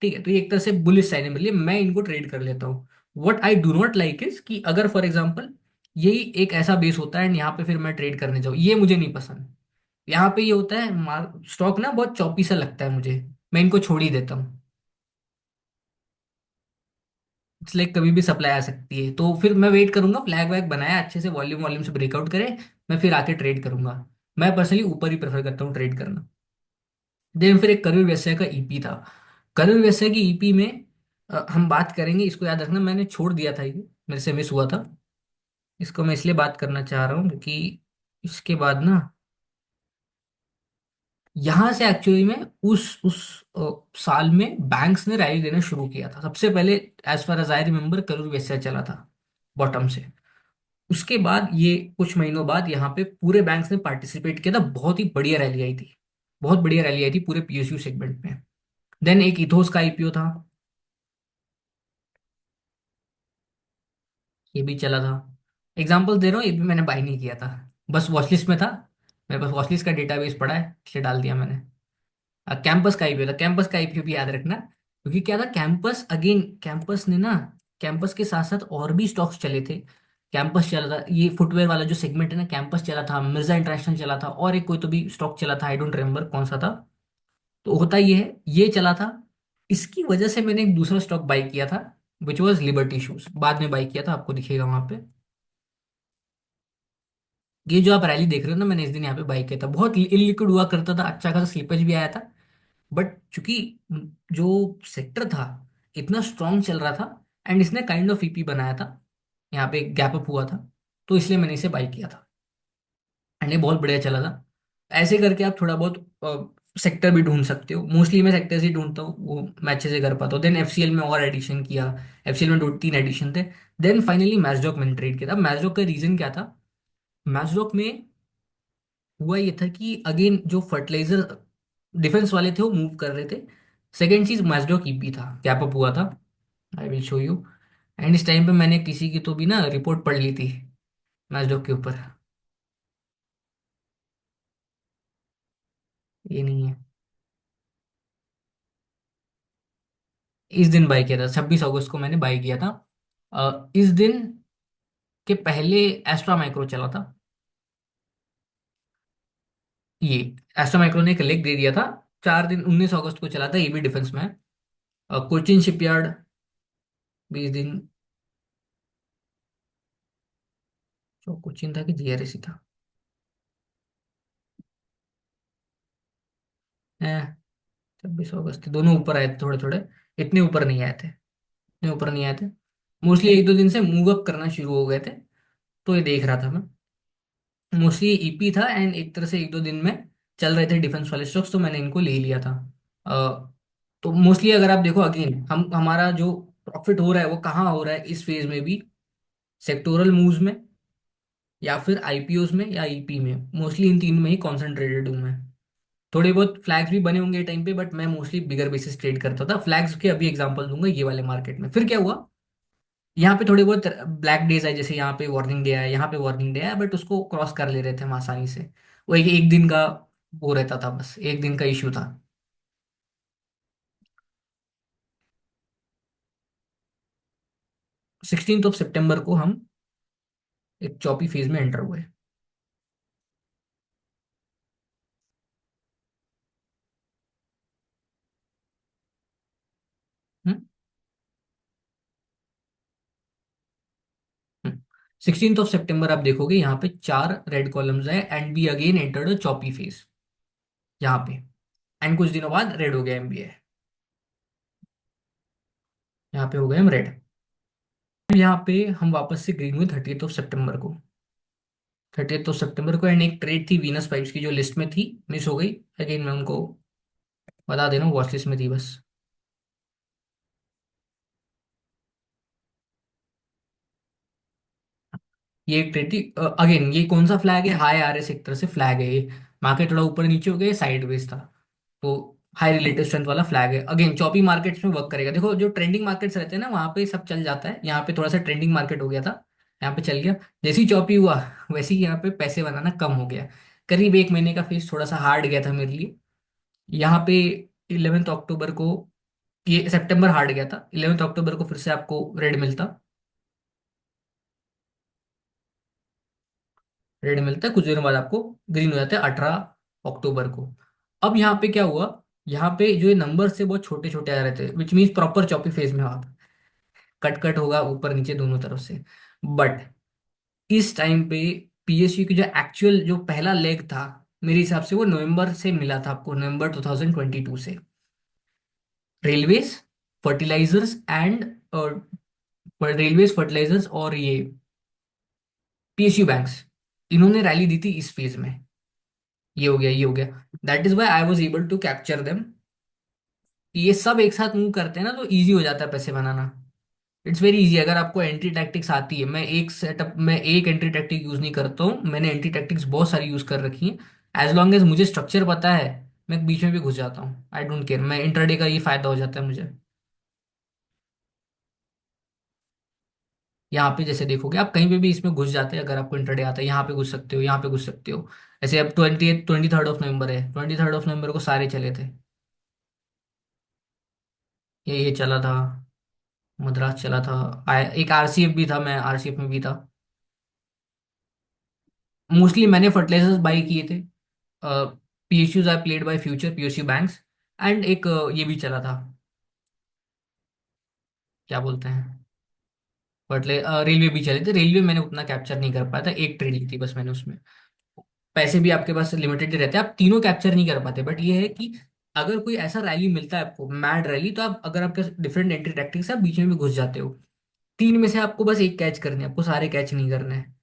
ठीक है, तो ये एक तरह से बुलिश साइन है, मतलब मैं इनको ट्रेड कर लेता हूँ। What I do not like is कि अगर फॉर एग्जांपल यही एक ऐसा बेस होता है एंड यहाँ पे फिर मैं ट्रेड करने जाऊँ, ये मुझे नहीं पसंद। यहाँ पे ये होता है स्टॉक ना बहुत चौपी सा लगता है मुझे, मैं इनको छोड़ ही देता हूँ। इसलिए कभी भी सप्लाई आ सकती है, तो फिर मैं वेट करूंगा फ्लैग वैग बनाया अच्छे से, वॉल्यूम वॉल्यूम से ब्रेकआउट करे, मैं फिर आके ट्रेड करूंगा। मैं पर्सनली ऊपर ही प्रेफर करता हूँ ट्रेड करना। देन फिर एक करूर वैश्य का ईपी था। करूर वैश्य की ईपी में हम बात करेंगे, इसको याद रखना, मैंने छोड़ दिया था ये, मेरे से मिस हुआ था। इसको मैं इसलिए बात करना चाह रहा हूँ क्योंकि इसके बाद ना यहाँ से एक्चुअली में उस साल में बैंक्स ने रैली देना शुरू किया था सबसे पहले। As far as I remember Karur Vysya चला था बॉटम से। उसके बाद ये कुछ महीनों बाद यहाँ पे पूरे बैंक्स ने पार्टिसिपेट किया था, बहुत ही बढ़िया रैली आई थी, बहुत बढ़िया रैली आई थी पूरे PSU सेगमेंट में। देन एक इथोस का IPO था, ये भी चला था। एग्जाम्पल दे रहा हूँ, ये भी मैंने बाय नहीं किया था, बस वॉचलिस्ट में था, मेरे पास वॉचलिस्ट का डेटाबेस पड़ा है इसलिए डाल दिया मैंने। कैंपस का IPO था, कैंपस का IPO भी याद रखना, क्योंकि क्या था कैंपस, अगेन कैंपस ने ना, कैंपस के साथ साथ और भी स्टॉक्स चले थे। कैंपस चला था, ये फुटवेयर वाला जो सेगमेंट है ना, कैंपस चला था, मिर्जा इंटरनेशनल चला था, और एक कोई तो भी स्टॉक चला था, आई डोंट रिमेम्बर कौन सा था। तो होता ये है, ये चला था, इसकी वजह से मैंने एक दूसरा स्टॉक बाई किया था, विच वॉज लिबर्टी शूज, बाद में बाई किया था, आपको दिखेगा वहां पे। ये जो आप रैली देख रहे हो ना, मैंने इस दिन यहाँ पे बाई किया था, बहुत इलिक्विड हुआ करता था, अच्छा खासा स्लिपेज भी आया था, बट चूंकि जो सेक्टर था इतना स्ट्रांग चल रहा था, एंड इसने काइंड ऑफ ईपी बनाया था, यहाँ पे गैप अप हुआ था, तो इसलिए मैंने इसे बाई किया था, एंड ये बहुत बढ़िया चला था। ऐसे करके आप थोड़ा बहुत सेक्टर भी ढूंढ सकते हो, मोस्टली मैं सेक्टर्स ही ढूंढता हूँ, वो मैं अच्छे से कर पाता हूँ। देन FCL में और एडिशन किया, FCL में 2-3 एडिशन थे। देन फाइनली मैजडॉक मैंने ट्रेड किया था। मैजडॉक का रीजन क्या था, मैजडॉक में हुआ ये था कि अगेन जो फर्टिलाइजर डिफेंस वाले थे वो मूव कर रहे थे, सेकेंड चीज मैजडॉक ईपी था, कैप अप हुआ था। I will show you. And इस टाइम पे मैंने किसी की तो भी ना रिपोर्ट पढ़ ली थी मैजडॉक के ऊपर। ये नहीं है। इस दिन बाई किया था, 26 अगस्त को मैंने बाई किया था। इस दिन के पहले एस्ट्रा माइक्रो चला था। ये एस्ट्रा माइक्रो ने एक लेग दे दिया था। 4 दिन 19 अगस्त को चला था, ये भी डिफेंस में है। कोचिन शिपयार्ड 20 दिन। जो कोचिन था कि जीआरएस था। 26 अगस्त दोनों ऊपर आए थे थोड़े थोड़े। इतने ऊपर नहीं आए थे, इतने ऊपर नहीं आए थे। मोस्टली 1-2 दिन से मूव अप करना शुरू हो गए थे। तो ये देख रहा था मैं। मोस्टली ईपी था एंड एक तरह से 1-2 दिन में चल रहे थे डिफेंस वाले स्टॉक्स, तो मैंने इनको ले लिया था। अ, तो मोस्टली अगर आप देखो अगेन, हम हमारा जो प्रॉफिट हो रहा है वो कहाँ हो रहा है इस फेज में भी? सेक्टोरल मूव्स में, या फिर आईपीओस में, या ईपी में। मोस्टली इन तीन में ही कॉन्सेंट्रेटेड हूँ मैं। थोड़े बहुत फ्लैग्स भी बने होंगे टाइम पे, बट मैं मोस्टली बिगर बेसिस ट्रेड करता था। फ्लैग्स के अभी एग्जांपल दूंगा ये वाले मार्केट में। फिर क्या हुआ, यहाँ पे थोड़े बहुत ब्लैक डेज आए, जैसे यहाँ पे वार्निंग डे आया, यहाँ पे वार्निंग डे आया, बट उसको क्रॉस कर ले रहे थे हम आसानी से। वो एक दिन का वो रहता था, बस एक दिन का इश्यू था। 16 सितंबर को हम एक चौपी फेज में एंटर हुए। 16 सितंबर आप देखोगे यहाँ पे 4 रेड कॉलम्स है, एंड बी अगेन एंटर्ड चौपी फेज यहाँ पे। एंड कुछ दिनों बाद रेड हो गया एमबीए। यहाँ पे हो गए हम रेड। यहाँ पे हम वापस से ग्रीन हुए 30 सितंबर को। 30 सितंबर को, एंड एक ट्रेड थी वीनस पाइप्स की जो लिस्ट में थी, मिस हो गई। अगेन मैं उनको बता दे रहा हूँ, वॉच लिस्ट में थी बस। ये एक ट्रेड थी। अगेन ये कौन सा फ्लैग है? हाई आरएस एक तरह से फ्लैग है ये। मार्केट थोड़ा ऊपर नीचे हो गया, साइडवेज था। तो हाई रिलेटिव स्ट्रेंथ वाला फ्लैग है। अगेन चॉपी मार्केट्स में वर्क करेगा। देखो जो ट्रेंडिंग मार्केट्स रहते हैं ना, वहां पे सब चल जाता है। यहाँ पे थोड़ा सा ट्रेंडिंग मार्केट हो गया था, यहाँ पे चल गया। जैसे ही चॉपी हुआ वैसे ही यहाँ पे पैसे बनाना कम हो गया। करीब 1 महीने का फेज थोड़ा सा हार्ड गया था मेरे लिए। यहाँ पे 11 अक्टूबर को, ये सितंबर हार्ड गया था, 11 अक्टूबर को फिर से आपको रेड मिलता। रेड मिलता है, कुछ दिनों बाद आपको ग्रीन हो जाता है 18 अक्टूबर को। अब यहाँ पे क्या हुआ, यहाँ पे जो ये नंबर से बहुत छोटे छोटे आ रहे थे, which means proper choppy phase में हो आप। कट कट होगा ऊपर नीचे दोनों तरफ से। बट इस टाइम पे पीएसयू की जो एक्चुअल जो पहला लेग था, मेरे हिसाब से वो नवंबर से मिला था आपको, नवंबर 2022 से। Railways, fertilisers and railways, fertilisers और ये पीएसयू बैंक्स, इन्होंने रैली दी थी इस फेज में। ये हो गया, ये हो गया। That is why I was able to capture them. ये सब एक साथ मूव करते हैं ना, तो इजी हो जाता है पैसे बनाना। It's very easy. अगर आपको एंट्री टैक्टिक्स आती है, मैं एक एंट्री टैक्टिक यूज नहीं करता हूँ, मैंने एंट्री टैक्टिक्स बहुत सारी यूज कर रखी हैं। एज लॉन्ग एज मुझे स्ट्रक्चर पता है, मैं बीच में भी घुस जाता हूँ, आई डोंट केयर। मैं इंटरडे का ये फायदा हो जाता है मुझे। यहाँ पे जैसे देखोगे आप, कहीं पे भी इसमें घुस जाते हैं, अगर आपको इंटरडे आता है यहाँ पे घुस सकते हो, यहाँ पे घुस सकते हो। ऐसे अब 23rd ऑफ नवंबर है, 23rd ऑफ नवंबर को सारे चले थे। ये चला था, मद्रास चला था। एक आरसीएफ भी था, मैं आरसीएफ में भी था। मोस्टली मैंने फर्टिलाइजर्स बाई किए थे। PSUs are played by future PSU banks. And एक ये भी चला था, क्या बोलते हैं, रेलवे भी चले थे। रेलवे मैंने उतना कैप्चर नहीं कर पाया था, एक ट्रेड ली थी बस मैंने उसमें। पैसे भी आपके पास लिमिटेड ही रहते हैं, आप तीनों कैप्चर नहीं कर पाते। बट ये है कि अगर कोई ऐसा रैली मिलता है आपको, मैड रैली, तो आप, अगर आपके डिफरेंट एंट्री टैक्टिक्स है, आप बीच में भी घुस जाते हो। तीन में से आपको बस एक कैच करनी है, आपको सारे कैच नहीं करने हैं।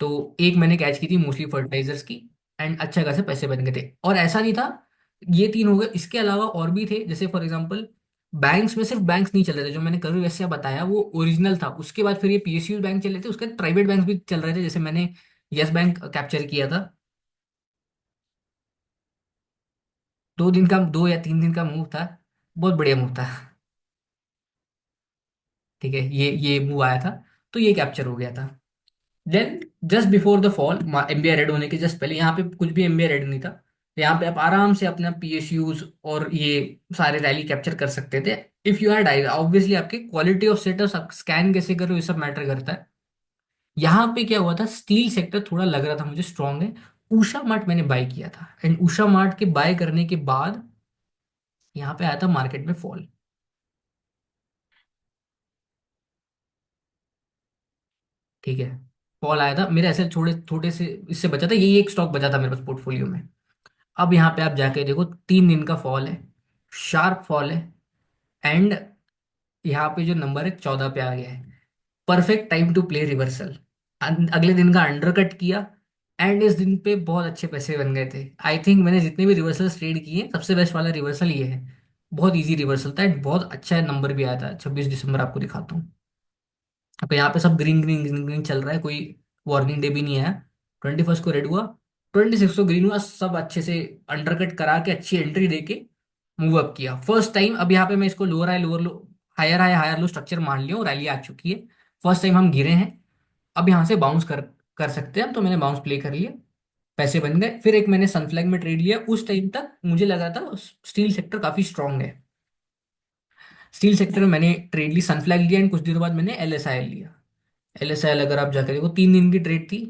तो एक मैंने कैच की थी मोस्टली फर्टिलाइजर्स की। एंड अच्छे खासे पैसे बन गए थे। और ऐसा नहीं था, ये तीन हो गए, इसके अलावा और भी थे। जैसे फॉर एग्जांपल बैंक्स में सिर्फ बैंक्स नहीं चल रहे थे, जो मैंने करूँ वैसे बताया वो ओरिजिनल था। उसके बाद फिर ये पीएसयू बैंक चले थे, उसके बाद प्राइवेट बैंक भी चल रहे थे, जैसे मैंने यस बैंक कैप्चर किया था। 2 दिन का, 2 या 3 दिन का मूव था। बहुत बढ़िया मूव था। ठीक है, ये मूव आया था, तो ये कैप्चर हो गया था। Then just before the fall, MBI red होने के जस्ट पहले, यहाँ पे कुछ भी एमबीआई रेड नहीं था, तो यहाँ पे आप आराम से अपना पीएसयूज और ये सारे रैली कैप्चर कर सकते थे। If you had idea, obviously आपकी क्वालिटी ऑफ सेटअप, स्कैन कैसे करो, ये सब मैटर करता है। यहाँ पे क्या हुआ था, स्टील सेक्टर थोड़ा लग रहा था मुझे स्ट्रांग है। उषा मार्ट मैंने बाय किया था, एंड उषा मार्ट के बाय करने के बाद यहाँ पे आया था मार्केट में फॉल। ठीक है, फॉल आया था मेरे ऐसे छोटे छोटे से, इससे बचा था, यही एक स्टॉक बचा था मेरे पास पोर्टफोलियो में। अब यहाँ पे आप जाके देखो, 3 दिन का फॉल है, शार्प फॉल है, एंड यहाँ पे जो नंबर है 14 पे आ गया है। Perfect time to play reversal. अगले दिन का अंडर कट किया, एंड इस दिन पे बहुत अच्छे पैसे बन गए थे। आई थिंक मैंने जितने भी रिवर्सल ट्रेड किए, सबसे बेस्ट वाला रिवर्सल ये है। बहुत इजी रिवर्सल था, एंड बहुत अच्छा नंबर भी आया था। 26 दिसंबर आपको दिखाता हूँ। अब यहाँ पे सब ग्रीन ग्रीन ग्रीन ग्रीन चल रहा है, कोई वार्निंग डे भी नहीं आया। 21 को रेड हुआ, 26 को ग्रीन हुआ, सब अच्छे से अंडरकट करा के अच्छी एंट्री देके मूव अप किया फर्स्ट टाइम। अब यहाँ पे मैं इसको lower high lower low, higher high higher low structure मान लिया हूँ, रैली आ चुकी है। फर्स्ट टाइम हम गिरे हैं, अब यहाँ से बाउंस कर कर सकते हैं, तो मैंने बाउंस प्ले कर लिया, पैसे बन गए। फिर एक मैंने सनफ्लैग में ट्रेड लिया। उस टाइम तक मुझे लगा था स्टील सेक्टर काफी स्ट्रांग है। स्टील सेक्टर में मैंने ट्रेड ली, सनफ्लैग लिया, एंड कुछ दिनों बाद मैंने एलएसआई लिया। एलएसआई अगर आप जाकर देखो, 3 दिन की ट्रेड थी।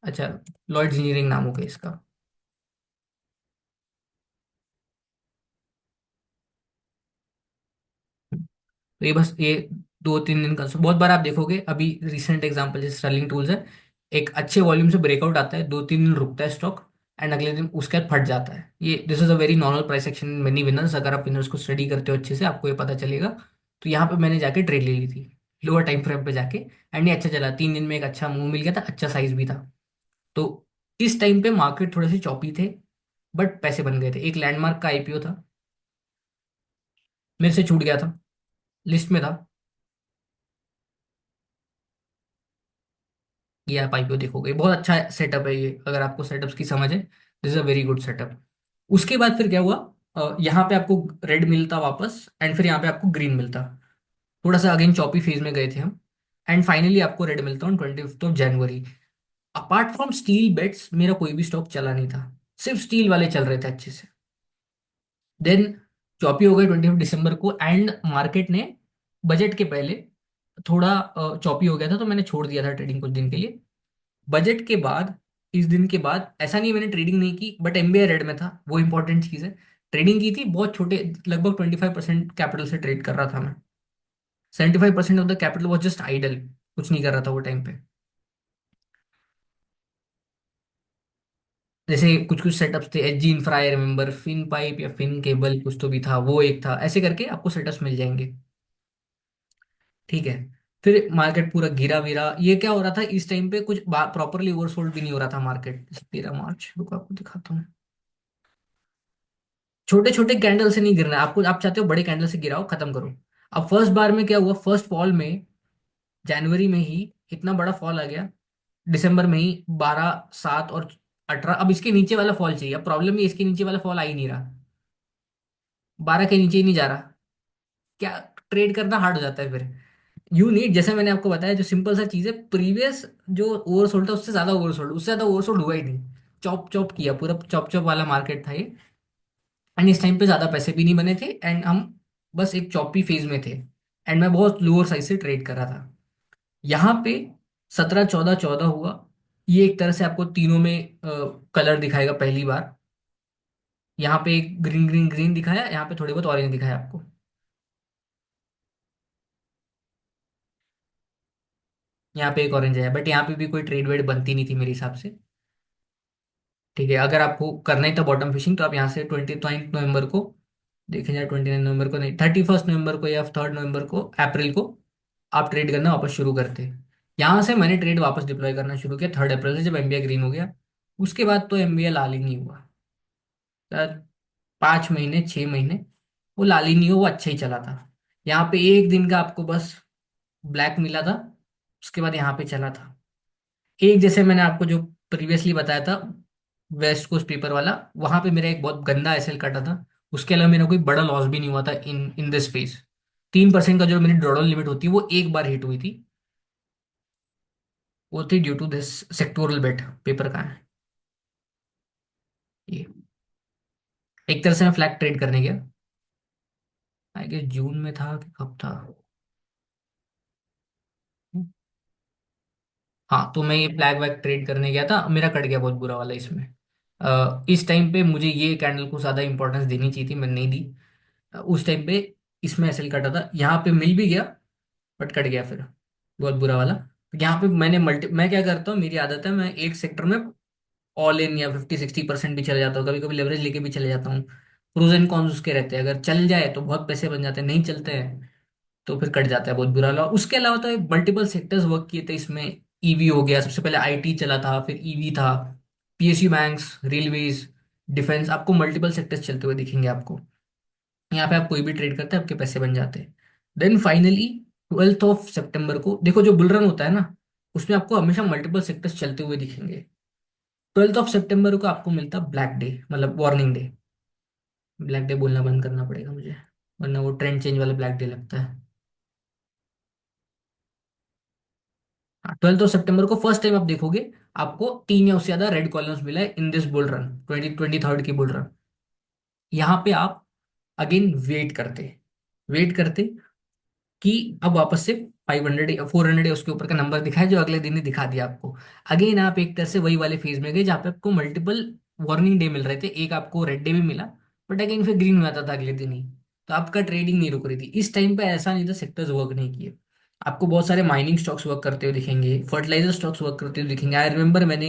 अच्छा, लॉयड्स इंजीनियरिंग नाम हो गया इसका। तो ये बस ये 2-3 दिन का, बहुत बार आप देखोगे, अभी रिसेंट एग्जांपल जैसे स्टर्लिंग टूल्स है, एक अच्छे वॉल्यूम से ब्रेकआउट आता है, 2-3 दिन रुकता है स्टॉक, एंड अगले दिन उसके बाद फट जाता है। ये this is a very normal price action in many winners. अगर आप विनर्स को स्टडी करते हो अच्छे से, आपको ये पता चलेगा। तो यहाँ पे मैंने जाके ट्रेड ले ली थी, लोअर टाइम फ्रेम पे जाके, एंड ये अच्छा चला, 3 दिन में एक अच्छा मूव मिल गया था, अच्छा साइज भी था। तो इस टाइम पे मार्केट थोड़े से चौपी थे, बट पैसे बन गए थे। एक लैंडमार्क का आईपीओ था, मेरे से छूट गया था, लिस्ट में था। ये आप आईपीओ देखोगे, बहुत अच्छा सेटअप है ये, अगर आपको सेटअप्स की समझ है, this is a very good setup. उसके बाद फिर क्या हुआ, यहाँ पे आपको रेड मिलता वापस, एंड फिर यहाँ पे आपको ग्रीन मिलता। थोड़ा सा अगेन चॉपी फेज में गए थे हम, एंड फाइनली आपको रेड मिलता ऑन 25 जनवरी। अपार्ट फ्रॉम स्टील बेट्स मेरा कोई भी स्टॉक चला नहीं था, सिर्फ स्टील वाले चल रहे थे अच्छे से। देन चौपी हो गए 25 दिसंबर को, एंड मार्केट ने बजट के पहले थोड़ा चौपी हो गया था, तो मैंने छोड़ दिया था ट्रेडिंग कुछ दिन के लिए। बजट के बाद, इस दिन के बाद, ऐसा नहीं मैंने ट्रेडिंग नहीं की, बट एमबीआई रेड में था, वो इंपॉर्टेंट चीज है। ट्रेडिंग की थी बहुत छोटे, लगभग 25% कैपिटल से ट्रेड कर रहा था मैं। 75% of the capital was just idle, कुछ नहीं कर रहा था वो टाइम पे। जैसे कुछ कुछ सेटअप्स थे, H G infra, I remember, fin pipe या फिन केबल कुछ तो भी था, वो एक था, ऐसे करके आपको सेटअप्स मिल जाएंगे। ठीक है, फिर मार्केट पूरा गिरा विरा। ये क्या हो रहा था इस टाइम पे, कुछ प्रॉपरली ओवरसोल्ड भी नहीं हो रहा था मार्केट। 13 मार्च, रुको आपको दिखाता हूँ। छोटे छोटे कैंडल से नहीं गिरना है आपको, आप चाहते हो बड़े कैंडल से गिराओ, खत्म करो। अब फर्स्ट बार में क्या हुआ, फर्स्ट फॉल में जनवरी में ही इतना बड़ा फॉल आ गया, दिसंबर में ही 12, 7 और 18। अब इसके नीचे वाला फॉल चाहिए, अब प्रॉब्लम ये इसके नीचे वाला फॉल आ ही नहीं रहा, 12 के नीचे ही नहीं जा रहा। क्या, ट्रेड करना हार्ड हो जाता है फिर। यू नीड, जैसे मैंने आपको बताया, जो सिंपल सा चीज है, प्रीवियस जो ओवरसोल्ड था उससे ज्यादा ओवरसोल्ड, उससे ज्यादा ओवरसोल्ड हुआ ही नहीं। चॉप चॉप किया, पूरा चॉप चॉप वाला मार्केट था ये। एंड इस टाइम पे ज्यादा पैसे भी नहीं बने थे, एंड हम बस एक चॉपी फेज में थे, एंड मैं बहुत लोअर साइज से ट्रेड कर रहा था। यहाँ पे 17, 14, 14 हुआ। ये एक तरह से आपको तीनों में कलर दिखाएगा पहली बार। यहाँ पे एक ग्रीन ग्रीन ग्रीन दिखाया, यहाँ पे थोड़े बहुत ऑरेंज दिखाया आपको। यहाँ पे एक ऑरेंज है, बट यहाँ पे भी कोई ट्रेड वेड बनती नहीं थी मेरे हिसाब से। ठीक है, अगर आपको करना ही था बॉटम फिशिंग, तो आप यहाँ से 29 नवंबर को, देखें जाए 29 नवंबर को नहीं, 31 नवंबर को या 3 नवंबर को, अप्रैल को आप ट्रेड करना वापस शुरू करते। यहाँ से मैंने ट्रेड वापस डिप्लॉय करना शुरू किया 3 अप्रैल से, जब एमबीए ग्रीन हो गया। उसके बाद तो एमबीए लाल ही नहीं हुआ सर, 5 महीने 6 महीने वो लाल ही नहीं हुआ, वो अच्छा ही चला था। यहाँ पे एक दिन का आपको बस ब्लैक मिला था, उसके बाद यहाँ पे चला था। एक जैसे मैंने आपको जो प्रीवियसली बताया था, वेस्ट कोस्ट पेपर वाला, वहां पे मेरा एक बहुत गंदा एसएल कटा था। उसके अलावा मेरा कोई बड़ा लॉस भी नहीं हुआ था इन दिस फेज। 3% का जो मेरी ड्रॉडाउन लिमिट होती है वो एक बार हिट हुई थी। वो थी due to this sectoral bet. Paper का है ये। एक तरह से मैं फ्लैग ट्रेड करने गया। आई गेस जून में था कि कब था। हाँ, तो मैं ये फ्लैग वैग ट्रेड करने गया था, मेरा कट गया बहुत बुरा वाला इसमें। इस टाइम पे मुझे ये कैंडल को ज़्यादा इंपॉर्टेंस देनी चाहिए थी, मैंने नहीं दी। उस टाइम पे इसमें एसएल कटा था, यहाँ पे मिल भी गया बट कट गया फिर, बहुत बुरा वाला। यहाँ पे मैं क्या करता हूँ, मेरी आदत है, मैं एक सेक्टर में ऑल इन या 50-60% भी चले जाता हूँ, कभी कभी लेवरेज लेके भी चले जाता हूँ। प्रोज एंड कॉन्स उसके रहते हैं, अगर चल जाए तो बहुत पैसे बन जाते हैं, नहीं चलते हैं तो फिर कट जाता है बहुत बुरा वाला। उसके अलावा तो मल्टीपल सेक्टर्स वर्क किए थे इसमें। ईवी हो गया, सबसे पहले आईटी चला था, फिर ईवी था, पीएसयू बैंक्स, रेलवेज, डिफेंस, आपको मल्टीपल सेक्टर्स चलते हुए दिखेंगे आपको। यहाँ पे आप कोई भी ट्रेड करते हैं आपके पैसे बन जाते हैं। देन फाइनली 12 सितंबर को देखो, जो बुल रन होता है ना, उसमें आपको हमेशा मल्टीपल सेक्टर्स चलते हुए दिखेंगे। 12 सितंबर को आपको मिलता ब्लैक डे, मतलब वार्निंग डे। ब्लैक डे बोलना बंद करना पड़ेगा मुझे, वरना वो ट्रेंड चेंज वाला ब्लैक डे लगता है। हाँ, 12 सितंबर को फर्स्ट टाइम आप देखोगे, आपको तीन या उससे ज्यादा रेड कॉलम्स मिला है इन दिस बुल रन, 2023 की बुल रन। यहाँ पे आप अगेन वेट करते कि अब वापस से 500 या 400 या उसके ऊपर का नंबर दिखाए, जो अगले दिन ही दिखा दिया आपको। अगेन आप एक तरह से वही वाले फेज में गए जहाँ पे आपको मल्टीपल वार्निंग डे मिल रहे थे, एक आपको रेड डे भी मिला, बट अगेन फिर ग्रीन हो जाता था अगले दिन ही। तो आपका ट्रेडिंग नहीं रुक रही थी इस टाइम पे, ऐसा नहीं था सेक्टर्स वर्क नहीं किए। आपको बहुत सारे माइनिंग स्टॉक्स वर्क करते हुए दिखेंगे, फर्टिलाइजर स्टॉक्स वर्क करते हुए दिखेंगे। आई रिमेंबर मैंने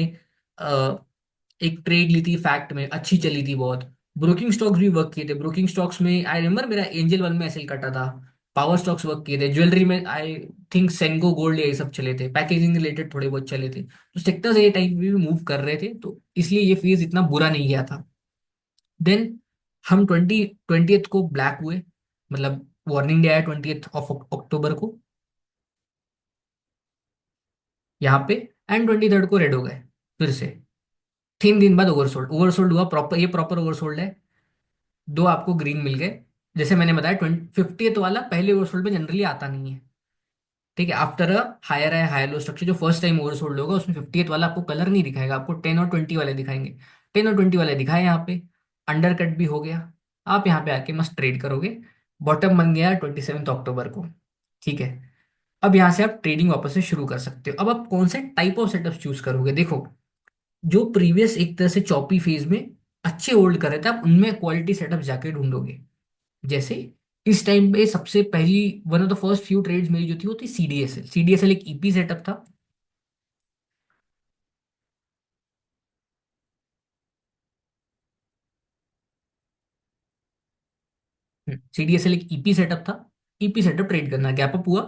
एक ट्रेड ली थी फैक्ट में, अच्छी चली थी बहुत। ब्रोकिंग स्टॉक्स भी वर्क किए थे, ब्रोकिंग स्टॉक्स में आई रिमेंबर मेरा एंजल वन में एसएल कटा था। पावर स्टॉक्स वर्क किए थे, ज्वेलरी में आई थिंक सेंगो गोल्ड ये सब चले थे, पैकेजिंग रिलेटेड थोड़े बहुत चले थे, तो सेक्टर्स ये टाइप भी मूव कर रहे थे, तो इसलिए ये फेज इतना बुरा नहीं गया था। देन हम 20th को ब्लैक हुए, मतलब वार्निंग डे आया 20th ऑफ अक्टूबर को यहाँ पे, एंड 23rd को रेड हो गए फिर से। 3 दिन बाद ओवरसोल्ड ओवरसोल्ड हुआ प्रॉपर, ये प्रॉपर ओवरसोल्ड है। दो आपको ग्रीन मिल गए। जैसे मैंने बताया 50th वाला पहले ओवरसोल्ड में जनरली आता नहीं है। ठीक है, आफ्टर अ हायर है हायर लो स्ट्रक्चर, जो फर्स्ट टाइम ओवरसोल्ड होगा उसमें 50th वाला आपको कलर नहीं दिखाएगा, आपको 10 और 20 वाले दिखाएंगे। 10 और 20 वाले दिखाए यहाँ पे, अंडर कट भी हो गया। आप यहाँ पे आके मस्त ट्रेड करोगे। बॉटम बन गया 27 अक्टूबर को। ठीक है, अब यहाँ से आप ट्रेडिंग वापस से शुरू कर सकते हो। अब आप कौन से टाइप ऑफ सेटअप चूज करोगे, देखो, जो प्रीवियस एक तरह से चॉपी फेज में अच्छे होल्ड कर रहे थे, आप उनमें क्वालिटी सेटअप जाके ढूंढोगे। जैसे इस टाइम पे सबसे पहली one of the first few trades मेरी जो थी वो थी सीडीएसएल। सीडीएसएल एक ईपी सेटअप था। सीडीएसएल एक ईपी सेटअप था। ईपी सेटअप ट्रेड करना, गैप अप हुआ,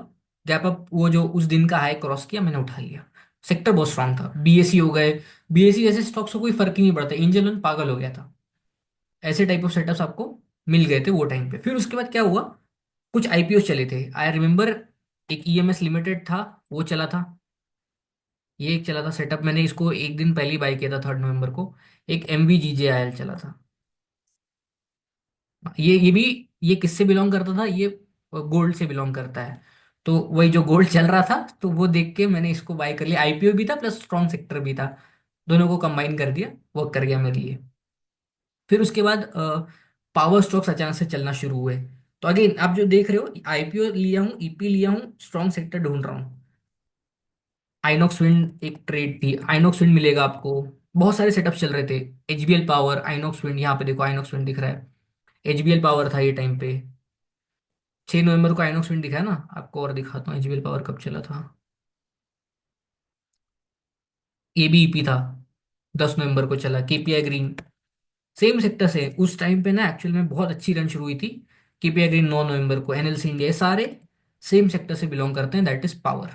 गैप अप वो जो उस दिन का हाई क्रॉस किया, मैंने उठा लिया। सेक्टर बहुत स्ट्रांग था, बीएसई हो गए। बीएसई जैसे स्टॉक्स को कोई फर्क ही नहीं पड़ता, एंजल वन पागल हो गया था। ऐसे टाइप ऑफ सेटअप्स आपको मिल गए थे वो टाइम पे। फिर उसके बाद क्या हुआ, कुछ आईपीओ चले थे, आई रिमेम्बर। एक ईएमएस लिमिटेड था, वो चला था। ये एक चला था सेटअप, मैंने इसको एक दिन पहले ही बाई किया था 3 नवंबर को। एक एमवीजीजेआईएल चला था। ये भी, ये किससे बिलोंग करता था ये, गोल्ड से बिलोंग करता है। तो वही जो गोल्ड चल रहा था, तो वो देख के मैंने इसको बाय कर लिया। आईपीओ भी था प्लस स्ट्रॉन्ग सेक्टर भी था, दोनों को कंबाइन कर दिया, वर्क कर गया मेरे लिए। फिर उसके बाद पावर स्टॉक्स अचानक से चलना शुरू हुए। तो अगेन आप जो देख रहे हो, आईपीओ लिया हूँ, ईपी लिया हूँ, स्ट्रॉन्ग सेक्टर ढूंढ रहा हूँ। आइनॉक्स विंड एक ट्रेड थी, आइनॉक्स विंड मिलेगा आपको। बहुत सारे सेटअप चल रहे थे। एचबीएल पावर, आइनॉक्स विंड, यहाँ पे देखो आइनॉक्स विंड दिख रहा है। एचबीएल पावर था ये टाइम पे। 6 नवंबर को आइनॉक्स विंड दिखा है ना आपको, और दिखाता हूँ एचबीएल पावर कब चला था। एबीईपी था, 10 नवंबर को चला। केपीआई ग्रीन, सेम सेक्टर से उस टाइम पे ना एक्चुअल में बहुत अच्छी रन शुरू हुई थी। केपीआई ग्रीन 9 नवंबर को, एनएलसी इंडिया, ये सारे सेम सेक्टर से बिलोंग करते हैं, दैट इज पावर।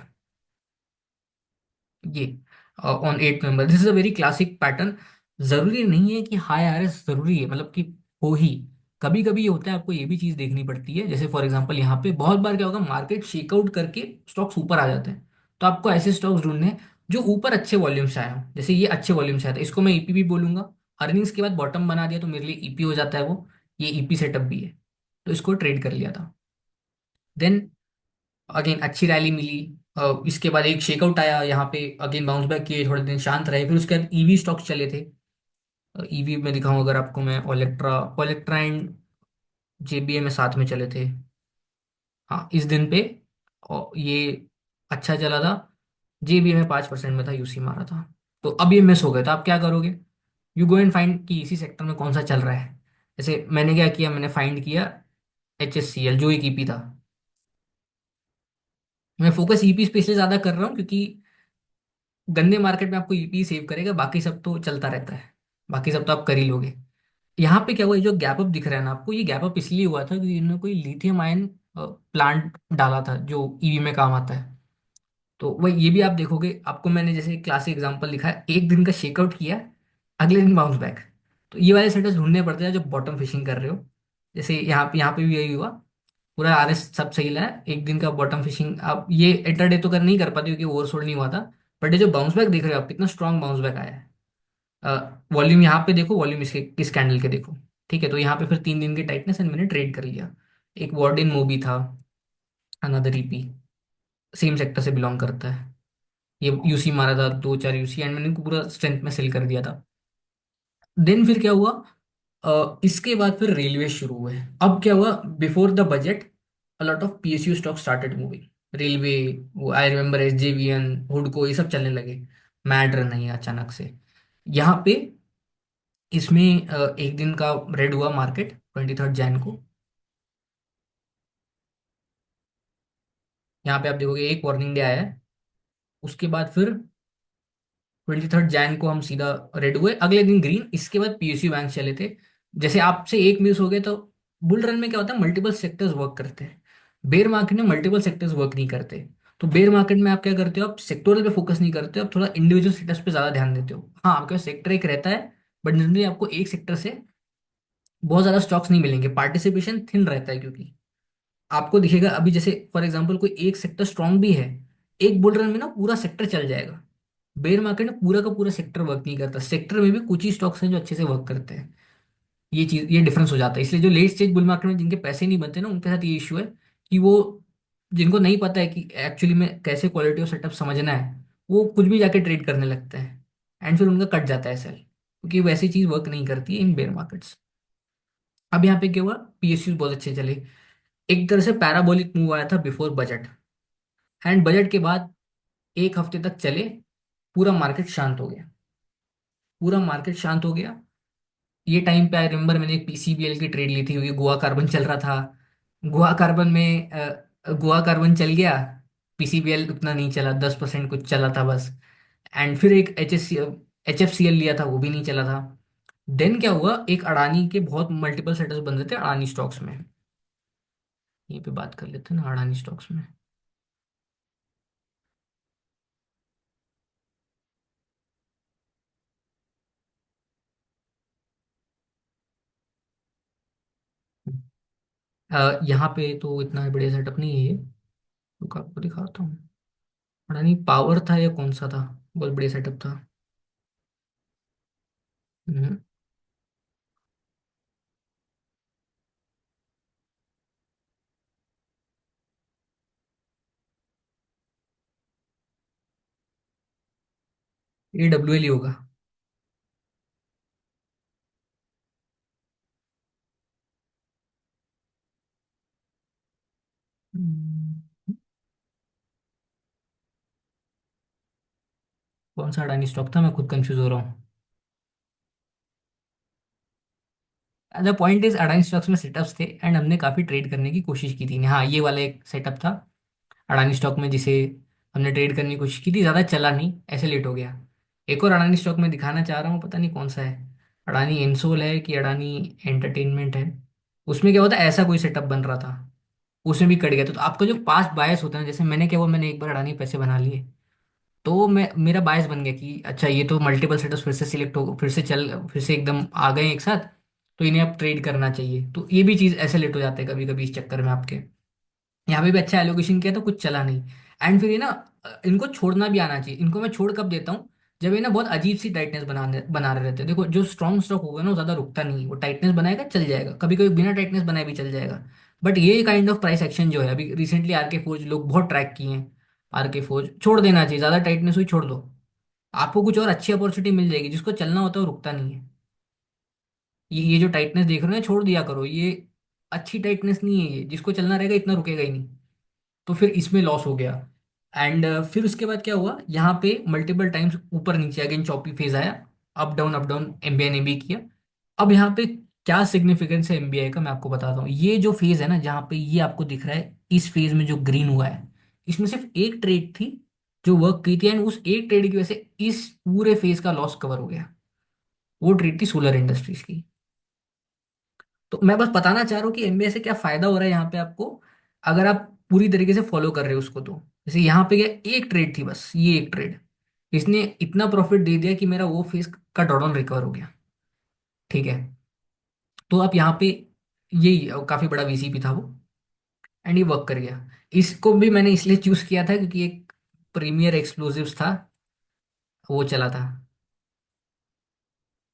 ये on 8 November, this is a very classic pattern. जरूरी नहीं है कि हाई आरएस जरूरी है, मतलब कि हो ही। कभी कभी ये होता है, आपको ये भी चीज देखनी पड़ती है। जैसे फॉर एग्जांपल यहाँ पे बहुत बार क्या होगा, मार्केट शेकआउट करके स्टॉक्स ऊपर आ जाते हैं। तो आपको ऐसे स्टॉक्स ढूंढने हैं जो ऊपर अच्छे वॉल्यूम से आए हो। जैसे ये अच्छे वॉल्यूम से आया था, इसको मैं ईपी भी बोलूंगा। अर्निंग्स के बाद बॉटम बना दिया तो मेरे लिए ईपी हो जाता है वो। ये ईपी सेटअप भी है, तो इसको ट्रेड कर लिया था। देन अगेन अच्छी रैली मिली। इसके बाद एक शेकआउट आया यहाँ पे, अगेन बाउंस बैक किए, थोड़े दिन शांत रहे, फिर उसके बाद ईवी स्टॉक्स चले थे। ईवी में दिखाऊं अगर आपको मैं, ओलेक्ट्रा, ओलेक्ट्रा एंड जेबीए में साथ में चले थे। हाँ इस दिन पे, और ये अच्छा चला था। जेबीए में 5% में था, यूसी मारा था। तो अब ये मिस हो गया था, आप क्या करोगे? यू गो एंड फाइंड कि इसी सेक्टर में कौन सा चल रहा है। जैसे मैंने क्या किया, मैंने फाइंड किया HSCL, जो एक ईपी था। मैं फोकस ईपी पे इसलिए ज्यादा कर रहा हूँ क्योंकि गंदे मार्केट में आपको ईपी सेव करेगा, बाकी सब तो चलता रहता है, बाकी सब तो आप कर ही लोगे। यहाँ पे क्या हुआ, ये जो गैप अप दिख रहा है ना आपको, ये गैप अप इसलिए हुआ था क्योंकि इन्होंने कोई लिथियम आयन प्लांट डाला था जो ईवी में काम आता है। तो वही ये भी आप देखोगे, आपको मैंने जैसे क्लासिक एग्जांपल लिखा है, एक दिन का शेकआउट किया, अगले दिन बाउंस बैक। तो ये वाले सेटर्स ढूंढने पड़ते हैं जो बॉटम फिशिंग कर रहे हो। जैसे यहाँ पे भी यही हुआ, पूरा आरएस सब सही रहा है, एक दिन का बॉटम फिशिंग। आप ये इंटरडे तो कर नहीं कर पाते क्योंकि ओवरसोल्ड नहीं हुआ था। बट ये जो बाउंस बैक देख रहे हो आप, कितना स्ट्रॉन्ग बाउंस बैक आया है। वॉल्यूम यहाँ पे देखो, वॉल्यूम इसके किस कैंडल के देखो। ठीक है, तो यहाँ पे फिर 3 दिन की टाइटनेस एंड मैंने ट्रेड कर लिया। एक वार्डन मूवी था, अनदर ईपी, सेम सेक्टर से बिलोंग करता है। ये यूसी मारा था, 2 4 यूसी, एंड मैंने इनको पूरा स्ट्रेंथ में सेल कर दिया था। देन फिर क्या हुआ, इसके बाद फिर रेलवे शुरू हुए। अब क्या हुआ, before the budget a lot of PSU stock started moving. Railway, वो आई रिमेम्बर एसजेवीएन, हुडको, ये सब चलने लगे। मैड्र नहीं, अचानक से यहाँ पे, इसमें एक दिन का रेड हुआ मार्केट 23 जैन को। यहाँ पे आप देखोगे एक वार्निंग डे आया है, उसके बाद फिर 23 जैन को हम सीधा रेड हुए, अगले दिन ग्रीन, इसके बाद पीएसयू बैंक चले थे। जैसे आपसे एक मिस हो गए तो, बुल रन में क्या होता है, मल्टीपल सेक्टर्स वर्क करते हैं। बेयर मार्केट में मल्टीपल सेक्टर्स वर्क नहीं करते। तो बेयर मार्केट में आप क्या करते हो, आप सेक्टोरल पे फोकस नहीं करते हो, आप थोड़ा इंडिविजुअल सेक्टर्स पे ज्यादा ध्यान देते हो। हाँ आपके पास सेक्टर एक रहता है, बट जनरली आपको एक सेक्टर से बहुत ज्यादा स्टॉक्स नहीं मिलेंगे, पार्टिसिपेशन थिन रहता है। क्योंकि आपको दिखेगा अभी, जैसे फॉर एग्जांपल कोई एक सेक्टर स्ट्रांग भी है, एक बुल रन में ना पूरा सेक्टर चल जाएगा। बेयर मार्केट में पूरा का पूरा सेक्टर वर्क नहीं करता, सेक्टर में भी कुछ ही स्टॉक्स हैं जो अच्छे से वर्क करते हैं। ये डिफरेंस हो जाता है। इसलिए जो लेट स्टेज बुल मार्केट में जिनके पैसे नहीं बनते ना, उनके साथ ये इशू है कि वो, जिनको नहीं पता है कि एक्चुअली में कैसे क्वालिटी ऑफ सेटअप समझना है, वो कुछ भी जाके ट्रेड करने लगते हैं, एंड फिर उनका कट जाता है सेल, क्योंकि वैसी चीज वर्क नहीं करती है इन बेयर मार्केट्स। अब यहाँ पे क्या हुआ, पीएसयू बहुत अच्छे चले, एक तरह से पैराबोलिक मूव आया था बिफोर बजट, एंड बजट के बाद एक हफ्ते तक चले, पूरा मार्केट शांत हो गया, पूरा मार्केट शांत हो गया। ये टाइम पे आई रिमेम्बर मैंने एक पीसीबीएल की ट्रेड ली थी, क्योंकि गोवा कार्बन चल रहा था। गोवा कार्बन में गोवा कार्बन चल गया, पीसीबीएल उतना नहीं चला, 10% कुछ चला था बस। एंड फिर एक HFCL लिया था, वो भी नहीं चला था। देन क्या हुआ, एक अडानी के बहुत मल्टीपल सेटर्स बन रहे थे अडानी स्टॉक्स में। यहीं पे बात कर लेते हैं ना अडानी स्टॉक्स में। यहाँ पे तो इतना बढ़िया सेटअप नहीं है ये, रुक आपको दिखाता हूँ। अडानी पावर था या कौन सा था, बहुत बढ़िया सेटअप था। हम्म, ये WL ही होगा। हम्म, कौन सा अडानी स्टॉक था, मैं खुद कंफ्यूज हो रहा हूँ। The point is Adani stocks में सेटअप्स थे, एंड हमने काफी ट्रेड करने की कोशिश की थी। हाँ ये वाला एक सेटअप था अडानी स्टॉक में, जिसे हमने ट्रेड करने की कोशिश की थी, ज्यादा चला नहीं, ऐसे लेट हो गया। एक और अडानी स्टॉक में दिखाना चाह रहा हूँ, पता नहीं कौन सा है, अडानी एनसोल है कि अडानी एंटरटेनमेंट है। उसमें क्या होता है, ऐसा कोई सेटअप बन रहा था, उसमें भी कट गया। तो आपका जो पास्ट बायस होता है ना, जैसे मैंने क्या हुआ, मैंने एक बार अडानी पैसे बना लिए, तो मैं, मेरा बायस बन गया कि अच्छा ये तो मल्टीपल सेटर्स फिर से सिलेक्ट हो, फिर से चल, फिर से एकदम आ गए एक साथ, तो इन्हें अब ट्रेड करना चाहिए। तो ये भी चीज़ ऐसे लेट हो जाते हैं कभी कभी इस चक्कर में आपके। यहाँ पे भी अच्छा एलोकेशन किया तो कुछ चला नहीं, एंड फिर ये ना, इनको छोड़ना भी आना चाहिए। इनको मैं छोड़ कब देता हूँ, जब ये ना बहुत अजीब सी टाइटनेस बना रहे रहते हैं। देखो जो स्ट्रॉन्ग स्टॉक होगा ना वो ज्यादा रुकता नहीं है, वो टाइटनेस बनाएगा चल जाएगा, कभी कभी बिना टाइटनेस बनाए भी चल जाएगा। बट ये काइंड ऑफ प्राइस एक्शन जो है, अभी रिसेंटली आर के फोर्ज लोग बहुत ट्रैक किए हैं। आर के फोर्ज छोड़ देना चाहिए, ज्यादा टाइटनेस हुई छोड़ दो, आपको कुछ और अच्छी अपॉर्चुनिटी मिल जाएगी। जिसको चलना होता है वो रुकता नहीं है। ये जो टाइटनेस देख रहे हो ना, छोड़ दिया करो, ये अच्छी टाइटनेस नहीं है। ये जिसको चलना रहेगा इतना रुकेगा ही नहीं। तो फिर इसमें लॉस हो गया। एंड फिर उसके बाद क्या हुआ, यहाँ पे मल्टीपल टाइम्स ऊपर नीचे अगेन चॉपी फेज आया, अप डाउन एमबीआई ने भी किया। अब यहाँ पे क्या सिग्निफिकेंस है एमबीआई का, मैं आपको बताता हूँ। ये जो फेज है ना, जहाँ पे ये आपको दिख रहा है, इस फेज में जो ग्रीन हुआ है, इसमें सिर्फ एक ट्रेड थी जो वर्क की थी, एंड उस एक ट्रेड की वजह से इस पूरे फेज का लॉस कवर हो गया। वो ट्रेड थी सोलर इंडस्ट्रीज की। तो मैं बस बताना चाह रहा हूँ कि एमबीए से क्या फायदा हो रहा है यहाँ पे आपको, अगर आप पूरी तरीके से फॉलो कर रहे हो उसको। तो जैसे यहाँ पे क्या, एक ट्रेड थी बस, ये एक ट्रेड, इसने इतना प्रॉफिट दे दिया कि मेरा वो फेस का ड्रॉडाउन रिकवर हो गया। ठीक है। तो आप यहाँ पे, यही काफी बड़ा वीसीपी था वो, एंड ये वर्क कर गया। इसको भी मैंने इसलिए चूज किया था क्योंकि एक प्रीमियर एक्सप्लोसिव्स था, वो चला था,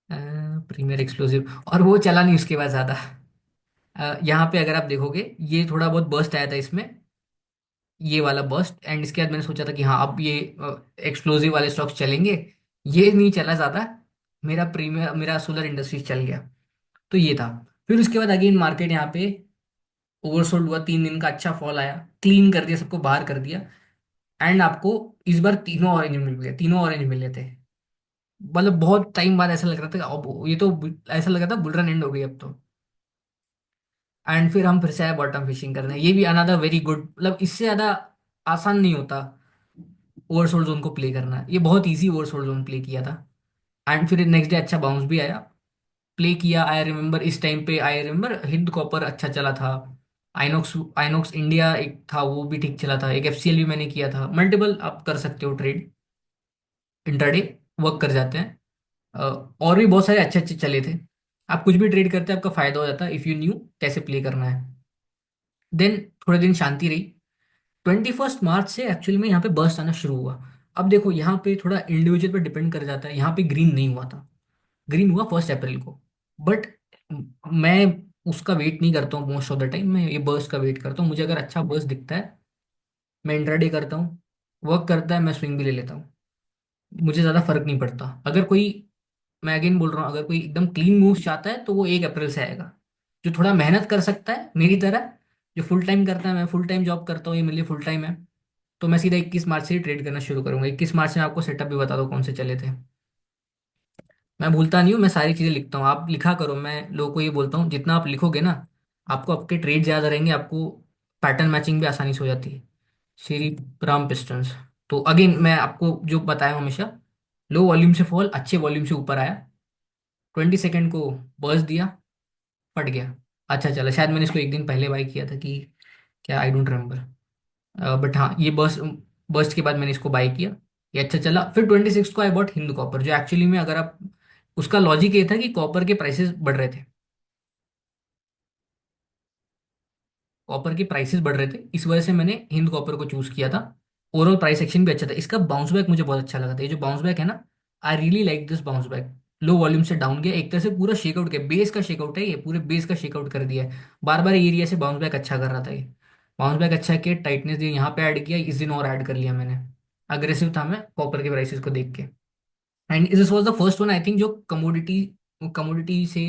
प्रीमियर एक्सप्लोसिव, और वो चला नहीं उसके बाद ज्यादा। यहाँ पे अगर आप देखोगे, ये थोड़ा बहुत बर्स्ट आया था इसमें, ये वाला बर्स्ट, एंड इसके बाद मैंने सोचा था कि हाँ अब ये एक्सप्लोसिव वाले स्टॉक्स चलेंगे। ये नहीं चला ज्यादा, मेरा प्रीमियर, मेरा सोलर इंडस्ट्रीज चल गया। तो ये था। फिर उसके बाद अगेन मार्केट यहाँ पे ओवरसोल्ड हुआ, 3 दिन का अच्छा फॉल आया, क्लीन कर दिया, सबको बाहर कर दिया। एंड आपको इस बार तीनों ऑरेंज मिल गए, तीनों ऑरेंज मिले थे। मतलब बहुत टाइम बाद ऐसा लग रहा था कि अब ये तो, ऐसा लगा था बुल रन एंड हो गई अब तो। एंड फिर हम फिर से आए बॉटम फिशिंग करने। ये भी अनदर वेरी गुड, मतलब इससे ज्यादा आसान नहीं होता ओवरसोल्ड जोन को प्ले करना, ये बहुत इजी ओवरसोल्ड जोन प्ले किया था। एंड फिर नेक्स्ट डे अच्छा बाउंस भी आया, प्ले किया। आई रिमेम्बर इस टाइम पे, आई रिमेम्बर हिंद कॉपर अच्छा चला था, आइनॉक्स आइनॉक्स इंडिया एक था वो भी ठीक चला था, एक एफसीएल भी मैंने किया था। मल्टीपल आप कर सकते हो ट्रेड, इंटरडे वर्क कर जाते हैं। अ, और भी बहुत सारे अच्छे अच्छे चले थे। आप कुछ भी ट्रेड करते हैं आपका फायदा हो जाता है इफ यू न्यू कैसे प्ले करना है। देन थोड़े दिन शांति रही। 21 मार्च से एक्चुअली में यहाँ पे बर्स्ट आना शुरू हुआ। अब देखो यहाँ पे थोड़ा इंडिविजुअल पे डिपेंड कर जाता है, यहाँ पे ग्रीन नहीं हुआ था, ग्रीन हुआ 1 अप्रैल को। बट मैं उसका वेट नहीं करता हूँ मोस्ट ऑफ द टाइम, मैं ये बर्स्ट का वेट करता हूँ। मुझे अगर अच्छा बर्स्ट दिखता है, मैं इंट्राडे करता हूँ, वर्क करता है, मैं स्विंग भी ले लेता हूँ। मुझे ज़्यादा फर्क नहीं पड़ता। अगर कोई, मैं अगेन बोल रहा हूँ, अगर कोई एकदम क्लीन मूव चाहता है तो वो 1 अप्रैल से आएगा। जो थोड़ा मेहनत कर सकता है मेरी तरह, जो फुल टाइम करता है, मैं फुल टाइम जॉब करता हूँ, ये मेरे लिए फुल टाइम है, तो मैं सीधा 21 मार्च से ही ट्रेड करना शुरू करूंगा। 21 मार्च में आपको सेटअप भी बता दो कौन से चले थे। मैं भूलता नहीं हूँ, मैं सारी चीज़ें लिखता हूँ, आप लिखा करो। मैं लोगों को ये बोलता हूँ, जितना आप लिखोगे ना, आपको आपके ट्रेड याद रहेंगे, आपको पैटर्न मैचिंग भी आसानी से हो जाती है। श्री राम पिस्टन्स। तो अगेन मैं आपको जो बताया हूं हमेशा, लो वॉल्यूम से फॉल, अच्छे वॉल्यूम से ऊपर आया, 22 को बर्स दिया, फट गया। अच्छा चला, शायद मैंने इसको एक दिन पहले बाई किया था कि क्या, आई डोंट रिमेम्बर। बट हाँ, ये बर्स्ट, बर्स्ट के बाद मैंने इसको बाई किया, ये अच्छा चला। फिर 26 को आई बॉट हिंद कॉपर, जो एक्चुअली में अगर आप, उसका लॉजिक ये था कि कॉपर के प्राइसेस बढ़ रहे थे, कॉपर के प्राइसेस बढ़ रहे थे, इस वजह से मैंने हिंद कॉपर को चूज किया था। ओवरऑल प्राइस एक्शन भी अच्छा था, इसका बाउंस बैक मुझे बहुत अच्छा लगा था। ये जो बाउंस बैक है ना, I really like this bounce back. Low volume से डाउन गया, एक तरह से पूरा शेकआउट किया, बेस का शेकआउट है ये, पूरे बेस का शेकआउट कर दिया है। बार बार एरिया से बाउंस बैक अच्छा कर रहा था ये। बाउंस बैक अच्छा किया, टाइटनेस दी, यहाँ पे ऐड किया, इस दिन और ऐड कर लिया मैंने। अग्रेसिव था मैं कॉपर के प्राइसेस को देख के। And this was the first one I think जो कमोडिटी, कमोडिटी से,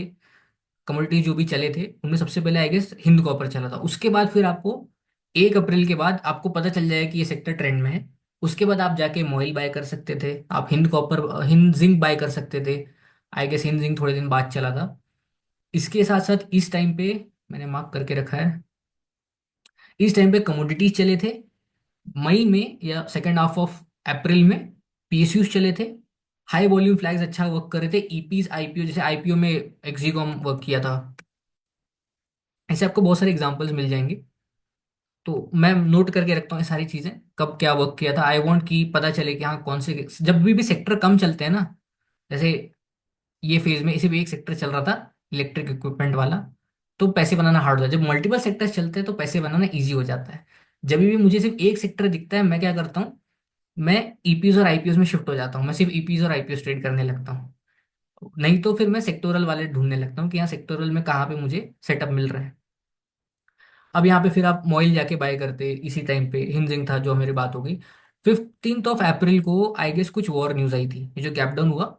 कमोडिटी जो भी चले थे उनमें सबसे पहले आई गेस हिंद कॉपर चला था। उसके बाद फिर आपको 1 अप्रैल के बाद आपको पता चल जाएगा कि ये सेक्टर ट्रेंड में है। उसके बाद आप जाके मोइल बाय कर सकते थे, आप Hind Copper, Hind Zinc buy कर सकते थे। आई गेस हिंद जिंक थोड़े दिन बाद चला था। इसके साथ साथ इस टाइम पे मैंने मार्क करके रखा है, इस टाइम पे कमोडिटीज चले थे। मई में या सेकेंड हाफ ऑफ अप्रैल में पीएसयूज चले थे। हाई वॉल्यूम फ्लैग्स अच्छा वर्क कर रहे थे, ईपीज आईपीओ, जैसे आईपीओ में एक्सिकॉम वर्क किया था। ऐसे आपको बहुत सारे एग्जांपल्स मिल जाएंगे। तो मैं नोट करके रखता हूँ ये सारी चीजें, कब क्या वर्क किया था। आई वांट कि पता चले कि हाँ कौन से, जब भी सेक्टर कम चलते हैं ना, जैसे ये फेज में सिर्फ एक सेक्टर चल रहा था, इलेक्ट्रिक इक्विपमेंट वाला, तो पैसे बनाना हार्ड होता है। जब मल्टीपल सेक्टर्स चलते हैं तो पैसे बनाना ईजी हो जाता है। जब भी मुझे सिर्फ एक सेक्टर दिखता है, मैं क्या करता हूँ, मैं ईपीज और आईपीओस में शिफ्ट हो जाता हूँ, मैं सिर्फ ईपीज और आईपीओस ट्रेड करने लगता हूँ। नहीं तो फिर मैं सेक्टोरल वाले ढूंढने लगता हूँ कि यहाँ सेक्टोरल में कहाँ पे मुझे सेटअप मिल रहा है। अब यहाँ पे फिर आप मोइल जाके बाय करते इसी टाइम पे, हिंजिंग था जो मेरी बात हो गई। 15 अप्रैल को आई गेस कुछ वॉर न्यूज आई थी, ये जो गैप डाउन हुआ,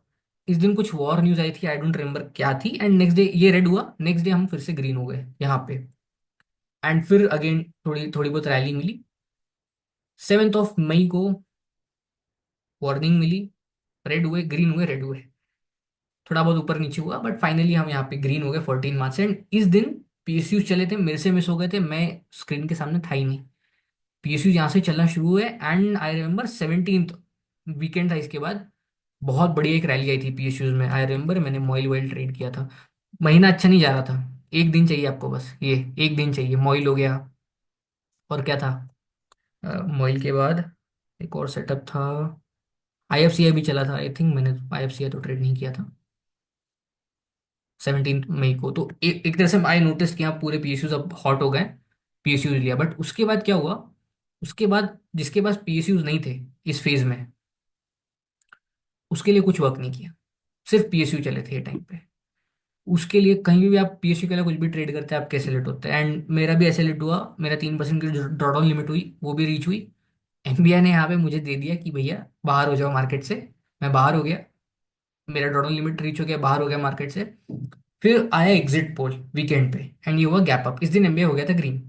इस दिन कुछ वॉर न्यूज आई थी, आई डोंट रिमेम्बर क्या थी, एंड नेक्स्ट डे ये रेड हुआ, नेक्स्ट डे हम फिर से ग्रीन हो गए यहाँ पे। एंड फिर अगेन थोड़ी थोड़ी बहुत रैली मिली। 7 मई को वार्निंग मिली, रेड हुए, ग्रीन हुए, रेड हुए, थोड़ा बहुत ऊपर नीचे हुआ, बट फाइनली हम यहाँ पे ग्रीन हो गए 14 मार्च। एंड इस दिन पीएसयू चले थे, मेरे से मिस हो गए थे, मैं स्क्रीन के सामने था ही नहीं। पीएसयू यहाँ से चलना शुरू हुए, and I remember 17th weekend था इसके बाद, बहुत बढ़िया एक रैली आई थी पीएसयूज में। आई रिमेम्बर मैंने मोइल वोइल ट्रेड किया था। महीना अच्छा नहीं जा रहा था। एक दिन चाहिए आपको, बस ये एक दिन चाहिए। मोइल हो गया, और क्या था, मोइल के बाद एक और सेटअप था, आईएफसीआई भी चला था आई थिंक, मैंने आईएफसीआई तो ट्रेड नहीं किया था 17 मई को। तो एक तरह से आई नोटिस कि हाँ पूरे पीएसयूज अब हॉट हो गए, पीएसयूज लिया। बट उसके बाद क्या हुआ, उसके बाद जिसके पास पीएसयूज नहीं थे इस फेज में, उसके लिए कुछ वर्क नहीं किया, सिर्फ पीएसयू चले थे ये टाइम पे। उसके लिए कहीं भी आप पीएसयू के लिए कुछ भी ट्रेड करते हैं, आप कैसे लेट होते हैं। एंड मेरा भी ऐसे लेट हुआ, मेरा 3% की ड्रॉ डाउन लिमिट हुई, वो भी रीच हुई। एनबीआई ने यहाँ पे मुझे दे दिया कि भैया बाहर हो जाओ मार्केट से। मैं बाहर हो गया, मेरा ड्रॉ डाउन लिमिट रीच हो गया, बाहर हो गया मार्केट से। फिर आया एग्जिट पोल वीकेंड पे, एंड ये हुआ गैप अप, इस दिन एमबीए हो गया था ग्रीन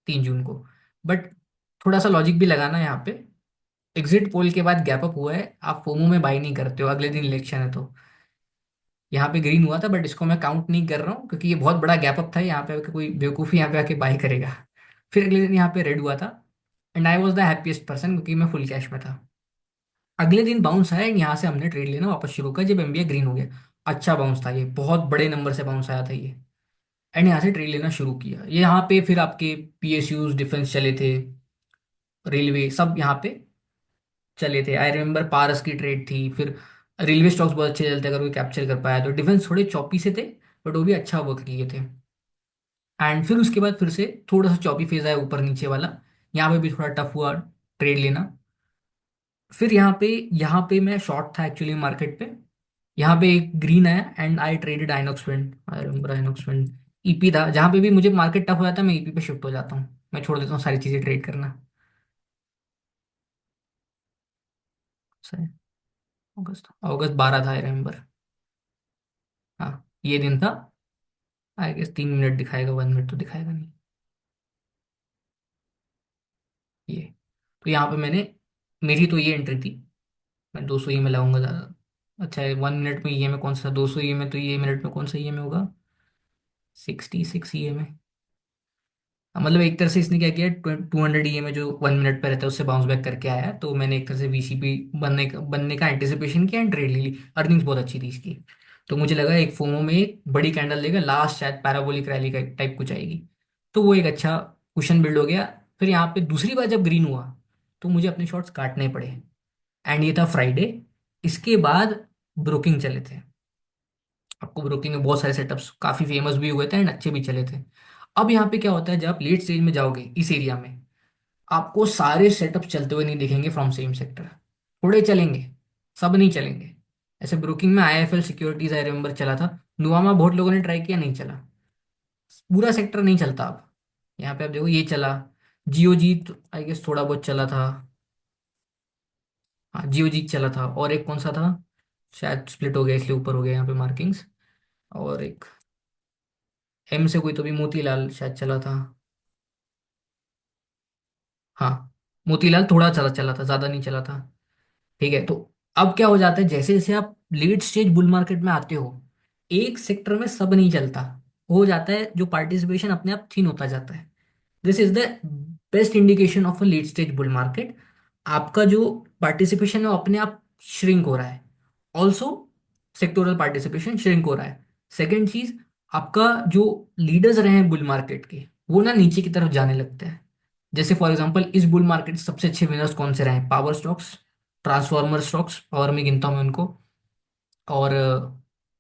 3 जून को। बट थोड़ा सा लॉजिक भी लगाना है यहाँ पे, एग्जिट पोल के बाद गैप अप हुआ है, आप फोमो में बाई नहीं करते हो, अगले दिन इलेक्शन है तो। यहाँ पे ग्रीन हुआ था, बट इसको मैं काउंट नहीं कर रहा हूँ क्योंकि ये बहुत बड़ा गैप अप था, यहाँ पे आके कोई बेवकूफ़ी यहाँ पे आके बाई करेगा। फिर अगले दिन यहाँ पे रेड हुआ था, and I was the happiest person क्योंकि मैं फुल कैश में था। अगले दिन बाउंस आया, एंड यहाँ से हमने ट्रेड लेना वापस शुरू किया जब एमबीए ग्रीन हो गया। अच्छा बाउंस था ये, बहुत बड़े नंबर से बाउंस आया था ये। एंड यहाँ से ट्रेड लेना शुरू किया, ये यहाँ पे फिर आपके पीएसयूज डिफेंस चले थे, रेलवे सब यहाँ पे चले थे। आई रिमेम्बर पारस की ट्रेड थी, फिर रेलवे स्टॉक्स बहुत अच्छे चलते, अगर कोई कैप्चर कर पाया तो। डिफेंस थोड़े चौपी से थे, बट वो भी अच्छा वर्क किए थे। एंड फिर उसके बाद फिर से थोड़ा सा चौपी फेज आया ऊपर नीचे वाला, यहाँ पे भी थोड़ा टफ हुआ ट्रेड लेना। फिर यहाँ पे मैं शॉर्ट था एक्चुअली मार्केट पे। यहाँ पे एक ग्रीन आया, and I traded INOX wind, I remember INOX wind EP था, जहाँ पे भी मुझे मार्केट टफ हो जाता है मैं ईपी पे शिफ्ट हो जाता हूँ, मैं छोड़ देता हूँ सारी चीजें ट्रेड करना। सही, अगस्त अगस्त 12 था आई रिमेम्बर। हाँ, ये दिन था। आई गेस 3 मिनट दिखाएगा, 1 मिनट तो दिखाएगा नहीं ये। तो यहाँ पे मैंने, मेरी तो ये एंट्री थी, मैं 200 ई में लगाऊंगा ज़्यादा। अच्छा है, 1 मिनट में ई में कौन सा 200 ई में, तो ये मिनट में कौन सा ई में होगा, 66 ई में। मतलब एक तरह से इसने क्या किया, 200 ई में जो 1 मिनट पे रहता है उससे बाउंस बैक करके आया, तो मैंने एक तरह से वीसीपी बनने का एंटिसिपेशन किया एंड ट्रेड ले ली। अर्निंग्स बहुत अच्छी थी इसकी, तो मुझे लगा एक फोमो में एक बड़ी कैंडल देगा लास्ट, शायद पैराबोलिक रैली का टाइप कुछ आएगी, तो वो एक अच्छा कुशन बिल्ड हो गया। फिर यहाँ पे दूसरी बार जब ग्रीन हुआ, तो मुझे अपने शॉट्स काटने पड़े, एंड ये था फ्राइडे। इसके बाद ब्रोकिंग चले थे, आपको ब्रोकिंग में बहुत सारे सेटअप्स काफी फेमस भी हुए थे एंड अच्छे भी चले थे। अब यहाँ पे क्या होता है, जब आप लेट स्टेज में जाओगे इस एरिया में, आपको सारे सेटअप चलते हुए नहीं दिखेंगे फ्रॉम सेम सेक्टर, थोड़े चलेंगे, सब नहीं चलेंगे। ऐसे ब्रोकिंग में आईएफएल सिक्योरिटीज आई रिमेम्बर चला था, नुवामा बहुत लोगों ने ट्राई किया, नहीं चला, पूरा सेक्टर नहीं चलता। अब यहाँ पे आप देखो ये चला, जियो जीत आई गेस थोड़ा बहुत चला था। हाँ जियो जीत चला था, और एक कौन सा था, शायद स्प्लिट हो गया इसलिए ऊपर हो गया यहाँ पे मार्किंग्स। और एक एम से कोई तो भी मोतीलाल शायद चला था। हाँ, मोतीलाल थोड़ा चला चला था, ज्यादा नहीं चला था। ठीक है, तो अब क्या हो जाता है, जैसे जैसे आप लेट स्टेज बुल मार्केट में आते हो, एक सेक्टर में सब नहीं चलता, हो जाता है जो पार्टिसिपेशन अपने आप थिन होता जाता है। This is the best indication of a late stage bull market. आपका जो पार्टिसिपेशन है वो अपने आप श्रिंक हो रहा है, ऑल्सो सेक्टोरल पार्टिसिपेशन श्रिंक हो रहा है। सेकेंड चीज, आपका जो लीडर्स रहे हैं बुल मार्केट के, वो ना नीचे की तरफ जाने लगते हैं। जैसे फॉर एग्जांपल इस बुल मार्केट सबसे अच्छे विनर्स कौन से रहे, power stocks, transformer stocks, power में गिनता हूं मैं उनको, और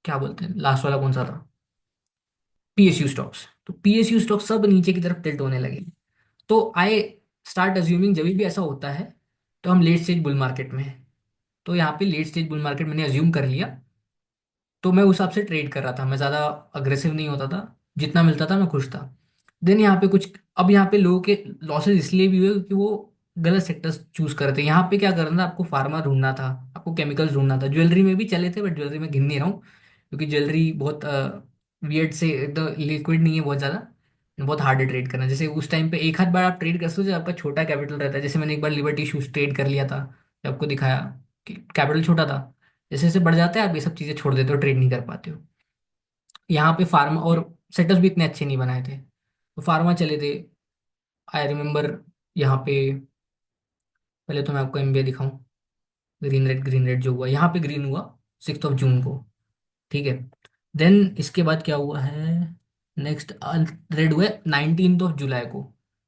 क्या बोलते हैं लास्ट वाला कौन सा था, पीएसयू स्टॉक्स। तो पीएसयू स्टॉक्स सब नीचे की तरफ टिल्ट होने लगे। तो आई स्टार्ट अज्यूमिंग जब भी ऐसा होता है, तो हम लेट स्टेज बुल मार्केट में हैं। तो यहाँ पे लेट स्टेज बुल मार्केट मैंने अज्यूम कर लिया। तो मैं उस हिसाब से ट्रेड कर रहा था, मैं ज़्यादा अग्रेसिव नहीं होता था, जितना मिलता था मैं खुश था। देन यहाँ पे कुछ, अब यहाँ पे लोगों के लॉसेस इसलिए भी हुए क्योंकि वो गलत सेक्टर्स चूज कर रहे थे। यहाँ पे क्या करना था, आपको फार्मा ढूंढना था, आपको केमिकल्स ढूंढना था। ज्वेलरी में भी चले थे बट ज्वेलरी में गिन नहीं रहा हूँ, क्योंकि ज्वेलरी बहुत वियर्ड से एकदम लिक्विड नहीं है बहुत ज़्यादा, बहुत हार्ड है ट्रेड करना। जैसे उस टाइम पे एक आध बार आप ट्रेड कर सकते हो जब आपका छोटा कैपिटल रहता है। जैसे मैंने एक बार लिबर्टी शूज ट्रेड कर लिया था, जब आपको दिखाया कि कैपिटल छोटा था। जैसे जैसे बढ़ जाता है आप ये सब चीज़ें छोड़ देते हो, ट्रेड नहीं कर पाते हो। यहाँ पे फार्मा और सेटअप भी इतने अच्छे नहीं बनाए थे, तो फार्मा चले थे। आई रिमेम्बर यहाँ पे, पहले तो मैं आपको एमबीए दिखाऊं। ग्रीन रेड जो हुआ यहाँ पे, ग्रीन हुआ 6 जून को, ठीक है। देन इसके बाद क्या हुआ है, नेक्स्ट रेड हुआ 19 जुलाई को,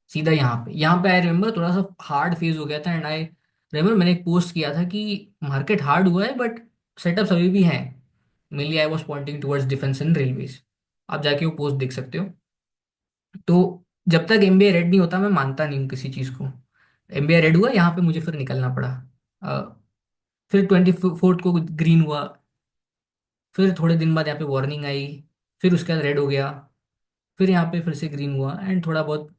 सीधा यहाँ पे आई रिमेम्बर थोड़ा सा हार्ड फेज हो गया था। एंड आई रिमेम्बर मैंने एक पोस्ट किया था कि मार्केट हार्ड हुआ है बट सेटअप्स अभी भी हैं। Mainly I was pointing towards defence and railways. आप जाके वो पोस्ट देख सकते हो। तो जब तक एमबीए रेड नहीं होता मैं मानता नहीं हूँ किसी चीज़ को। एमबीए रेड हुआ यहाँ पे, मुझे फिर निकलना पड़ा। फिर 24 को ग्रीन हुआ। फिर थोड़े दिन बाद यहाँ पे वार्निंग आई। फिर उसके बाद रेड हो गया। फिर यहाँ पे फिर से ग्रीन हुआ एंड थोड़ा बहुत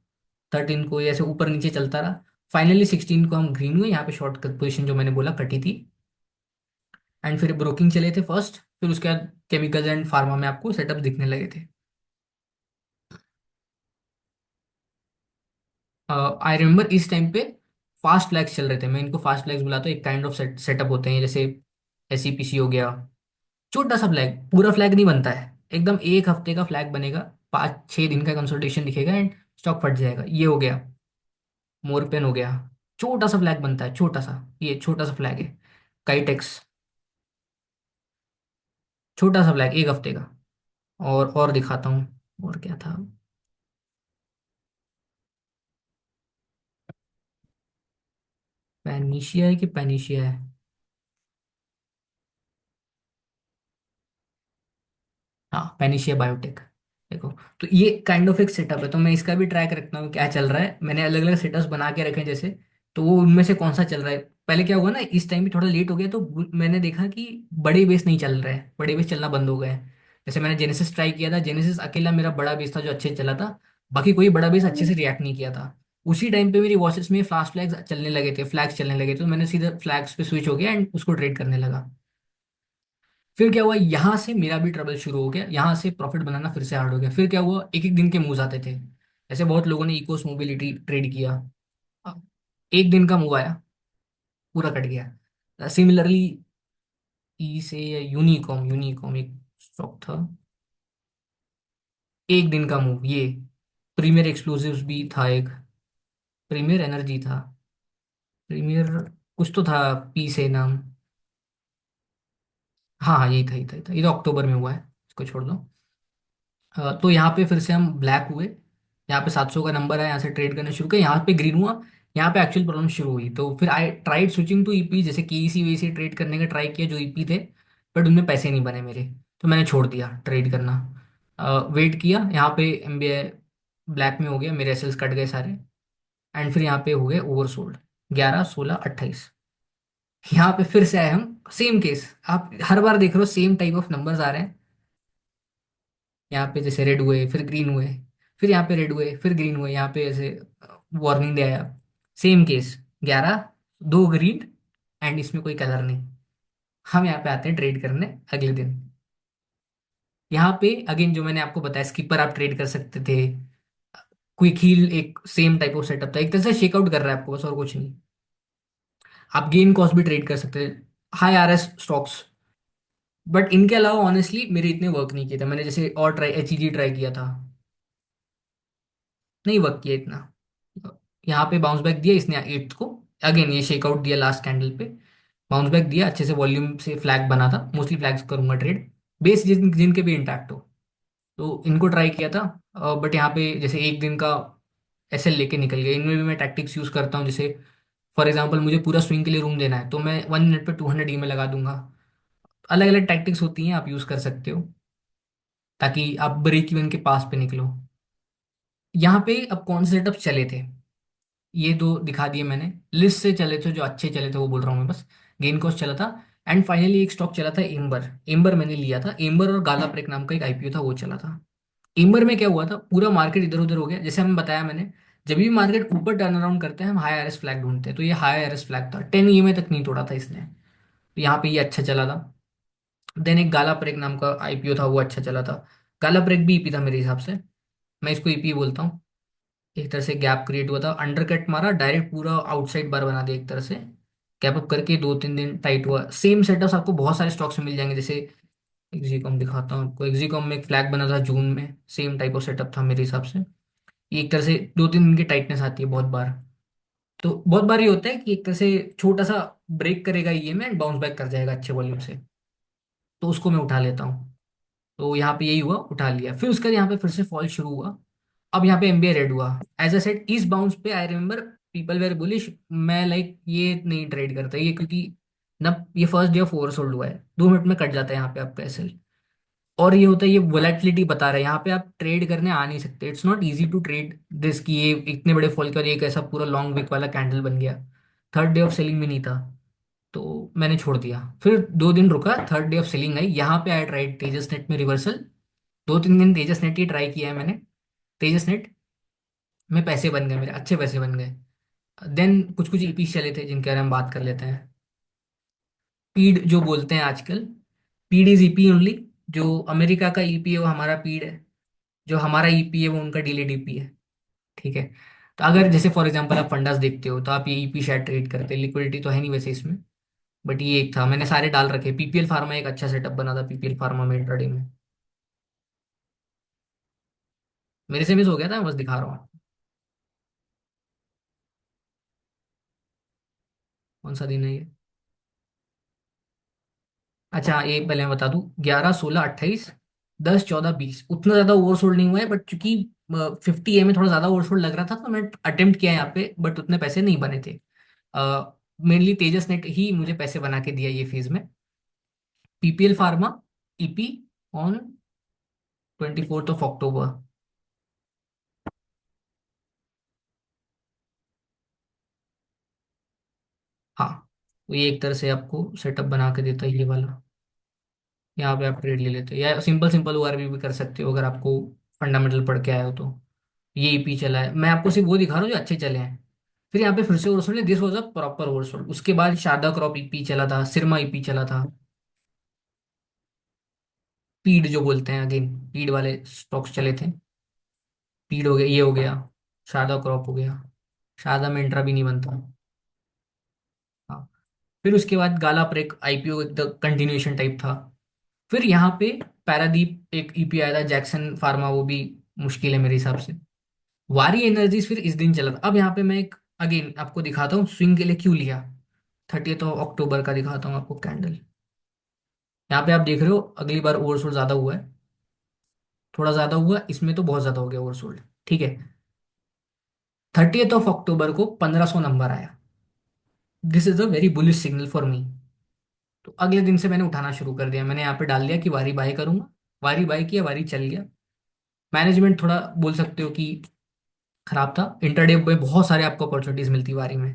13 को ऐसे ऊपर नीचे चलता रहा। फाइनली 16 को हम ग्रीन हुए, यहाँ पे शॉर्ट पोजीशन जो मैंने बोला कटी थी। एंड फिर ब्रोकिंग चले थे फर्स्ट, फिर उसके बाद केमिकल्स एंड फार्मा में आपको सेटअप दिखने लगे थे। आई रिमेम्बर इस टाइम पे फास्ट फ्लैग्स चल रहे थे, मैं इनको फास्ट फ्लैग्स बुलाता हूँ। एक काइंड ऑफ सेटअप होते हैं, जैसे एसईपीसी हो गया। छोटा सा फ्लैग, पूरा फ्लैग नहीं बनता है, एकदम एक हफ्ते का फ्लैग बनेगा, 5-6 दिन का कंसल्टेशन दिखेगा एंड स्टॉक फट जाएगा। ये हो गया। मोरपेन हो गया। छोटा सा फ्लैग बनता है, छोटा सा, ये छोटा सा फ्लैग है। काइटेक्स, छोटा सा फ्लैग 1 हफ्ते का। और दिखाता हूँ, और क्या था। पैनिशिया है कि पैनिशिया है। हाँ, पेनिशिया बायोटेक। देखो, तो ये काइंड ऑफ एक सेटअप है, तो मैं इसका भी ट्रैक रखता हूँ क्या चल रहा है। मैंने अलग अलग सेटअप्स बना के रखे हैं जैसे, तो वो उनमें से कौन सा चल रहा है। पहले क्या हुआ ना, इस टाइम भी थोड़ा लेट हो गया, तो मैंने देखा कि बड़े बेस नहीं चल रहे हैं, बड़े बेस चलना बंद हो गए हैं। जैसे मैंने जेनेसिस ट्राई किया था, जेनेसिस अकेला मेरा बड़ा बेस था जो अच्छे से चला था, बाकी कोई बड़ा बेस अच्छे से रिएक्ट नहीं किया था। उसी टाइम पे मेरी वॉचेस में फ्लाश फ्लैग्स चलने लगे थे, फ्लैग्स चलने लगे थे, तो मैंने सीधा फ्लैग्स पे स्विच हो गया एंड उसको ट्रेड करने लगा। फिर क्या हुआ, यहाँ से मेरा भी ट्रबल शुरू हो गया, यहाँ से प्रॉफिट बनाना फिर से हार्ड हो गया। फिर क्या हुआ, एक एक दिन के मूव्स आते थे। ऐसे बहुत लोगों ने इकोस मोबिलिटी ट्रेड किया। अब एक दिन का मूव आया, पूरा कट गया। सिमिलरली ई से यूनिकॉम, यूनिकॉम एक स्टॉक था, एक दिन का मूव ये। प्रीमियर एक्सप्लोसिव्स भी था एक, प्रीमियर एनर्जी था, प्रीमियर कुछ तो था, पी से नाम। हाँ हाँ, यही था, यही था, यही था। ये तो अक्टूबर में हुआ है, इसको छोड़ दो। तो यहाँ पे फिर से हम ब्लैक हुए। यहाँ पे 700 का नंबर है, यहाँ से ट्रेड करना शुरू किया, यहाँ पे ग्रीन हुआ। यहाँ पे एक्चुअल प्रॉब्लम शुरू हुई, तो फिर I tried switching to EP, जैसे केईसी वेसी ट्रेड करने का ट्राई किया जो ईपी थे, बट उनमें पैसे नहीं बने मेरे। तो मैंने छोड़ दिया ट्रेड करना। वेट किया, यहाँ पे एमबीए ब्लैक में हो गया, मेरे एसएल्स कट गए सारे। एंड फिर यहाँ पे हो गए ओवरसोल्ड, 11, 16, 28। यहाँ पे फिर से आए हम, सेम केस। आप हर बार देख रहे हो सेम टाइप ऑफ नंबर्स आ रहे हैं। यहाँ पे जैसे रेड हुए फिर ग्रीन हुए, फिर यहाँ पे रेड हुए फिर ग्रीन हुए, यहाँ पे ऐसे वार्निंग दे आया। सेम केस, 11, 2 ग्रीन, एंड इसमें कोई कलर नहीं। हम यहाँ पे आते हैं ट्रेड करने अगले दिन। यहाँ पे अगेन जो मैंने आपको बताया, स्किपर आप ट्रेड कर सकते थे। क्विक हील एक सेम टाइप ऑफ सेटअप था, एक तरह से शेकआउट कर रहा है आपको बस, और कुछ नहीं। आप गेन कॉस्ट भी ट्रेड कर सकते थे, हाई आरएस स्टॉक्स। बट इनके अलावा ऑनेस्टली मेरे इतने वर्क नहीं किए थे। मैंने जैसे और ट्राई, एचईजी ट्राई किया था, नहीं वर्क किया इतना। यहाँ पे बाउंस बैक दिया इसने 8th को, अगेन ये शेकआउट दिया लास्ट कैंडल पे, बाउंस बैक दिया अच्छे से, वॉल्यूम से फ्लैग बना था। मोस्टली फ्लैग्स करूंगा ट्रेड, बेस जिनके भी इंटैक्ट हो, तो इनको ट्राई किया था। बट यहाँ पे जैसे एक दिन का एसएल लेके निकल गया। इनमें भी मैं टैक्टिक्स यूज करता हूँ, जैसे फॉर एग्जांपल मुझे पूरा स्विंग के लिए रूम देना है, तो मैं 1 मिनट पे 200 ई में लगा दूंगा। अलग अलग टैक्टिक्स होती हैं, आप यूज कर सकते हो ताकि आप ब्रेक इवन के पास पे निकलो। यहाँ पे अब कौन से सेटअप चले थे, ये दो दिखा दिए मैंने, लिस्ट से चले थे जो अच्छे चले थे वो बोल रहा हूँ मैं बस। गेन कॉस्ट चला था। एंड फाइनली एक स्टॉक चला था एम्बर। एम्बर मैंने लिया था, एम्बर और गाला प्रेक नाम का एक आईपीओ था वो चला था। एम्बर में क्या हुआ था, पूरा मार्केट इधर उधर हो गया, जैसे हमें बताया मैंने। जब भी मार्केट ऊपर टर्न अराउंड करते हैं हम हाई आरएस फ्लैग ढूंढते हैं, तो ये हाई आरएस फ्लैग था, 10 ईएमए तक नहीं तोड़ा था इसने। तो यहाँ पे ये अच्छा चला था। देन एक गाला प्रेक नाम का आईपीओ था वो अच्छा चला था। गाला प्रेक भी ईपी था मेरे हिसाब से, मैं इसको ईपी बोलता हूँ। एक तरह से गैप क्रिएट हुआ था, अंडरकट मारा, डायरेक्ट पूरा आउटसाइड बार बना दिया एक तरह से। गैप अप करके 2-3 दिन टाइट हुआ। सेम सेटअप्स आपको बहुत सारे स्टॉक्स में मिल जाएंगे, जैसे एक्जीकॉम दिखाता हूँ आपको। एक्जीकॉम में एक फ्लैग बना था जून में, सेम टाइप ऑफ सेटअप था मेरे हिसाब से। ये एक तरह से 2-3 दिन की टाइटनेस आती है बहुत बार। तो बहुत बार ये होता है कि एक तरह से छोटा सा ब्रेक करेगा ये में एंड बाउंस बैक कर जाएगा अच्छे वॉल्यूम से, तो उसको मैं उठा लेता हूँ। तो यहाँ पे यही हुआ, उठा लिया, फिर उसका यहाँ पे फिर से फॉल शुरू हुआ। अब यहाँ पे एमबीए रेड हुआ। एज अ सेट इस बाउंस पे I remember people were bullish. मैं लाइक ये नहीं ट्रेड करता ये, क्योंकि ना ये फर्स्ट डे ऑफ ओवरसोल्ड हुआ है, 2 मिनट में कट जाता है यहाँ पे आपका एसएल। और ये होता है, ये वोलेटिलिटी बता रहा है यहाँ पे, आप ट्रेड करने आ नहीं सकते। It's not easy to trade this कि ये इतने बड़े फॉल का एक ऐसा पूरा लॉन्ग विक वाला कैंडल बन गया। थर्ड डे ऑफ सेलिंग भी नहीं था, तो मैंने छोड़ दिया। फिर 2 दिन रुका, थर्ड डे ऑफ सेलिंग आई, यहाँ पे आई ट्राइड तेजस नेट में रिवर्सल। 2-3 दिन तेजस नेट ही ट्राई किया है मैंने। तेजस नेट में पैसे बन गए मेरे, अच्छे पैसे बन गए। देन कुछ कुछ ईपी चले थे जिनके बारे में बात कर लेते हैं। पीड जो बोलते हैं आजकल, पीड इज ईपी ओनली। जो अमेरिका का ईपी है वो हमारा पीड है, जो हमारा ईपी है वो उनका डिलेड ईपी है। ठीक है। तो अगर जैसे फॉर एग्जांपल आप फंडास देखते हो तो आप ये ईपी शायद ट्रेड करते हैं, लिक्विडिटी तो है नहीं वैसे इसमें। बट ये एक था, मैंने सारे डाल रखे। पीपीएल फार्मा एक अच्छा सेटअप बना था, पीपीएल फार्मा में इंट्राडे में। मेरे से मिस हो गया था, मैं बस दिखा रहा हूँ। कौन सा दिन है ये? अच्छा ये पहले मैं बता दूं, 11, 16, 28, 10, 14, 20 उतना ज्यादा ओवरसोल्ड नहीं हुआ है, बट चूंकि 50 में थोड़ा ज्यादा ओवरसोल्ड लग रहा था तो मैं अटेम्प्ट किया यहाँ पे, बट उतने पैसे नहीं बने थे। मेनली तेजस नेट ही मुझे पैसे बना के दिया ये फेज में। PPL pharma EP on 24 of October. हाँ, तो ये एक तरह से आपको सेटअप बना के देता है ये वाला। यहाँ पे आप ट्रेड ले लेते हो, या सिंपल सिंपल ओआरबी भी कर सकते हो अगर आपको फंडामेंटल पढ़ के आए हो तो। ये ईपी चला है, मैं आपको सिर्फ वो दिखा रहा हूँ जो अच्छे चले हैं। फिर यहाँ पे फिर से ओवरसोल्ड है, this was a proper oversold. उसके बाद शारदा क्रॉप ईपी चला था, सिरमा ईपी चला था। पीड जो बोलते हैं, अगेन पीड वाले स्टॉक्स चले थे। पीड हो गया, ये हो गया, शारदा क्रॉप हो गया। शारदा में इंट्रा भी नहीं बनता। हाँ। फिर उसके बाद गाला प्रेक आईपीओ एक कंटिन्यूएशन टाइप था। फिर यहाँ पे पैरादीप एक ईपी आया था, जैक्सन फार्मा, वो भी मुश्किल है मेरे हिसाब से। वारी एनर्जीज फिर इस दिन चला था। अब यहाँ पे मैं एक अगेन आपको दिखाता हूँ स्विंग के लिए क्यों लिया। 30 अक्टूबर का दिखाता हूँ आपको कैंडल। यहाँ पे आप देख रहे हो अगली बार ओवरसोल्ड ज्यादा हुआ है, थोड़ा ज्यादा हुआ, इसमें तो बहुत ज्यादा हो गया ओवरसोल्ड। ठीक है। 30 अक्टूबर को 1500 नंबर आया। This is a very bullish signal for me. तो अगले दिन से मैंने उठाना शुरू कर दिया, मैंने यहाँ पे डाल दिया कि वारी बाय करूंगा। वारी बाय किया, वारी चल गया। मैनेजमेंट थोड़ा बोल सकते हो कि खराब था। इंटरडे में बहुत सारे आपको अपॉर्चुनिटीज मिलती वारी में।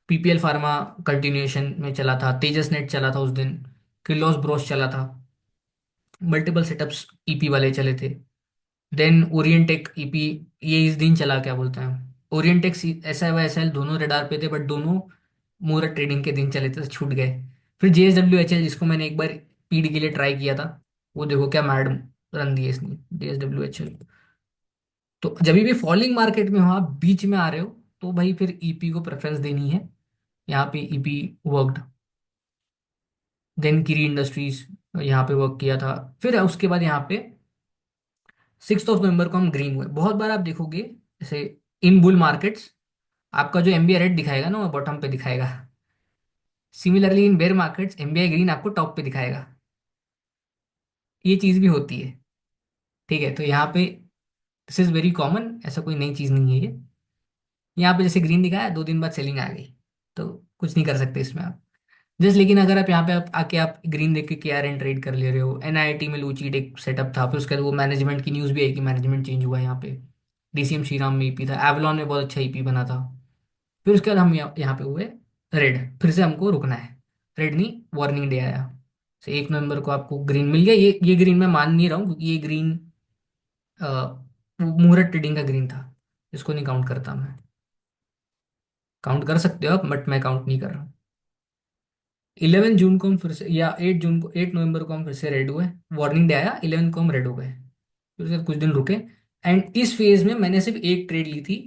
पीपीएल फार्मा कंटिन्यूएशन में चला था, तेजस नेट चला था उस दिन, किर्लोस ब्रोस चला था। मल्टीपल सेटअप्स ईपी वाले चले थे। देन ओरिएंटेक ईपी, ये इस दिन चला, क्या बोलते हैं, Orientech S I Y S L दोनों रडार पे थे, बट दोनों मुहूर्त ट्रेडिंग के दिन चले थे तो छूट गए। फिर जेएसडब्ल्यू एच एल, जिसको मैंने एक बार पीडी के लिए ट्राई किया था, वो देखो क्या मैड रन दिए इसने, जेएसडब्ल्यू एच एल। तो जब भी फॉलिंग मार्केट में हो, आप बीच में आ रहे हो, तो भाई फिर ईपी को प्रेफरेंस देनी है। यहाँ पे ईपी वर्कड। देन किरी इंडस्ट्रीज यहाँ पे वर्क किया था। फिर उसके बाद यहाँ पे 6 नवंबर को हम ग्रीन हुए। बहुत बार आप देखोगे जैसे इन बुल मार्केट्स, आपका जो एमबीआई रेड दिखाएगा ना वो बॉटम पे दिखाएगा। Similarly in bear markets MBI green आपको टॉप पे दिखाएगा। ये चीज भी होती है। ठीक है, तो यहाँ पे दिस इज वेरी कॉमन, ऐसा कोई नई चीज नहीं है ये। यहाँ पे जैसे ग्रीन दिखाया, 2 दिन बाद सेलिंग आ गई, तो कुछ नहीं कर सकते इसमें आप। जस्ट लेकिन अगर आप यहाँ पे आके आप ग्रीन देख के केआरएन ट्रेड कर ले रहे हो, एनआईटी में लूचिड एक सेटअप था, फिर उसके बाद वो मैनेजमेंट की न्यूज़ भी आई कि मैनेजमेंट चेंज हुआ है यहाँ पे। डीसीएम श्रीराम में ईपी था, एवलॉन में बहुत अच्छा ईपी बना था। फिर उसके बाद हम यहाँ पे हुए रेड, फिर से हमको रुकना है। रेड नहीं, वार्निंग डे आया। तो 1 नवंबर को आपको ग्रीन मिल गया। ये ग्रीन मैं मान नहीं रहा हूँ क्योंकि ये ग्रीन मुहूर्त ट्रेडिंग का ग्रीन था, इसको नहीं काउंट करता मैं। काउंट कर सकते हो आप, बट मैं काउंट नहीं कर रहा हूँ। 11 जून को हम फिर से, या 8 जून को, 8 नवंबर को हम फिर से रेड हुए। वार्निंग डे आया, 11 को हम रेड हो गए। फिर उसके बाद कुछ दिन रुके। एंड इस फेज में मैंने सिर्फ एक ट्रेड ली थी,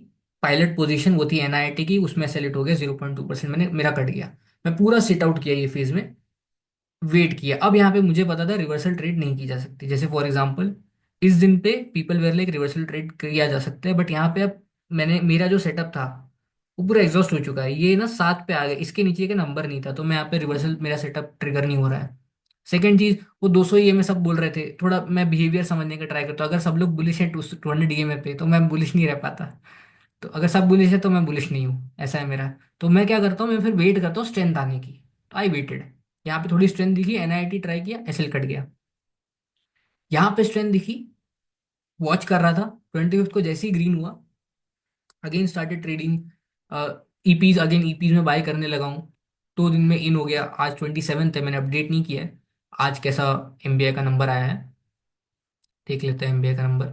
पायलट पोजीशन, वो थी एनआईटी की, उसमें सेलेक्ट हो गया 0.2%, मैंने मेरा कट गया। मैं पूरा सिट आउट किया ये फेज में, वेट किया। अब यहाँ पे मुझे पता था रिवर्सल ट्रेड नहीं की जा सकती। जैसे फॉर एग्जांपल इस दिन पे people were like reversal trade किया जा सकता है, बट यहाँ पे अब मैंने, मेरा जो सेटअप था वो पूरा एग्जॉस्ट हो चुका है। ये ना 7 पे आ गया, इसके नीचे का नंबर नहीं था, तो मैं यहाँ पे रिवर्सल, मेरा सेटअप ट्रिगर नहीं हो रहा है। सेकंड चीज, वो 200 ईएमए सब बोल रहे थे, थोड़ा मैं बिहेवियर समझने का ट्राई करता हूँ। अगर सब लोग बुलिश है 200 ईएमए पे, तो मैं बुलिश नहीं रह पाता। तो अगर सब बुलिश है तो मैं बुलिश नहीं हूँ, ऐसा है मेरा। तो मैं क्या करता हूँ, मैं फिर वेट करता हूँ स्ट्रेंथ आने की। तो आई वेटेड, यहाँ पे थोड़ी स्ट्रेंथ दिखी, एनआईटी ट्राई किया, एसएल कट गया। यहाँ पे स्ट्रेंथ दिखी, वॉच कर रहा था। 25 को जैसे ही ग्रीन हुआ, again started trading EPs, again EPs में बाय करने लगा हूँ। 2 दिन में इन हो गया। आज 27 है, मैंने अपडेट नहीं किया है आज कैसा एमबीआई का नंबर आया है। देख लेते हैं एमबीआई का नंबर।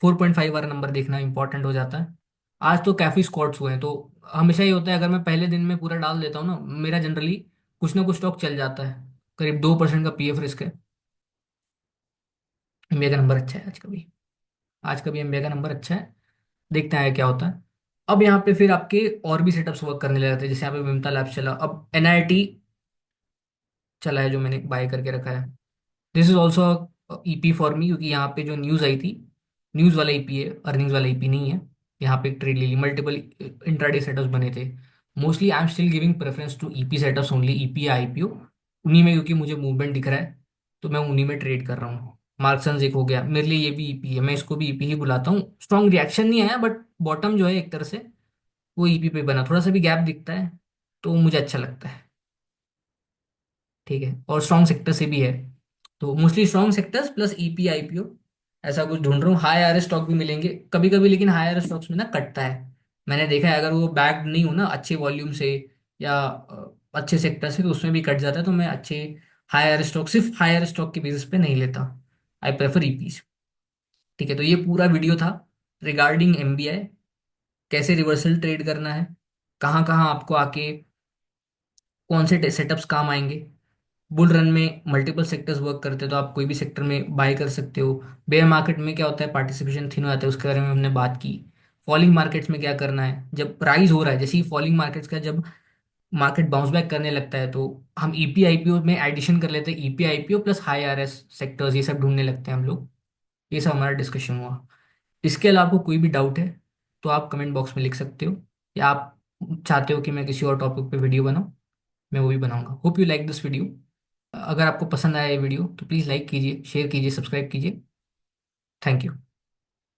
4.5 वाला नंबर देखना इंपॉर्टेंट हो जाता है। आज तो काफी स्क्वाड्स हुए हैं, तो हमेशा ही होता है, अगर मैं पहले दिन में पूरा डाल देता हूँ ना, मेरा जनरली कुछ ना कुछ स्टॉक चल जाता है। करीब 2% का पीएफ रिस्क है। एमबीआई का नंबर अच्छा है आज का भी। आज का भी एमबीआई का नंबर अच्छा है। देखते हैं क्या होता है। अब यहाँ पे फिर आपके और भी सेटअप्स वर्क करने लगे थे। जैसे यहाँ पे विमता लैब्स चला, अब एनआईटी चला है जो मैंने बाय करके रखा है। This is also EP for me, क्योंकि यहाँ पे जो न्यूज़ आई थी, न्यूज़ वाला ईपी है, अर्निंग्स वाला ईपी नहीं है। यहाँ पे एक ट्रेड ले ली, मल्टीपल इंट्राडे सेटअप्स बने थे। Mostly I am still giving preference to EP setups only, EP या आईपीओ उन्हीं में, क्योंकि मुझे मूवमेंट दिख रहा है तो मैं उन्हीं में ट्रेड कर रहा हूँ। मार्क्सन्स एक हो गया मेरे लिए, ये भी ईपी है, मैं इसको भी ईपी ही बुलाता हूँ। स्ट्रॉन्ग रिएक्शन नहीं आया, बट बॉटम जो है एक तरह से वो ईपी पे बना, थोड़ा सा भी गैप दिखता है तो मुझे अच्छा लगता है। ठीक है, और स्ट्रॉन्ग सेक्टर से भी है। तो mostly strong sectors plus EP IPO, ऐसा कुछ ढूंढ रहा हूँ। हाई आर स्टॉक भी मिलेंगे कभी कभी, लेकिन हाई आर स्टॉक्स में ना कटता है। मैंने देखा है, अगर वो बैक्ड नहीं हो ना अच्छे वॉल्यूम से या अच्छे सेक्टर से, तो उसमें भी कट जाता है। तो मैं अच्छे हाई आर स्टॉक, सिर्फ हाई आर स्टॉक के बेसिस पे नहीं लेता। I prefer EPs. ठीक है, तो ये पूरा वीडियो था रिगार्डिंग एमबीआई, कैसे रिवर्सल ट्रेड करना है, कहाँ कहाँ आपको आके कौन से सेटअप्स काम आएंगे। बुल रन में मल्टीपल सेक्टर्स वर्क करते हैं, तो आप कोई भी सेक्टर में बाय कर सकते हो। बेयर मार्केट में क्या होता है, पार्टिसिपेशन थिन हो जाता है, उसके बारे में हमने बात की। फॉलिंग मार्केट्स में क्या करना है, जब राइज हो रहा है, जैसे ही फॉलिंग मार्केट्स का जब मार्केट बाउंस बैक करने लगता है, तो हम ईपी आईपीओ में एडिशन कर लेते हैं। EP IPO plus high RS sectors, ये सब ढूंढने लगते हैं हम लोग। ये सब हमारा डिस्कशन हुआ। इसके अलावा आपको कोई भी डाउट है तो आप कमेंट बॉक्स में लिख सकते हो, या आप चाहते हो कि मैं किसी और टॉपिक पे वीडियो बनाऊं, मैं वो भी बनाऊंगा। Hope you like this video. अगर आपको पसंद आया ये वीडियो तो प्लीज़ लाइक कीजिए, शेयर कीजिए, सब्सक्राइब कीजिए। Thank you.